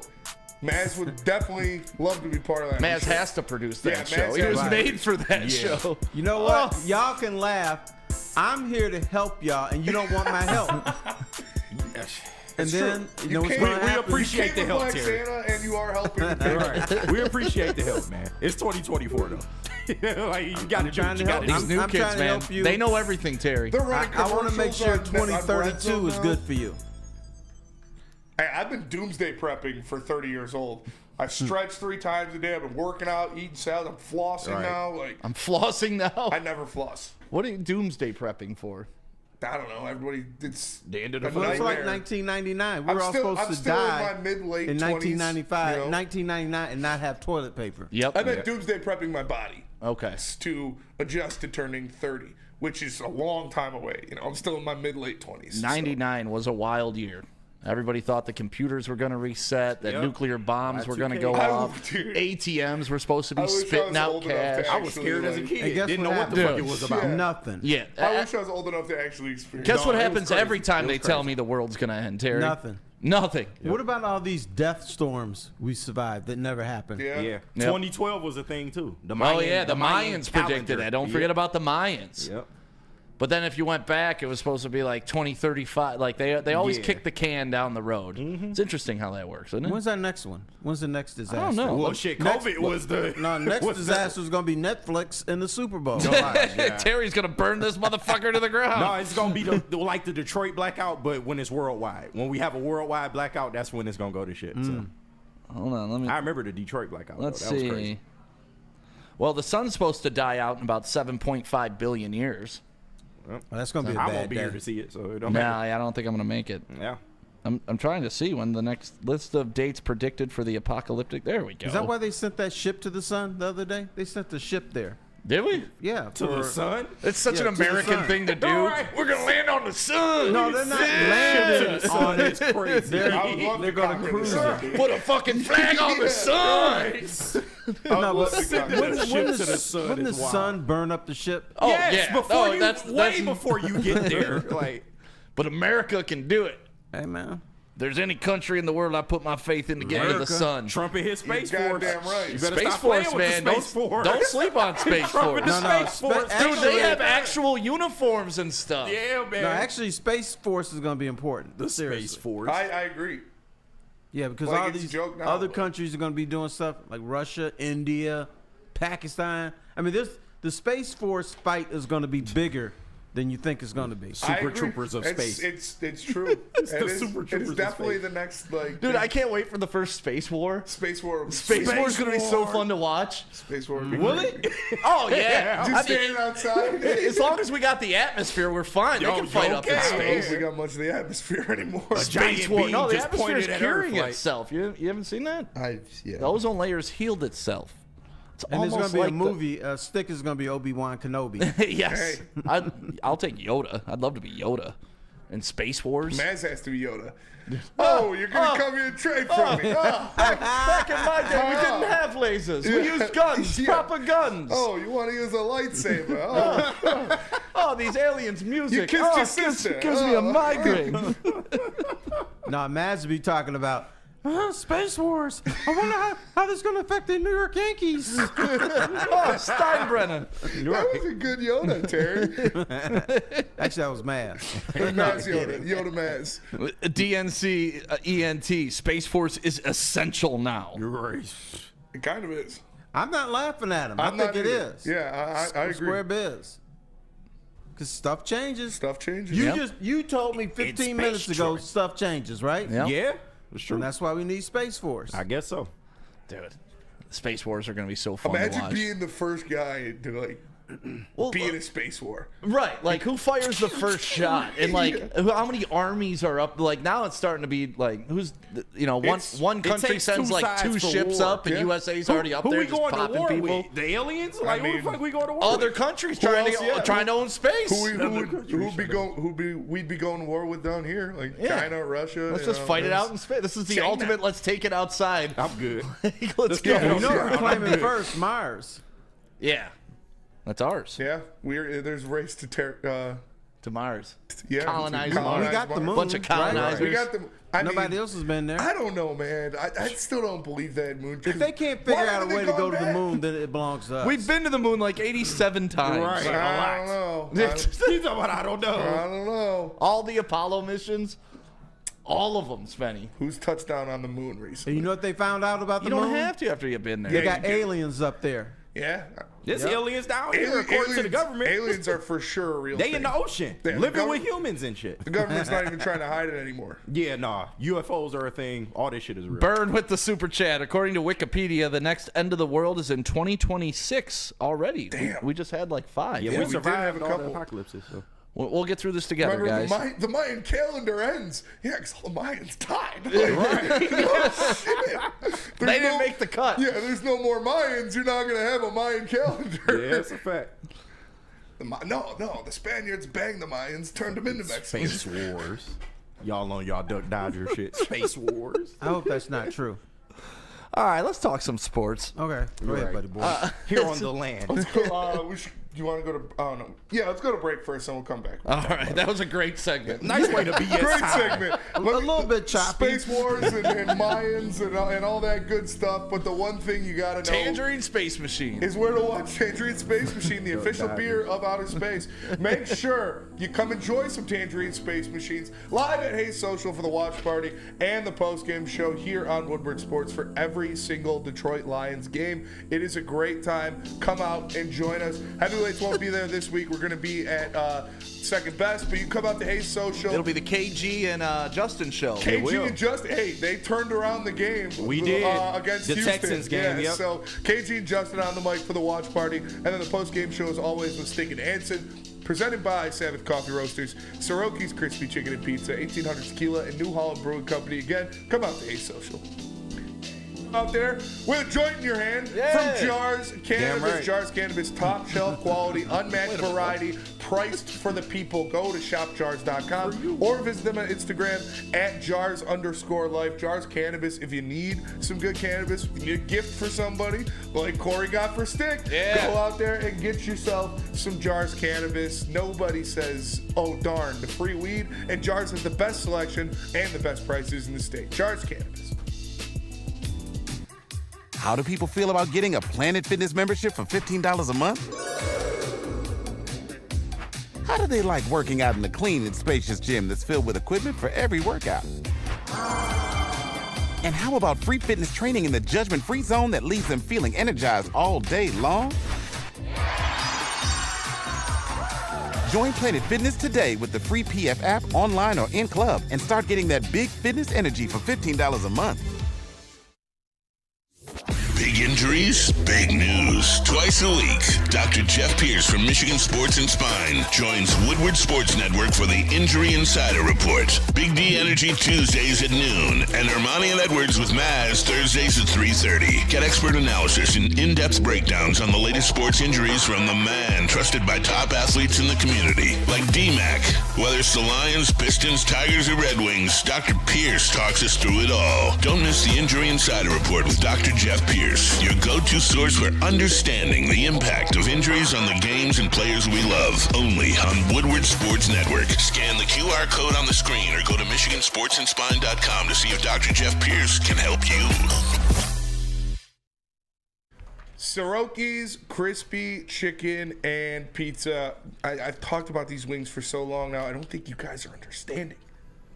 Speaker 3: Maz would definitely love to be part of that.
Speaker 2: Maz
Speaker 3: show.
Speaker 2: has to produce that
Speaker 3: Yeah,
Speaker 2: show.
Speaker 3: Maz
Speaker 2: He
Speaker 3: has
Speaker 2: was
Speaker 3: to.
Speaker 2: made for that show.
Speaker 4: You know what? Y'all can laugh. I'm here to help y'all, and you don't want my help. And then, you know what's going to
Speaker 5: We
Speaker 4: happen?
Speaker 5: appreciate the
Speaker 3: You came
Speaker 5: help,
Speaker 3: with Black
Speaker 5: Terry.
Speaker 3: Santa, and you are helping.
Speaker 5: All right. We appreciate the help, man. It's 2024 though. Like you got to do what you got to
Speaker 2: These
Speaker 5: do.
Speaker 2: new
Speaker 4: I'm
Speaker 2: kids,
Speaker 4: trying to
Speaker 2: man,
Speaker 4: help you.
Speaker 2: they know everything, Terry.
Speaker 3: They're running
Speaker 4: I want to make sure
Speaker 3: commercials on
Speaker 4: 2032 is
Speaker 3: Red Zone
Speaker 4: good
Speaker 3: now.
Speaker 4: for you.
Speaker 3: Hey, I've been doomsday prepping for 30 years old. I stretch 3 times a day. I've been working out, eating salad. I'm flossing now. Like
Speaker 2: I'm flossing now.
Speaker 3: I never floss.
Speaker 2: What are you doomsday prepping for?
Speaker 3: I don't know. Everybody, it's
Speaker 5: The end of the
Speaker 3: a
Speaker 4: Well, it's like
Speaker 3: nightmare.
Speaker 4: 1999. We
Speaker 3: I'm
Speaker 4: were all
Speaker 3: still-
Speaker 4: supposed
Speaker 3: I'm
Speaker 4: to
Speaker 3: still in
Speaker 4: die
Speaker 3: my mid-late
Speaker 4: in
Speaker 3: 20s,
Speaker 4: 1995,
Speaker 3: you know?
Speaker 4: 1999, and not have toilet paper.
Speaker 2: Yep.
Speaker 3: I've been doomsday prepping my body
Speaker 2: Okay.
Speaker 3: to adjust to turning 30, which is a long time away. You know, I'm still in my mid-late 20s.
Speaker 2: 99 was a wild year. Everybody thought the computers were going to reset, that nuclear bombs were going to go off.
Speaker 3: Dude.
Speaker 2: ATMs were supposed to be
Speaker 3: I wish I
Speaker 2: spitting
Speaker 3: was
Speaker 2: out
Speaker 3: old enough to
Speaker 2: cash.
Speaker 5: I was scared as a
Speaker 3: Like,
Speaker 5: kid.
Speaker 4: And guess
Speaker 5: Didn't know
Speaker 4: what
Speaker 5: what the fuck
Speaker 2: happened?
Speaker 5: it was about.
Speaker 4: Nothing.
Speaker 3: I wish I was old enough to actually experience.
Speaker 2: Guess what
Speaker 5: it was
Speaker 2: happens
Speaker 5: crazy.
Speaker 2: every time
Speaker 5: It
Speaker 2: they
Speaker 5: was
Speaker 2: tell
Speaker 5: crazy.
Speaker 2: me the world's going to end, Terry?
Speaker 4: Nothing.
Speaker 2: Nothing.
Speaker 4: What about all these death storms we survived that never happened?
Speaker 3: Yeah.
Speaker 5: Yeah.
Speaker 2: Yep.
Speaker 5: 2012 was a thing too. The
Speaker 2: Oh yeah, the Mayans predicted
Speaker 5: calendar.
Speaker 2: that. Don't forget about the Mayans.
Speaker 5: Yep.
Speaker 2: But then if you went back, it was supposed to be like 2035. Like they always kick the can down the road. It's interesting how that works, isn't it?
Speaker 4: When's our next one? When's the next disaster?
Speaker 2: I don't know.
Speaker 5: Well, shit, COVID was the
Speaker 4: next
Speaker 5: was
Speaker 4: disaster is going to be Netflix and the Super Bowl.
Speaker 2: Terry's gonna burn this motherfucker to the ground.
Speaker 5: No, it's gonna be like the Detroit blackout, but when it's worldwide. When we have a worldwide blackout, that's when it's gonna go to shit. So.
Speaker 2: Hold on, let me.
Speaker 5: I remember the Detroit blackout.
Speaker 2: Let's
Speaker 5: though. That
Speaker 2: see.
Speaker 5: was crazy.
Speaker 2: Well, the sun's supposed to die out in about 7.5 billion years.
Speaker 4: Well, that's going to be a
Speaker 5: I
Speaker 4: bad
Speaker 5: won't be
Speaker 4: day.
Speaker 5: here to see it, so it don't
Speaker 2: Nah,
Speaker 5: matter.
Speaker 2: I don't think I'm gonna make it.
Speaker 5: Yeah.
Speaker 2: I'm trying to see when the next list of dates predicted for the apocalyptic. There we go.
Speaker 4: Is that why they sent that ship to the sun the other day? They sent the ship there.
Speaker 2: Did we?
Speaker 4: Yeah.
Speaker 5: To the sun?
Speaker 2: It's such
Speaker 4: Yeah,
Speaker 2: an
Speaker 4: to the
Speaker 2: American
Speaker 4: sun.
Speaker 2: thing to do.
Speaker 5: All right.
Speaker 2: We're gonna land on the sun.
Speaker 4: No, they're not
Speaker 5: To
Speaker 4: landing
Speaker 5: the sun is crazy.
Speaker 4: They're going to cruise it.
Speaker 2: Put a fucking flag on the sun.
Speaker 4: No, but
Speaker 5: Sending
Speaker 4: wouldn't
Speaker 5: the ship to the sun
Speaker 4: wouldn't
Speaker 5: is
Speaker 4: the
Speaker 5: wild.
Speaker 4: sun burn up the ship?
Speaker 2: Oh
Speaker 5: Yes,
Speaker 2: yeah,
Speaker 5: before
Speaker 2: no,
Speaker 5: you,
Speaker 2: that's
Speaker 5: way before you get there. Like,
Speaker 2: But America can do it.
Speaker 4: Hey, man.
Speaker 2: There's any country in the world I put my faith in to get to the sun.
Speaker 5: Trump and his Space Force.
Speaker 3: goddamn right.
Speaker 5: You better
Speaker 2: Space
Speaker 5: stop playing
Speaker 2: Force,
Speaker 5: with
Speaker 2: man.
Speaker 5: the Space Force.
Speaker 2: Don't sleep on Space
Speaker 5: Trump and
Speaker 2: Force.
Speaker 5: the
Speaker 4: No,
Speaker 5: Space Force.
Speaker 2: Dude,
Speaker 4: actually-
Speaker 2: they have actual uniforms and stuff.
Speaker 5: Yeah, man.
Speaker 4: No, actually, Space Force is going to be important.
Speaker 5: the
Speaker 4: Seriously.
Speaker 5: Space Force.
Speaker 3: I agree.
Speaker 4: Yeah, because
Speaker 3: Like,
Speaker 4: all
Speaker 3: it's a
Speaker 4: these
Speaker 3: joke now,
Speaker 4: other
Speaker 3: but-
Speaker 4: countries are going to be doing stuff like Russia, India, Pakistan. I mean, the Space Force fight is going to be bigger than you think it's going to be.
Speaker 3: I
Speaker 5: Super
Speaker 3: agree.
Speaker 5: Troopers of space.
Speaker 3: It's true.
Speaker 5: It's the
Speaker 3: It is-
Speaker 5: Super Troopers
Speaker 3: It's
Speaker 5: of
Speaker 3: definitely
Speaker 5: space.
Speaker 3: the next like.
Speaker 2: Dude, I can't wait for the first Space War.
Speaker 3: Space War.
Speaker 2: Space War is gonna be so fun to watch.
Speaker 3: Space War.
Speaker 2: Will it? Oh yeah.
Speaker 3: Just standing outside.
Speaker 2: As long as we got the atmosphere, we're fine. They can fight up in
Speaker 3: I don't know if
Speaker 2: space.
Speaker 3: we got much of the atmosphere anymore.
Speaker 5: giant
Speaker 2: Space War.
Speaker 5: beam
Speaker 2: No, the
Speaker 5: just
Speaker 2: atmosphere is
Speaker 5: pointed at
Speaker 2: curing
Speaker 5: Earth, like-
Speaker 2: itself. You haven't seen that?
Speaker 3: Yeah.
Speaker 2: The ozone layer's healed itself. It's
Speaker 4: And there's
Speaker 2: almost
Speaker 4: going to be
Speaker 2: like
Speaker 4: a movie. Stick is going to be Obi-Wan Kenobi.
Speaker 2: yes. I'll take Yoda. I'd love to be Yoda. In Space Wars.
Speaker 3: Maz has to be Yoda. Oh, you're gonna come here and trade from me.
Speaker 2: Back in my day, we didn't have lasers. We used guns,
Speaker 3: Yeah.
Speaker 2: proper guns.
Speaker 3: Oh, you want to use a lightsaber? Oh,
Speaker 2: Oh, these aliens' music.
Speaker 3: You kissed
Speaker 2: oh,
Speaker 3: your
Speaker 2: it gives-
Speaker 3: sister.
Speaker 2: Gives me a
Speaker 3: Oh.
Speaker 2: migraine.
Speaker 4: Now, Maz would be talking about Space Wars. I wonder how this is going to affect the New York Yankees.
Speaker 2: Oh, Steinbrenner.
Speaker 3: that was a good Yoda, Terry.
Speaker 4: Actually, that was Maz.
Speaker 3: Maz Yoda. Yoda Maz.
Speaker 2: DNC, ENT, Space Force is essential now.
Speaker 5: You're right.
Speaker 3: It kind of is.
Speaker 4: I'm not laughing at him.
Speaker 3: I'm
Speaker 4: I
Speaker 3: not
Speaker 4: think it
Speaker 3: either.
Speaker 4: is.
Speaker 3: Yeah, I agree.
Speaker 4: Square biz. Because stuff changes.
Speaker 3: Stuff changes.
Speaker 4: You told me 15 minutes ago stuff changes, right?
Speaker 2: Yep.
Speaker 5: Yeah, that's true.
Speaker 4: And that's why we need Space Force.
Speaker 5: I guess so.
Speaker 2: Dude, Space Wars are going to be so fun to
Speaker 3: Imagine
Speaker 2: watch.
Speaker 3: being the first guy to like be in a space war.
Speaker 2: Right, like who fires the first shot, and like how many armies are up? Like now it's starting to be like who's one country
Speaker 5: takes
Speaker 2: sends
Speaker 5: two
Speaker 2: like
Speaker 5: sides
Speaker 2: 2
Speaker 5: for
Speaker 2: ships
Speaker 3: war.
Speaker 2: up, and
Speaker 3: Yeah.
Speaker 2: USA's already up
Speaker 5: Who
Speaker 2: there
Speaker 5: we
Speaker 2: just
Speaker 5: going to
Speaker 2: popping
Speaker 5: war
Speaker 2: people.
Speaker 5: with? The aliens? Like, who
Speaker 3: mean,
Speaker 5: the fuck we going to war
Speaker 2: Other
Speaker 5: with?
Speaker 2: countries
Speaker 3: Who
Speaker 2: trying
Speaker 3: else?
Speaker 2: to
Speaker 3: Yeah.
Speaker 2: trying to own space.
Speaker 3: We'd be going to war with down here, like
Speaker 2: Yeah.
Speaker 3: China, Russia.
Speaker 2: Let's just fight it out in space. This is the
Speaker 3: China.
Speaker 2: ultimate. Let's take it outside.
Speaker 5: I'm good.
Speaker 2: Let's go.
Speaker 3: go.
Speaker 4: You know
Speaker 3: Yeah.
Speaker 4: who's claiming first? Mars.
Speaker 2: Yeah, that's ours.
Speaker 3: Yeah, there's a race to
Speaker 2: To Mars.
Speaker 3: colonize
Speaker 2: Mars.
Speaker 4: We got the moon.
Speaker 2: Bunch of colonizers.
Speaker 3: We got them. I
Speaker 4: Nobody
Speaker 3: mean,
Speaker 4: else has been there.
Speaker 3: I don't know, man. I still don't believe that moon.
Speaker 4: If they can't figure
Speaker 3: Why
Speaker 4: out a
Speaker 3: haven't
Speaker 4: way
Speaker 3: they
Speaker 4: to go
Speaker 3: gone
Speaker 4: to the
Speaker 3: back?
Speaker 4: moon, then it belongs to us.
Speaker 2: We've been to the moon like 87 times.
Speaker 5: Right.
Speaker 3: I don't know.
Speaker 5: You talking about I don't know.
Speaker 3: I don't know.
Speaker 2: All the Apollo missions, all of them, Spenny.
Speaker 3: Who's touched down on the moon recently?
Speaker 4: And you know what they found out about the
Speaker 2: You don't
Speaker 4: moon?
Speaker 2: have to after you've been there.
Speaker 4: They
Speaker 3: Yeah,
Speaker 4: got
Speaker 3: you do.
Speaker 4: aliens up there.
Speaker 3: Yeah.
Speaker 5: There's aliens down here, according to the government.
Speaker 3: Aliens are for sure a real
Speaker 5: They
Speaker 3: thing.
Speaker 5: in the ocean,
Speaker 3: Yeah, the
Speaker 5: living with
Speaker 3: government-
Speaker 5: humans and shit.
Speaker 3: The government's not even trying to hide it anymore.
Speaker 5: Yeah, nah. UFOs are a thing. All this shit is real.
Speaker 2: Burn with the super chat. According to Wikipedia, the next end of the world is in 2026 already.
Speaker 3: Damn.
Speaker 2: We just had like 5.
Speaker 5: Yeah,
Speaker 3: we
Speaker 5: we
Speaker 3: did
Speaker 5: survived
Speaker 3: have a
Speaker 5: all the
Speaker 3: couple.
Speaker 5: apocalypses. So.
Speaker 2: We'll get through this together,
Speaker 3: Remember,
Speaker 2: guys.
Speaker 3: the Mayan calendar ends. Yeah, because all the Mayans died. Like, oh, shit.
Speaker 2: They didn't make the cut.
Speaker 3: Yeah, there's no more Mayans. You're not going to have a Mayan calendar.
Speaker 5: Yeah, that's a fact.
Speaker 3: No, the Spaniards banged the Mayans, turned them into Mexicans.
Speaker 5: Space Wars. Y'all on y'all Duck Dodger shit. Space Wars.
Speaker 4: I hope that's not true.
Speaker 2: All right, let's talk some sports.
Speaker 4: Okay. Go ahead, buddy boy.
Speaker 5: Here on the land.
Speaker 3: We should you want to go to? Oh no. Yeah, let's go to break first, and we'll come back.
Speaker 2: All right, that was a great segment.
Speaker 5: Nice way to be.
Speaker 3: Great segment.
Speaker 4: A little bit choppy.
Speaker 3: Space Wars and Mayans and all that good stuff. But the one thing you gotta know,
Speaker 2: Tangerine Space Machine,
Speaker 3: is where to watch Tangerine Space Machine, the official beer of outer space. Make sure you come enjoy some Tangerine Space Machines live at Hayes Social for the watch party and the post-game show here on Woodward Sports for every single Detroit Lions game. It is a great time. Come out and join us. Heavyweights won't be there this week. We're going to be at second best, but you come out to Hayes Social.
Speaker 2: It'll be the KG and Justin show.
Speaker 3: KG and Justin, hey, they turned around the game.
Speaker 5: We did
Speaker 3: against
Speaker 5: the
Speaker 3: Houston.
Speaker 5: Texans game.
Speaker 3: Yeah, so KG and Justin on the mic for the watch party, and then the post-game show is always with Stick and Anson. Presented by Sabbath Coffee Roasters, Soroki's Crispy Chicken and Pizza, 1800 Tequila, and New Holland Brewing Company. Again, come out to Hayes Social. Out there with a joint in your hand from Jars Cannabis.
Speaker 5: Right.
Speaker 3: Jars Cannabis, top shelf quality, unmatched variety, priced for the people. Go to shopjars.com or visit them on Instagram at @jars_life. Jars Cannabis. If you need some good cannabis, if you need a gift for somebody like Corey got for Stick, go out there and get yourself some Jars Cannabis. Nobody says, oh darn, the free weed, and Jars has the best selection and the best prices in the state. Jars Cannabis.
Speaker 9: How do people feel about getting a Planet Fitness membership for $15 a month? How do they like working out in a clean and spacious gym that's filled with equipment for every workout? And how about free fitness training in the judgment-free zone that leaves them feeling energized all day long? Join Planet Fitness today with the free PF app, online or in club, and start getting that big fitness energy for $15 a month.
Speaker 1: Big injuries, big news. Twice a week, Dr. Jeff Pierce from Michigan Sports and Spine joins Woodward Sports Network for the Injury Insider Report. Big D Energy Tuesdays at noon, and Ermanni and Edwards with Maz Thursdays at 3:30. Get expert analysis and in-depth breakdowns on the latest sports injuries from the man trusted by top athletes in the community, like D-Mac. Whether it's the Lions, Pistons, Tigers, or Red Wings, Dr. Pierce talks us through it all. Don't miss the Injury Insider Report with Dr. Jeff Pierce, your go-to source for understanding the impact of injuries on the games and players we love. Only on Woodward Sports Network. Scan the QR code on the screen or go to MichiganSportsandSpine.com to see if Dr. Jeff Pierce can help you.
Speaker 3: Soroki's Crispy Chicken and Pizza. I've talked about these wings for so long now. I don't think you guys are understanding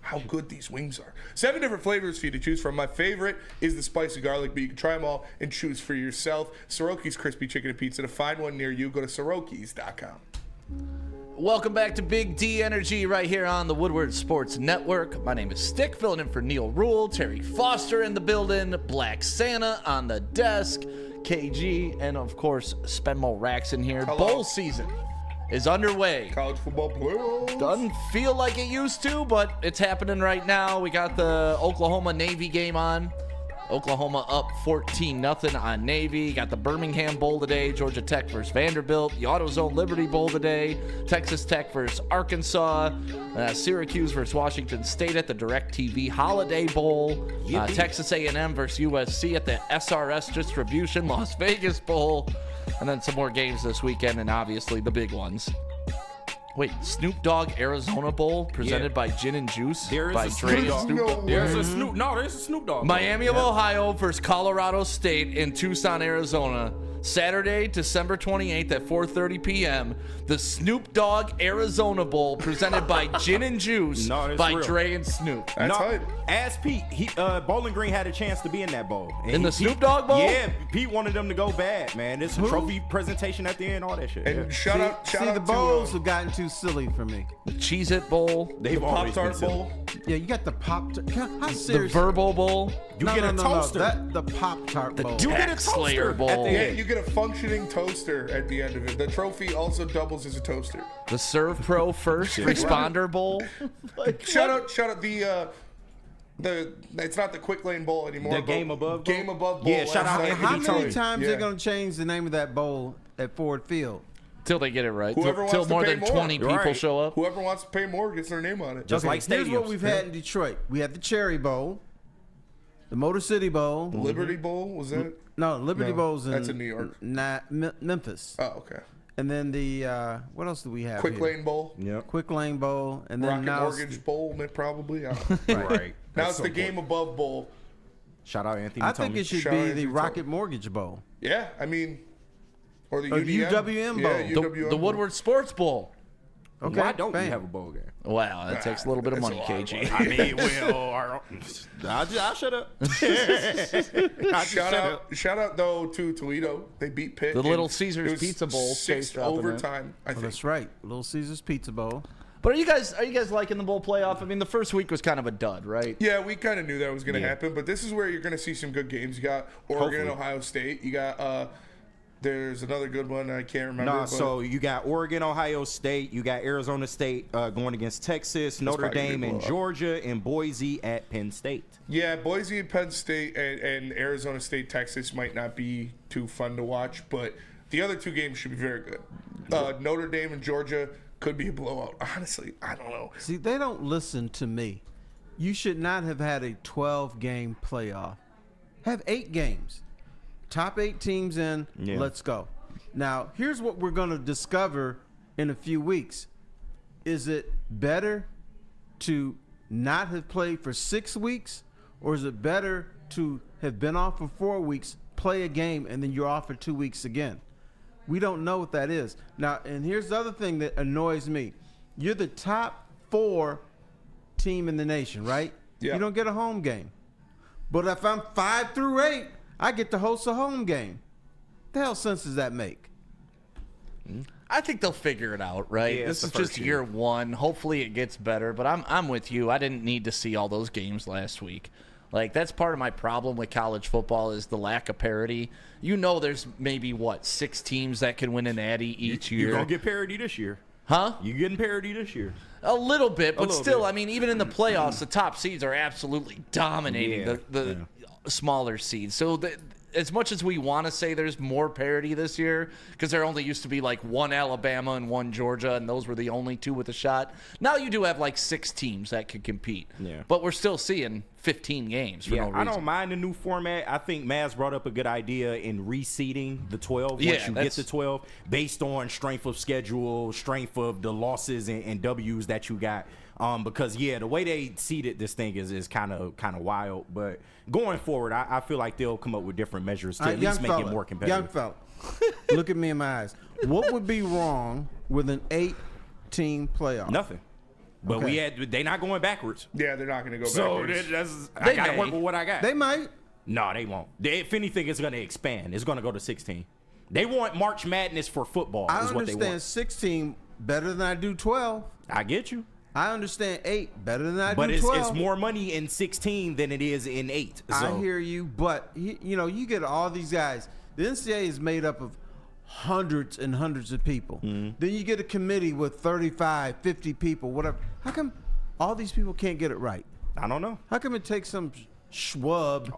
Speaker 3: how good these wings are. 7 different flavors for you to choose from. My favorite is the spicy garlic, but you can try them all and choose for yourself. Soroki's Crispy Chicken and Pizza. To find one near you, go to Sorokis.com.
Speaker 2: Welcome back to Big D Energy right here on the Woodward Sports Network. My name is Stick, filling in for Neil Rule, Terry Foster in the building, Black Santa on the desk, KG, and of course, Spenmo Racks in here.
Speaker 3: Hello.
Speaker 2: Bowl season is underway.
Speaker 3: College football playoffs.
Speaker 2: Doesn't feel like it used to, but it's happening right now. We got the Oklahoma-Navy game on. Oklahoma up 14-0 on Navy. Got the Birmingham Bowl today. Georgia Tech versus Vanderbilt. The AutoZone Liberty Bowl today. Texas Tech versus Arkansas. Syracuse versus Washington State at the DirecTV Holiday Bowl. Texas A&M versus USC at the SRS Distribution Las Vegas Bowl. And then some more games this weekend, and obviously the big ones. Wait, Snoop Dogg Arizona Bowl presented by Gin and Juice
Speaker 5: There is
Speaker 2: by
Speaker 5: a
Speaker 2: Dre
Speaker 5: Snoop
Speaker 2: and
Speaker 5: Dogg.
Speaker 2: Snoop Dogg.
Speaker 5: There's a Snoop Dogg.
Speaker 2: Miami of Ohio versus Colorado State in Tucson, Arizona. Saturday, December 28th at 4:30 p.m. The Snoop Dogg Arizona Bowl presented by Gin and Juice by
Speaker 5: real.
Speaker 2: Dre and Snoop.
Speaker 3: That's hype.
Speaker 5: Ask Pete. Bowling Green had a chance to be in that bowl. And
Speaker 2: In the Snoop Dogg Bowl?
Speaker 5: Yeah, Pete wanted them to go bad, man. It's a trophy presentation at the end, all that shit.
Speaker 3: And shout out
Speaker 4: the
Speaker 3: to
Speaker 4: bowls have gotten too silly for me.
Speaker 2: The Cheez-It Bowl.
Speaker 5: They've
Speaker 3: the
Speaker 5: always been
Speaker 3: Pop-Tart
Speaker 5: silly.
Speaker 3: Bowl.
Speaker 4: Yeah, you got the Pop-Tart. How
Speaker 2: The
Speaker 4: serious?
Speaker 2: Verbo Bowl.
Speaker 5: You get a toaster.
Speaker 4: The Pop-Tart Bowl.
Speaker 5: You get a
Speaker 2: Tax Slayer
Speaker 5: toaster
Speaker 2: Bowl.
Speaker 5: at the
Speaker 3: Yeah,
Speaker 5: end.
Speaker 3: you get a functioning toaster at the end of it. The trophy also doubles as a toaster.
Speaker 2: The Serve Pro First Responder Bowl.
Speaker 3: Shout out the it's not the Quick Lane Bowl anymore.
Speaker 5: The
Speaker 3: but
Speaker 5: Game Above Bowl?
Speaker 3: Game Above Bowl.
Speaker 5: Yeah, shout out
Speaker 3: last
Speaker 5: Anthony
Speaker 3: night.
Speaker 4: How many
Speaker 5: Tony.
Speaker 4: times
Speaker 3: Yeah.
Speaker 4: they're going to change the name of that bowl at Ford Field?
Speaker 2: Till they get it right.
Speaker 3: Whoever
Speaker 2: Till
Speaker 3: wants to
Speaker 2: more
Speaker 3: pay
Speaker 2: than
Speaker 3: more.
Speaker 2: 20 people
Speaker 5: Right.
Speaker 2: show up.
Speaker 3: Whoever wants to pay more gets their name on it.
Speaker 5: Just like
Speaker 4: Here's what
Speaker 5: stadiums.
Speaker 4: we've had in Detroit. We had the Cherry Bowl, the Motor City Bowl.
Speaker 3: Liberty Bowl, was that?
Speaker 4: No, Liberty
Speaker 3: No,
Speaker 4: Bowl's in
Speaker 3: that's in New York.
Speaker 4: Memphis.
Speaker 3: Oh, okay.
Speaker 4: And then the what else do we have?
Speaker 3: Quick Lane Bowl.
Speaker 5: Yep.
Speaker 4: Quick Lane Bowl, and then
Speaker 3: Rocket
Speaker 4: now
Speaker 3: Mortgage Bowl, probably.
Speaker 5: Right.
Speaker 3: Now it's the Game Above Bowl.
Speaker 5: Shout out Anthony.
Speaker 4: I think
Speaker 5: Tomey.
Speaker 4: it should
Speaker 3: Shout
Speaker 4: be
Speaker 3: out
Speaker 4: the
Speaker 3: Anthony
Speaker 4: Rocket
Speaker 3: Tomey.
Speaker 4: Mortgage Bowl.
Speaker 3: Yeah, I mean, or the
Speaker 4: Or the UWM Bowl.
Speaker 3: Yeah, UWM
Speaker 2: The Woodward Sports Bowl.
Speaker 4: Okay.
Speaker 5: Why don't we
Speaker 4: bam.
Speaker 5: have a bowl game?
Speaker 2: Wow, that takes a little bit of
Speaker 3: That's
Speaker 2: money,
Speaker 3: a lot of
Speaker 2: KG.
Speaker 5: I mean, I'll shut up.
Speaker 3: Shout out though to Toledo. They beat Pitt.
Speaker 2: The Little
Speaker 3: in-
Speaker 2: Caesars
Speaker 3: it was
Speaker 2: Pizza Bowl.
Speaker 3: Six
Speaker 2: Chase dropping it.
Speaker 3: overtime. I
Speaker 4: Oh,
Speaker 3: think.
Speaker 4: that's right. Little Caesars Pizza Bowl.
Speaker 2: But are you guys liking the bowl playoff? I mean, the first week was kind of a dud, right?
Speaker 3: Yeah, we kind of knew that was going to
Speaker 5: Yeah.
Speaker 3: happen, but this is where you're going to see some good games. You got Oregon and
Speaker 5: Hopefully.
Speaker 3: Ohio State. You got there's another good one I can't remember.
Speaker 5: No,
Speaker 3: but
Speaker 5: so you got Oregon, Ohio State, you got Arizona State going against Texas, Notre
Speaker 3: probably gonna
Speaker 5: Dame
Speaker 3: be a
Speaker 5: and
Speaker 3: blowout.
Speaker 5: Georgia, and Boise at Penn State.
Speaker 3: yeah, Boise and Penn State and Arizona State, Texas might not be too fun to watch, but the other two games should be very good. Notre Dame and Georgia could be a blowout. Honestly, I don't know.
Speaker 4: See, they don't listen to me. You should not have had a 12-game playoff. Have 8 games. Top 8 teams in,
Speaker 5: Yeah.
Speaker 4: let's go. Now, here's what we're going to discover in a few weeks. Is it better to not have played for 6 weeks, or is it better to have been off for 4 weeks, play a game, and then you're off for 2 weeks again? We don't know what that is. Now, and here's the other thing that annoys me. You're the top 4 team in the nation, right?
Speaker 3: Yeah.
Speaker 4: You don't get a home game. But if I'm 5 through 8, I get to host a home game. The hell sense does that make?
Speaker 2: I think they'll figure it out, right?
Speaker 5: Yeah,
Speaker 2: This
Speaker 5: it's
Speaker 2: is
Speaker 5: the
Speaker 2: just
Speaker 5: first
Speaker 2: year one. Hopefully it gets better, but I'm with you. I didn't need to see all those games last week. Like, that's part of my problem with college football is the lack of parity. You know there's maybe, 6 teams that can win an Natty each year.
Speaker 5: You're going to get parity this year.
Speaker 2: Huh?
Speaker 5: You getting parity this year.
Speaker 2: A little bit, but
Speaker 5: little
Speaker 2: still,
Speaker 5: bit.
Speaker 2: I mean, even in the playoffs, the top seeds are absolutely dominating
Speaker 5: Yeah,
Speaker 2: the smaller seeds. So as much as we want to say there's more parity this year, because there only used to be like 1 Alabama and 1 Georgia, and those were the only 2 with a shot. Now you do have like 6 teams that could compete.
Speaker 5: Yeah.
Speaker 2: But we're still seeing 15 games for no reason.
Speaker 5: I don't mind the new format. I think Maz brought up a good idea in reseeding the 12
Speaker 2: Yeah,
Speaker 5: once you get to 12 based on strength of schedule, strength of the losses and W's that you got. Because the way they seeded this thing is kind of wild. But going forward, I feel like they'll come up with different measures to at least make it more competitive.
Speaker 4: Young fella, look at me in my eyes. What would be wrong with an 8-team playoff?
Speaker 5: Nothing. But
Speaker 4: Okay.
Speaker 5: they're not going backwards.
Speaker 3: Yeah, they're not going to go
Speaker 5: So
Speaker 3: backwards.
Speaker 5: I got to work with what I got.
Speaker 4: They might.
Speaker 5: No, they won't. If anything, it's going to expand. It's going to go to 16. They want March Madness for football.
Speaker 4: I
Speaker 5: is what they
Speaker 4: understand
Speaker 5: want.
Speaker 4: 16 better than I do 12.
Speaker 5: I get you.
Speaker 4: I understand 8 better than I
Speaker 5: But
Speaker 4: do
Speaker 5: it's
Speaker 4: 12.
Speaker 5: more money in 16 than it is in 8. So.
Speaker 4: I hear you, but you get all these guys. The NCAA is made up of hundreds and hundreds of people.
Speaker 5: Mm-hmm.
Speaker 4: Then you get a committee with 35, 50 people, whatever. How come all these people can't get it right?
Speaker 5: I don't know.
Speaker 4: How come it takes some schwab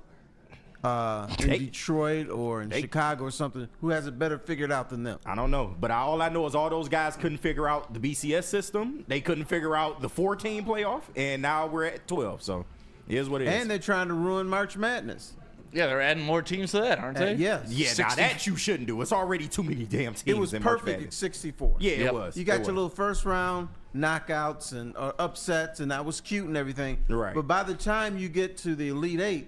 Speaker 4: in Detroit or in Chicago or something who has it better figured out than them?
Speaker 5: I don't know. But all I know is all those guys couldn't figure out the BCS system. They couldn't figure out the 4-team playoff. And now we're at 12. So it is what it is.
Speaker 4: And they're trying to ruin March Madness.
Speaker 2: Yeah, they're adding more teams to that, aren't they?
Speaker 4: Yes.
Speaker 5: Yeah, now that you shouldn't do. It's already too many damn teams.
Speaker 4: It was
Speaker 5: in March
Speaker 4: perfect at
Speaker 5: Madness.
Speaker 4: 64.
Speaker 5: Yeah,
Speaker 2: Yep.
Speaker 5: it was.
Speaker 4: You got
Speaker 5: It
Speaker 4: your
Speaker 5: was.
Speaker 4: little first round knockouts and upsets, and that was cute and everything.
Speaker 5: Right.
Speaker 4: But by the time you get to the Elite 8,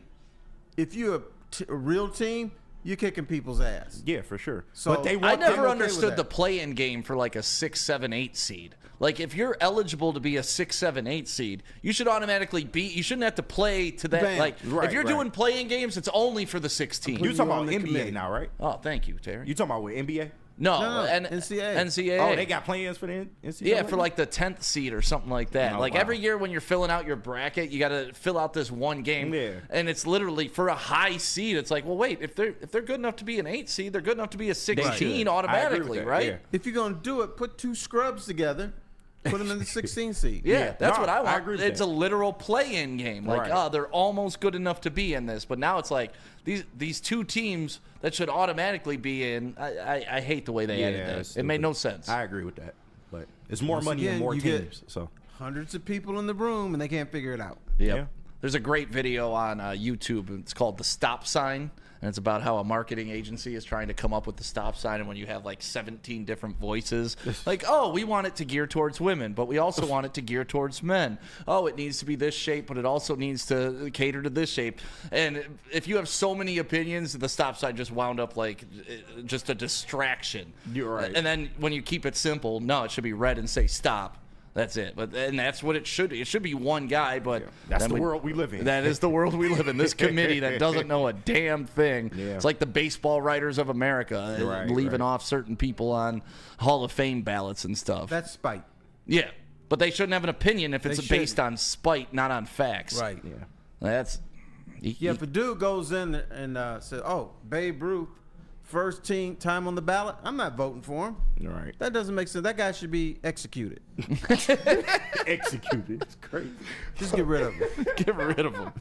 Speaker 4: if you're a real team, you're kicking people's ass.
Speaker 5: Yeah, for sure.
Speaker 4: So
Speaker 5: but they
Speaker 2: I
Speaker 5: want
Speaker 2: never
Speaker 4: okay with
Speaker 2: understood
Speaker 4: that.
Speaker 2: the play-in game for like a 6, 7, 8 seed. Like, if you're eligible to be a 6, 7, 8 seed, you should automatically beat. You shouldn't have to play to that.
Speaker 4: Bam.
Speaker 2: Like,
Speaker 5: Right,
Speaker 2: if you're
Speaker 5: right.
Speaker 2: doing play-in games, it's only for the 16.
Speaker 5: You talking
Speaker 4: on
Speaker 5: about
Speaker 4: the
Speaker 5: NBA
Speaker 4: committee.
Speaker 5: now, right?
Speaker 2: Oh, thank you, Terry.
Speaker 5: You talking about what, NBA?
Speaker 2: No,
Speaker 4: No,
Speaker 2: and
Speaker 4: NCAA.
Speaker 2: NCAA.
Speaker 5: Oh, they got plans for the NCAA?
Speaker 2: Yeah, for like the 10th seed or something like that.
Speaker 5: Oh,
Speaker 2: like
Speaker 5: wow.
Speaker 2: every year when you're filling out your bracket, you got to fill out this one game.
Speaker 5: Yeah.
Speaker 2: And it's literally for a high seed. It's like, well, wait, if they're good enough to be an 8 seed, they're good enough to be a 16
Speaker 5: should. I agree with
Speaker 2: automatically,
Speaker 5: that,
Speaker 2: right?
Speaker 5: yeah.
Speaker 4: If you're going to do it, put 2 scrubs together, put them in the 16 seed.
Speaker 2: Yeah, that's
Speaker 5: no,
Speaker 2: what I
Speaker 5: I
Speaker 2: want.
Speaker 5: agree with
Speaker 2: It's
Speaker 5: that.
Speaker 2: a literal play-in game. Like,
Speaker 5: Right.
Speaker 2: they're almost good enough to be in this, but now it's like these 2 teams that should automatically be in. I hate the way they added that.
Speaker 5: it's
Speaker 2: It made
Speaker 5: stupid.
Speaker 2: no sense.
Speaker 5: I agree with that. But it's more
Speaker 4: Once
Speaker 5: money
Speaker 4: again,
Speaker 5: and more
Speaker 4: you get-
Speaker 5: teams. So
Speaker 4: Hundreds of people in the room, and they can't figure it out.
Speaker 2: Yep.
Speaker 5: Yeah.
Speaker 2: There's a great video on YouTube. It's called The Stop Sign. And it's about how a marketing agency is trying to come up with the stop sign, and when you have like 17 different voices, like, oh, we want it to gear towards women, but we also want it to gear towards men. Oh, it needs to be this shape, but it also needs to cater to this shape. And if you have so many opinions, the stop sign just wound up like just a distraction.
Speaker 5: You're right.
Speaker 2: And then when you keep it simple, no, it should be red and say stop. That's it. And that's what it should be. It should be one guy, but
Speaker 5: that's the world we live in.
Speaker 2: That is the world we live in. This committee that doesn't know a damn thing. Yeah. It's like the baseball writers of America, leaving off certain people on Hall of Fame ballots and stuff.
Speaker 4: That's spite.
Speaker 2: Yeah, but they shouldn't have an opinion if it's based on spite, not on facts.
Speaker 4: Right.
Speaker 2: Yeah. That's.
Speaker 4: If a dude goes in and says, "Oh, Babe Ruth, first time on the ballot," I'm not voting for him.
Speaker 5: Right.
Speaker 4: That doesn't make sense. That guy should be executed.
Speaker 5: Executed. It's crazy.
Speaker 4: Just get rid of him.
Speaker 2: Get rid of him.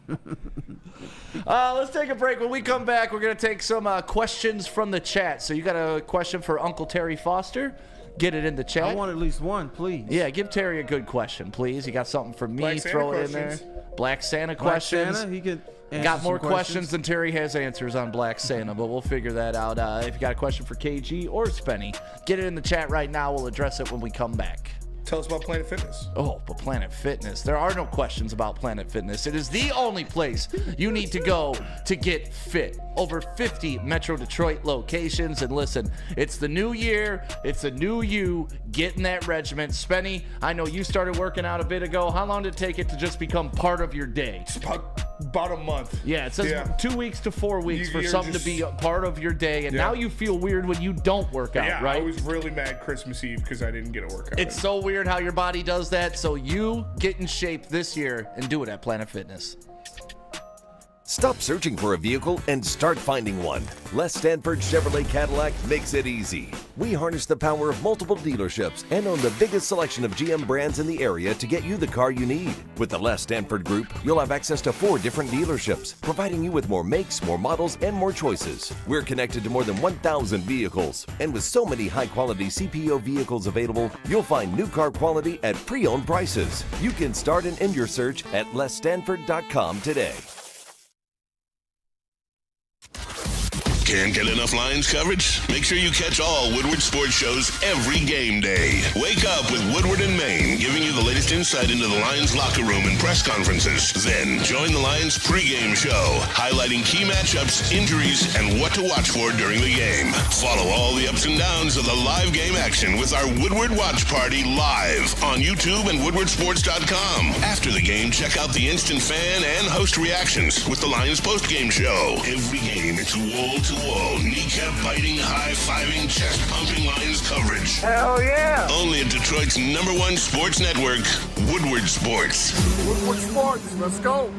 Speaker 2: Let's take a break. When we come back, we're going to take some questions from the chat. So you got a question for Uncle Terry Foster? Get it in the chat.
Speaker 4: I want at least one, please.
Speaker 2: Yeah, give Terry a good question, please. You got something for me? Throw it in there. Black Santa questions.
Speaker 4: Santa, he could
Speaker 2: got more questions than Terry has answers on Black Santa, but we'll figure that out. If you got a question for KG or Spenny, get it in the chat right now. We'll address it when we come back.
Speaker 3: Tell us about Planet Fitness.
Speaker 2: Oh, but Planet Fitness. There are no questions about Planet Fitness. It is the only place you need to go to get fit. Over 50 Metro Detroit locations. And listen, it's the new year. It's a new you. Get in that regiment. Spenny, I know you started working out a bit ago. How long did it take it to just become part of your day?
Speaker 3: It's about a month.
Speaker 2: Yeah, it says 2 weeks to 4 weeks for something to be a part of your day. And now you feel weird when you don't work out, right?
Speaker 3: I was really mad Christmas Eve because I didn't get a workout.
Speaker 2: It's so weird how your body does that. So you get in shape this year and do it at Planet Fitness.
Speaker 11: Stop searching for a vehicle and start finding one. Les Stanford Chevrolet Cadillac makes it easy. We harness the power of multiple dealerships and own the biggest selection of GM brands in the area to get you the car you need. With the Les Stanford Group, you'll have access to 4 different dealerships, providing you with more makes, more models, and more choices. We're connected to more than 1,000 vehicles. And with so many high-quality CPO vehicles available, you'll find new car quality at pre-owned prices. You can start and end your search at lesstanford.com today.
Speaker 1: Can't get enough Lions coverage? Make sure you catch all Woodward sports shows every game day. Wake up with Woodward and Maine, giving you the latest insight into the Lions locker room and press conferences. Then join the Lions pregame show, highlighting key matchups, injuries, and what to watch for during the game. Follow all the ups and downs of the live game action with our Woodward Watch Party live on YouTube and woodwardsports.com. After the game, check out the instant fan and host reactions with the Lions postgame show. Every game, it's wall-to-wall, kneecap-biting, high-fiving, chest-pumping Lions coverage.
Speaker 10: Hell yeah!
Speaker 1: Only at Detroit's #1 sports network, Woodward Sports.
Speaker 10: Woodward Sports, let's go!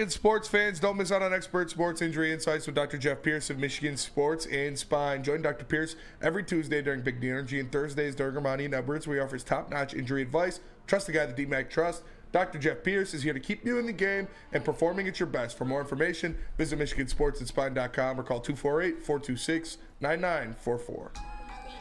Speaker 3: Sports fans, don't miss out on expert sports injury insights with Dr. Jeff Pierce of Michigan Sports and Spine. Join Dr. Pierce every Tuesday during Big D Energy and Thursdays during Ermanni and Edwards, where he offers top-notch injury advice. Trust the guy that DMAC trusts. Dr. Jeff Pierce is here to keep you in the game and performing at your best. For more information, visit MichiganSportsAndSpine.com or call 248-426-9944.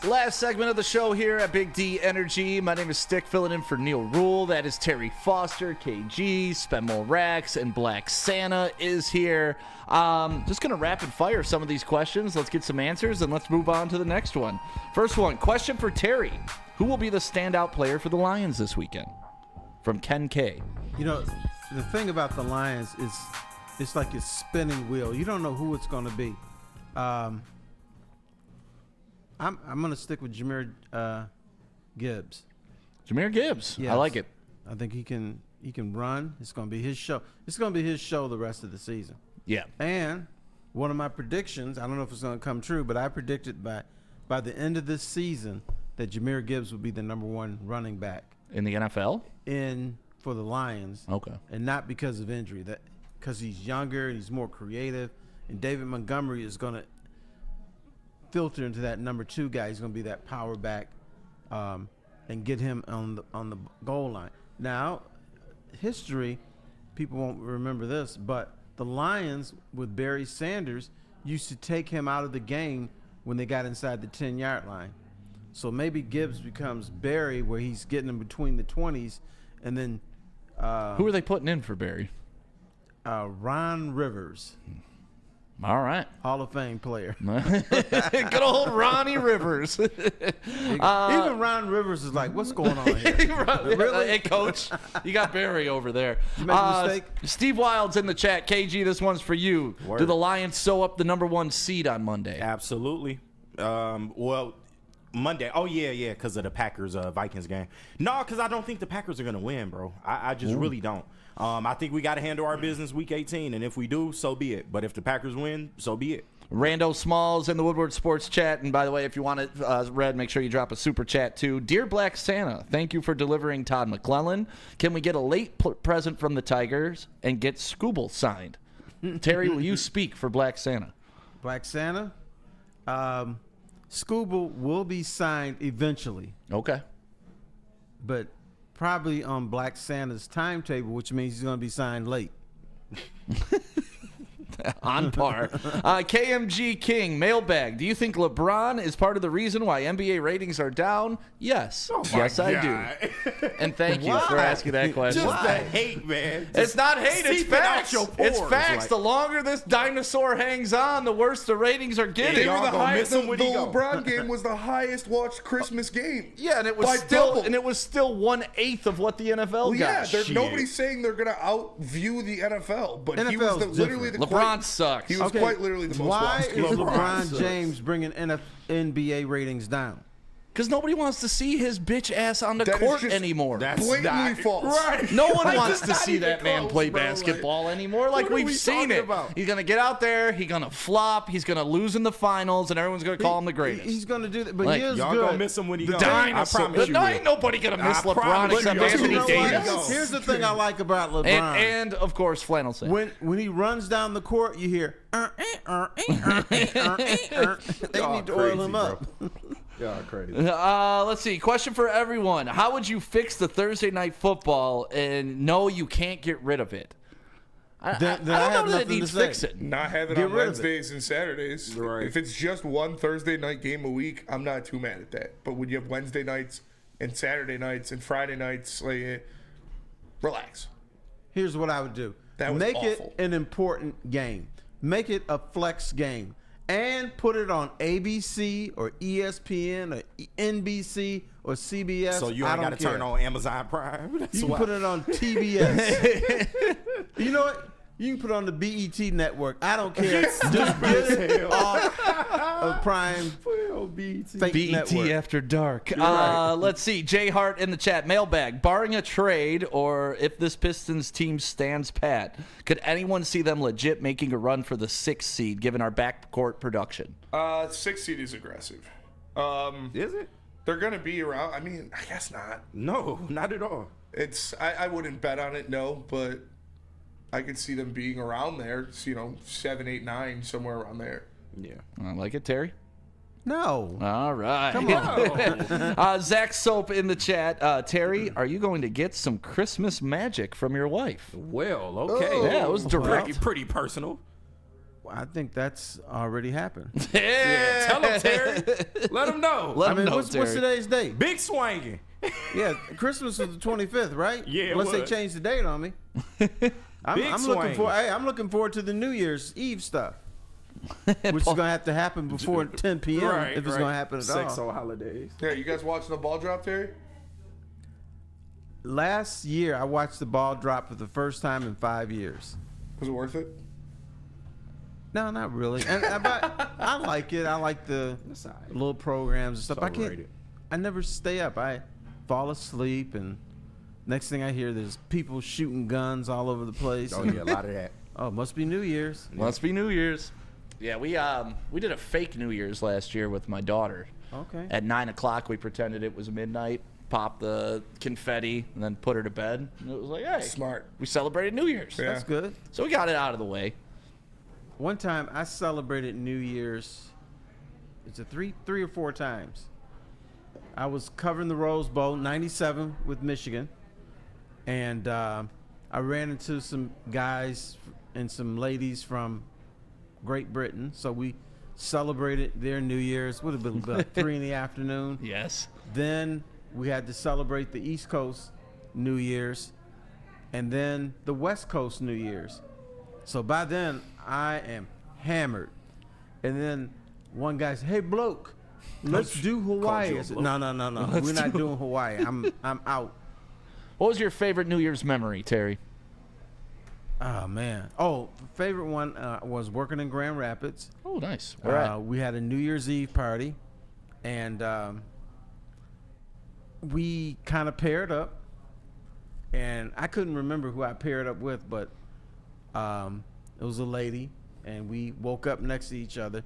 Speaker 2: Last segment of the show here at Big D Energy. My name is Stick, filling in for Neil Rule. That is Terry Foster, KG, Spenmo Rax, and Black Santa is here. Just going to rapid fire some of these questions. Let's get some answers, and let's move on to the next one. First one, question for Terry. Who will be the standout player for the Lions this weekend? From Ken K.
Speaker 4: You know, the thing about the Lions is it's like a spinning wheel. You don't know who it's going to be. I'm going to stick with Jahmyr Gibbs.
Speaker 2: Jahmyr Gibbs.
Speaker 4: Yes.
Speaker 2: I like it.
Speaker 4: I think he can run. It's going to be his show. It's going to be his show the rest of the season.
Speaker 2: Yeah.
Speaker 4: And one of my predictions, I don't know if it's going to come true, but I predicted by the end of this season that Jahmyr Gibbs would be the #1 running back.
Speaker 2: In the NFL?
Speaker 4: For the Lions.
Speaker 2: Okay.
Speaker 4: And not because of injury, because he's younger and he's more creative, and David Montgomery is going to filter into that #2 guy. He's going to be that power back, and get him on the goal line. Now, history, people won't remember this, but the Lions with Barry Sanders used to take him out of the game when they got inside the 10-yard line. So maybe Gibbs becomes Barry, where he's getting in between the 20s, and then
Speaker 2: who are they putting in for Barry?
Speaker 4: Ron Rivers.
Speaker 2: All right.
Speaker 4: Hall of Fame player.
Speaker 2: Good old Ronnie Rivers.
Speaker 4: Even Ron Rivers is like, what's going on here?
Speaker 2: Really? Hey, Coach, you got Barry over there.
Speaker 4: You made a mistake?
Speaker 2: Steve Wild's in the chat. KG, this one's for you.
Speaker 5: Word.
Speaker 2: Do the Lions sew up the #1 seed on Monday?
Speaker 5: Absolutely. Well, Monday. Oh, yeah, because of the Packers-Vikings game. No, because I don't think the Packers are going to win, bro. I just really don't. I think we got to handle our business week 18, and if we do, so be it. But if the Packers win, so be it.
Speaker 2: Rando Smalls in the Woodward Sports chat. And by the way, if you want it read, make sure you drop a super chat too. Dear Black Santa, thank you for delivering Todd McClellan. Can we get a late present from the Tigers and get Scooble signed? Terry, will you speak for Black Santa?
Speaker 4: Black Santa? Scooble will be signed eventually.
Speaker 2: Okay.
Speaker 4: But probably on Black Santa's timetable, which means he's going to be signed late.
Speaker 2: On par. KMG King, mailbag. Do you think LeBron is part of the reason why NBA ratings are down? Yes. Yes, I do. And thank you for asking that question.
Speaker 5: Just the hate, man.
Speaker 2: It's not hate, it's facts. It's facts.
Speaker 5: Like,
Speaker 2: the longer this dinosaur hangs on, the worse the ratings are getting.
Speaker 3: They were the highest. The
Speaker 5: go.
Speaker 3: LeBron game was the highest watched Christmas game.
Speaker 2: Yeah, and it was still 1/8 of what the NFL got.
Speaker 3: Yeah, nobody's saying they're gonna outview the NFL, but he
Speaker 4: NFL's
Speaker 3: was literally the
Speaker 2: LeBron sucks.
Speaker 3: He was quite literally the most watched.
Speaker 4: Why is LeBron James bringing NBA ratings down?
Speaker 2: Because nobody wants to see his bitch ass on the court anymore.
Speaker 3: That's blatantly false.
Speaker 2: Right. No one wants to see that man play basketball anymore. Like we've seen it. He's gonna get out there. He's gonna flop. He's gonna lose in the finals, and everyone's gonna call him the greatest.
Speaker 4: He's gonna do that, but he is
Speaker 5: y'all
Speaker 4: good.
Speaker 5: gonna miss him when he goes.
Speaker 2: Dinosaur. Ain't nobody gonna miss LeBron except Anthony Davis.
Speaker 4: Here's the thing I like about LeBron,
Speaker 2: and of course flannel Sam.
Speaker 4: When he runs down the court, you hear. They need to oil him up.
Speaker 5: Y'all crazy.
Speaker 2: Let's see. Question for everyone. How would you fix the Thursday night football and know you can't get rid of it? I don't know that it needs fixing.
Speaker 3: Not have it on Wednesdays and Saturdays. Right. If it's just one Thursday night game a week, I'm not too mad at that. But when you have Wednesday nights and Saturday nights and Friday nights, relax.
Speaker 4: Here's what I would do.
Speaker 3: Make
Speaker 4: it an important game. Make it a flex game. And put it on ABC or ESPN or NBC or CBS.
Speaker 5: So you ain't got to turn on Amazon Prime.
Speaker 4: You can put it on TBS. You know what? You can put it on the BET network. I don't care. Just get it off of Prime.
Speaker 2: BET After Dark. Let's see. Jay Hart in the chat. Mailbag. Barring a trade or if this Pistons team stands pat, could anyone see them legit making a run for the 6th seed given our backcourt production?
Speaker 3: 6th seed is aggressive.
Speaker 5: Is it?
Speaker 3: They're going to be around. I mean, I guess not.
Speaker 5: No, not at all.
Speaker 3: I wouldn't bet on it, no, but I could see them being around there, 7, 8, 9, somewhere around there.
Speaker 5: Yeah.
Speaker 2: I like it, Terry.
Speaker 4: No.
Speaker 2: All right.
Speaker 4: Come on.
Speaker 2: Zach Soap in the chat. Terry, are you going to get some Christmas magic from your wife?
Speaker 5: Well, okay.
Speaker 2: Oh, yeah, it was direct.
Speaker 5: Pretty personal.
Speaker 4: Well, I think that's already happened.
Speaker 2: Yeah.
Speaker 5: Tell him, Terry. Let him know.
Speaker 4: What's today's date?
Speaker 5: Big swinging.
Speaker 4: Yeah, Christmas is the 25th, right?
Speaker 5: Yeah,
Speaker 4: unless they change the date on me. I'm looking forward to the New Year's Eve stuff, which is gonna have to happen before 10 p.m. if it's gonna happen at all.
Speaker 5: Sex on holidays.
Speaker 3: Yeah, you guys watching the ball drop, Terry?
Speaker 4: Last year, I watched the ball drop for the first time in 5 years.
Speaker 3: Was it worth it?
Speaker 4: No, not really. But I like it. I like the little programs and stuff. I never stay up. I fall asleep, and next thing I hear, there's people shooting guns all over the place.
Speaker 5: Oh yeah, a lot of that.
Speaker 4: Oh, must be New Year's.
Speaker 2: Must be New Year's. Yeah, we did a fake New Year's last year with my daughter.
Speaker 4: Okay.
Speaker 2: At 9 o'clock, we pretended it was midnight, popped the confetti, and then put her to bed. And it was like, hey,
Speaker 3: smart.
Speaker 2: We celebrated New Year's.
Speaker 3: Yeah.
Speaker 4: That's good.
Speaker 2: So we got it out of the way.
Speaker 4: One time, I celebrated New Year's. It's three or four times. I was covering the Rose Bowl, 97 with Michigan. And I ran into some guys and some ladies from Great Britain. So we celebrated their New Year's. Would have been about 3 in the afternoon.
Speaker 2: Yes.
Speaker 4: Then we had to celebrate the East Coast New Year's. And then the West Coast New Year's. So by then, I am hammered. And then one guy said, "Hey, bloke, let's do Hawaii." I said, "No. We're not doing Hawaii. I'm out."
Speaker 2: What was your favorite New Year's memory, Terry?
Speaker 4: Oh, man. Oh, favorite one was working in Grand Rapids.
Speaker 2: Oh, nice. Where at?
Speaker 4: We had a New Year's Eve party, and we kind of paired up. And I couldn't remember who I paired up with, but it was a lady, and we woke up next to each other,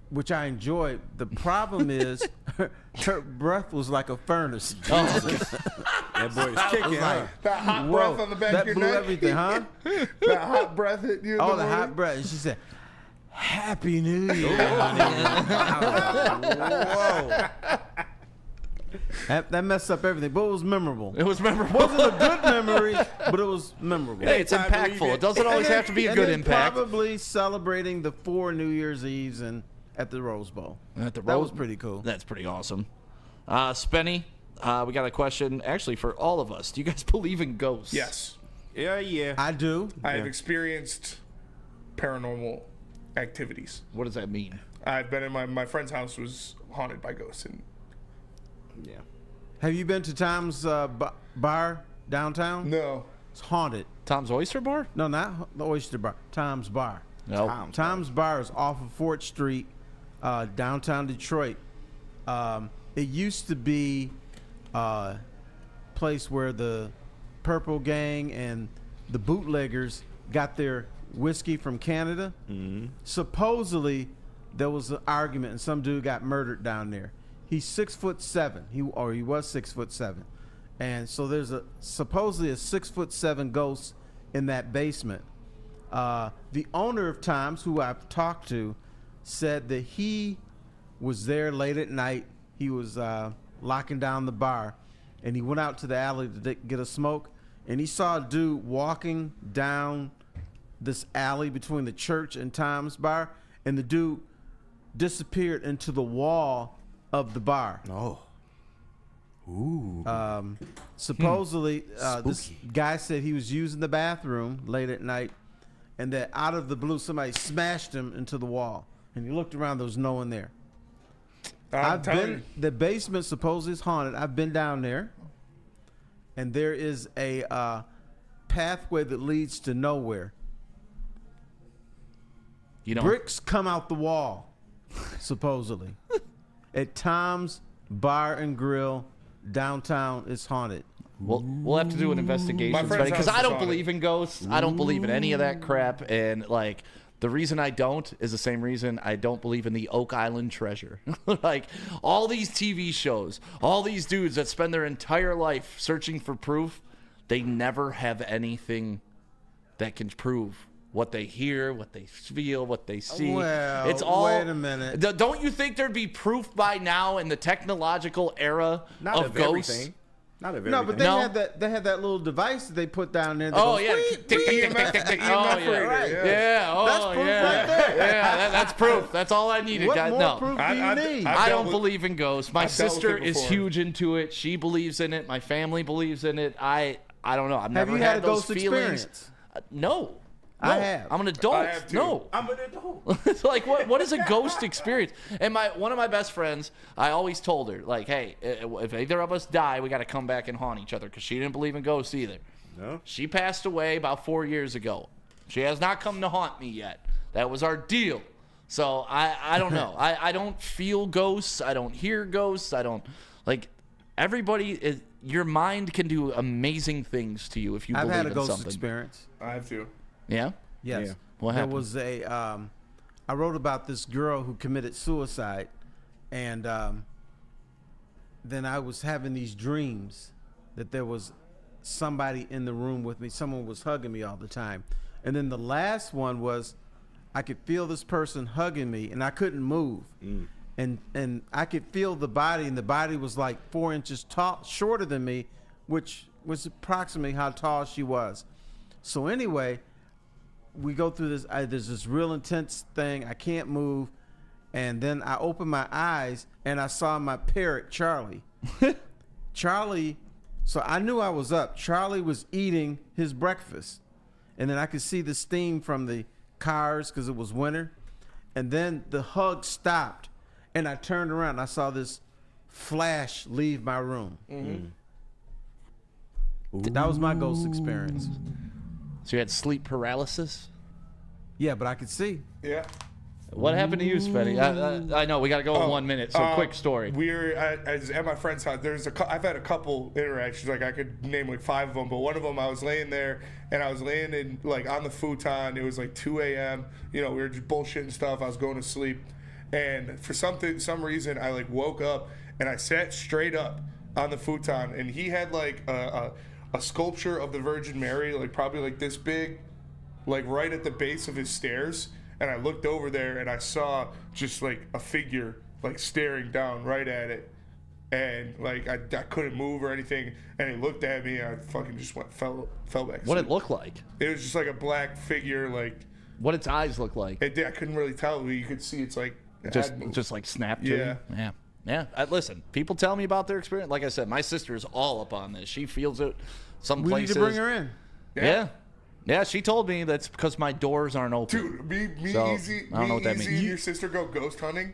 Speaker 4: which I enjoyed. The problem is her breath was like a furnace.
Speaker 5: That boy is kicking.
Speaker 3: That hot breath on the back of your
Speaker 4: That blew
Speaker 3: neck.
Speaker 4: everything, huh?
Speaker 3: That hot breath hit you.
Speaker 4: Oh, the hot breath. And she said, "Happy New Year." Whoa. That messed up everything, but it was memorable.
Speaker 2: It was memorable.
Speaker 4: It wasn't a good memory, but it was memorable.
Speaker 2: Hey, it's impactful. It doesn't always have to be a good impact.
Speaker 4: Probably celebrating the 4 New Year's Eves and at the Rose Bowl. That was pretty cool.
Speaker 2: That's pretty awesome. Spenny, we got a question actually for all of us. Do you guys believe in ghosts?
Speaker 3: Yes.
Speaker 5: Yeah.
Speaker 4: I do.
Speaker 3: I have experienced paranormal activities.
Speaker 2: What does that mean?
Speaker 3: I've been in my friend's house was haunted by ghosts. And
Speaker 5: Yeah.
Speaker 4: Have you been to Tom's bar downtown?
Speaker 3: no.
Speaker 4: It's haunted.
Speaker 2: Tom's Oyster Bar?
Speaker 4: No, not the Oyster Bar. Tom's Bar.
Speaker 2: No.
Speaker 4: Tom's Bar is off of Fort Street, downtown Detroit. It used to be a place where the Purple Gang and the bootleggers got their whiskey from Canada. Mm-hmm. Supposedly, there was an argument and some dude got murdered down there. He's 6'7". He was 6'7", and so there's supposedly a 6'7" ghost in that basement. The owner of Tom's, who I've talked to, said that he was there late at night. He was locking down the bar, and he went out to the alley to get a smoke, and he saw a dude walking down this alley between the church and Tom's Bar, and the dude disappeared into the wall of the bar.
Speaker 5: Oh. Ooh.
Speaker 4: Supposedly, this guy said he was using the bathroom late at night, and that out of the blue, somebody smashed him into the wall. And he looked around, there was no one there. The basement supposedly is haunted. I've been down there, and there is a pathway that leads to nowhere. Bricks come out the wall, supposedly. At Tom's Bar and Grill, downtown, it's haunted.
Speaker 2: We'll have to do an investigation because I don't believe in ghosts. I don't believe in any of that crap. And like the reason I don't is the same reason I don't believe in the Oak Island treasure. Like all these TV shows, all these dudes that spend their entire life searching for proof, they never have anything that can prove what they hear, what they feel, what they see.
Speaker 4: Well,
Speaker 2: it's all.
Speaker 4: Wait a minute.
Speaker 2: Don't you think there'd be proof by now in the technological era of ghosts?
Speaker 5: Everything. Not of everything.
Speaker 4: No, but they had that little device that they put down there. That
Speaker 2: Oh
Speaker 4: goes,
Speaker 2: yeah.
Speaker 4: "Tweet, tweet."
Speaker 2: Oh yeah.
Speaker 4: Right.
Speaker 2: Yeah. Oh
Speaker 4: That's proof
Speaker 2: yeah.
Speaker 4: right there.
Speaker 2: Yeah. That's proof. That's all I needed,
Speaker 4: What
Speaker 2: guys.
Speaker 4: more
Speaker 2: No.
Speaker 4: proof do you need?
Speaker 2: I don't believe in ghosts. My
Speaker 3: I've dealt with
Speaker 2: sister
Speaker 3: it
Speaker 2: is
Speaker 3: before.
Speaker 2: huge into it. She believes in it. My family believes in it. I don't know. I've
Speaker 4: Have
Speaker 2: never
Speaker 4: you had a
Speaker 2: those
Speaker 4: ghost
Speaker 2: feelings.
Speaker 4: experience?
Speaker 2: No.
Speaker 4: I have.
Speaker 2: I'm an adult.
Speaker 3: I have too.
Speaker 2: No.
Speaker 5: I'm an adult.
Speaker 2: It's like what is a ghost experience? And one of my best friends, I always told her like, hey, if either of us die, we got to come back and haunt each other because she didn't believe in ghosts either.
Speaker 5: No.
Speaker 2: She passed away about 4 years ago. She has not come to haunt me yet. That was our deal. So I don't know. I don't feel ghosts. I don't hear ghosts. I don't like everybody. Your mind can do amazing things to you if you
Speaker 4: I've
Speaker 2: believe
Speaker 4: had a
Speaker 2: in
Speaker 4: ghost
Speaker 2: something.
Speaker 4: experience.
Speaker 3: I have to.
Speaker 2: Yeah.
Speaker 4: Yes.
Speaker 5: Yeah.
Speaker 2: What happened?
Speaker 4: There was I wrote about this girl who committed suicide, and then I was having these dreams that there was somebody in the room with me. Someone was hugging me all the time. And then the last one was I could feel this person hugging me, and I couldn't move. And I could feel the body, and the body was like 4 inches tall, shorter than me, which was approximately how tall she was. So anyway, we go through this. There's this real intense thing. I can't move. And then I opened my eyes, and I saw my parrot, Charlie. Charlie, so I knew I was up. Charlie was eating his breakfast. and then I could see the steam from the cars because it was winter. And then the hug stopped, and I turned around. And I saw this flash leave my room. That was my ghost experience.
Speaker 2: So you had sleep paralysis?
Speaker 4: Yeah, but I could see.
Speaker 3: Yeah.
Speaker 2: What happened to you, Spenny? I know we got to go in 1 minute. So quick story.
Speaker 3: We were at my friend's house. I've had a couple interactions. Like I could name like 5 of them, but one of them I was laying there and I was laying in like on the futon. It was like 2 a.m. You know, we were just bullshitting stuff. I was going to sleep, and for some reason I like woke up and I sat straight up on the futon, and he had like a sculpture of the Virgin Mary, like probably like this big, like right at the base of his stairs. And I looked over there and I saw just like a figure like staring down right at it. And like I couldn't move or anything. And he looked at me and I fucking just fell back.
Speaker 2: What did it look like?
Speaker 3: It was just like a black figure. Like
Speaker 2: what its eyes look like?
Speaker 3: I couldn't really tell. But you could see it's like
Speaker 2: just like snapped.
Speaker 3: Yeah.
Speaker 2: Yeah. Listen, people tell me about their experience. Like I said, my sister is all up on this. She feels it. Some
Speaker 4: we
Speaker 2: places.
Speaker 4: need to bring her in.
Speaker 2: Yeah, she told me that's because my doors aren't open.
Speaker 3: Dude, me
Speaker 2: so,
Speaker 3: easy.
Speaker 2: I don't know what that
Speaker 3: means.
Speaker 2: means.
Speaker 3: And your sister go ghost hunting.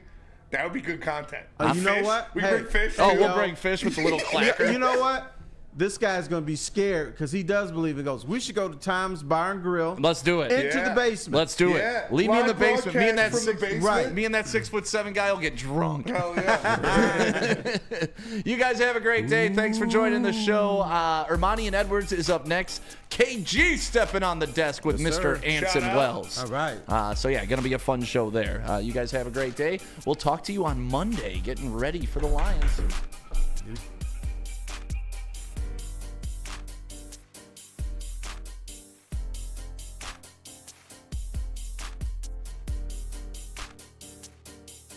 Speaker 3: That would be good content.
Speaker 4: You know what?
Speaker 3: We bring fish.
Speaker 2: Oh, we'll bring fish with a little clacker.
Speaker 4: You know what? This guy's going to be scared because he does believe in ghosts. We should go to Tom's Bar and Grill.
Speaker 2: Let's do it.
Speaker 4: Into the basement.
Speaker 2: Let's do it. Leave me in the basement. Me and that
Speaker 3: Me
Speaker 2: and that 6'7" guy will get drunk.
Speaker 3: Hell yeah.
Speaker 2: You guys have a great day. Thanks for joining the show. Ermanni and Edwards is up next. KG stepping on the desk with Mr. Anson Wells.
Speaker 4: All right.
Speaker 2: So yeah, gonna be a fun show there. You guys have a great day. We'll talk to you on Monday. Getting ready for the Lions.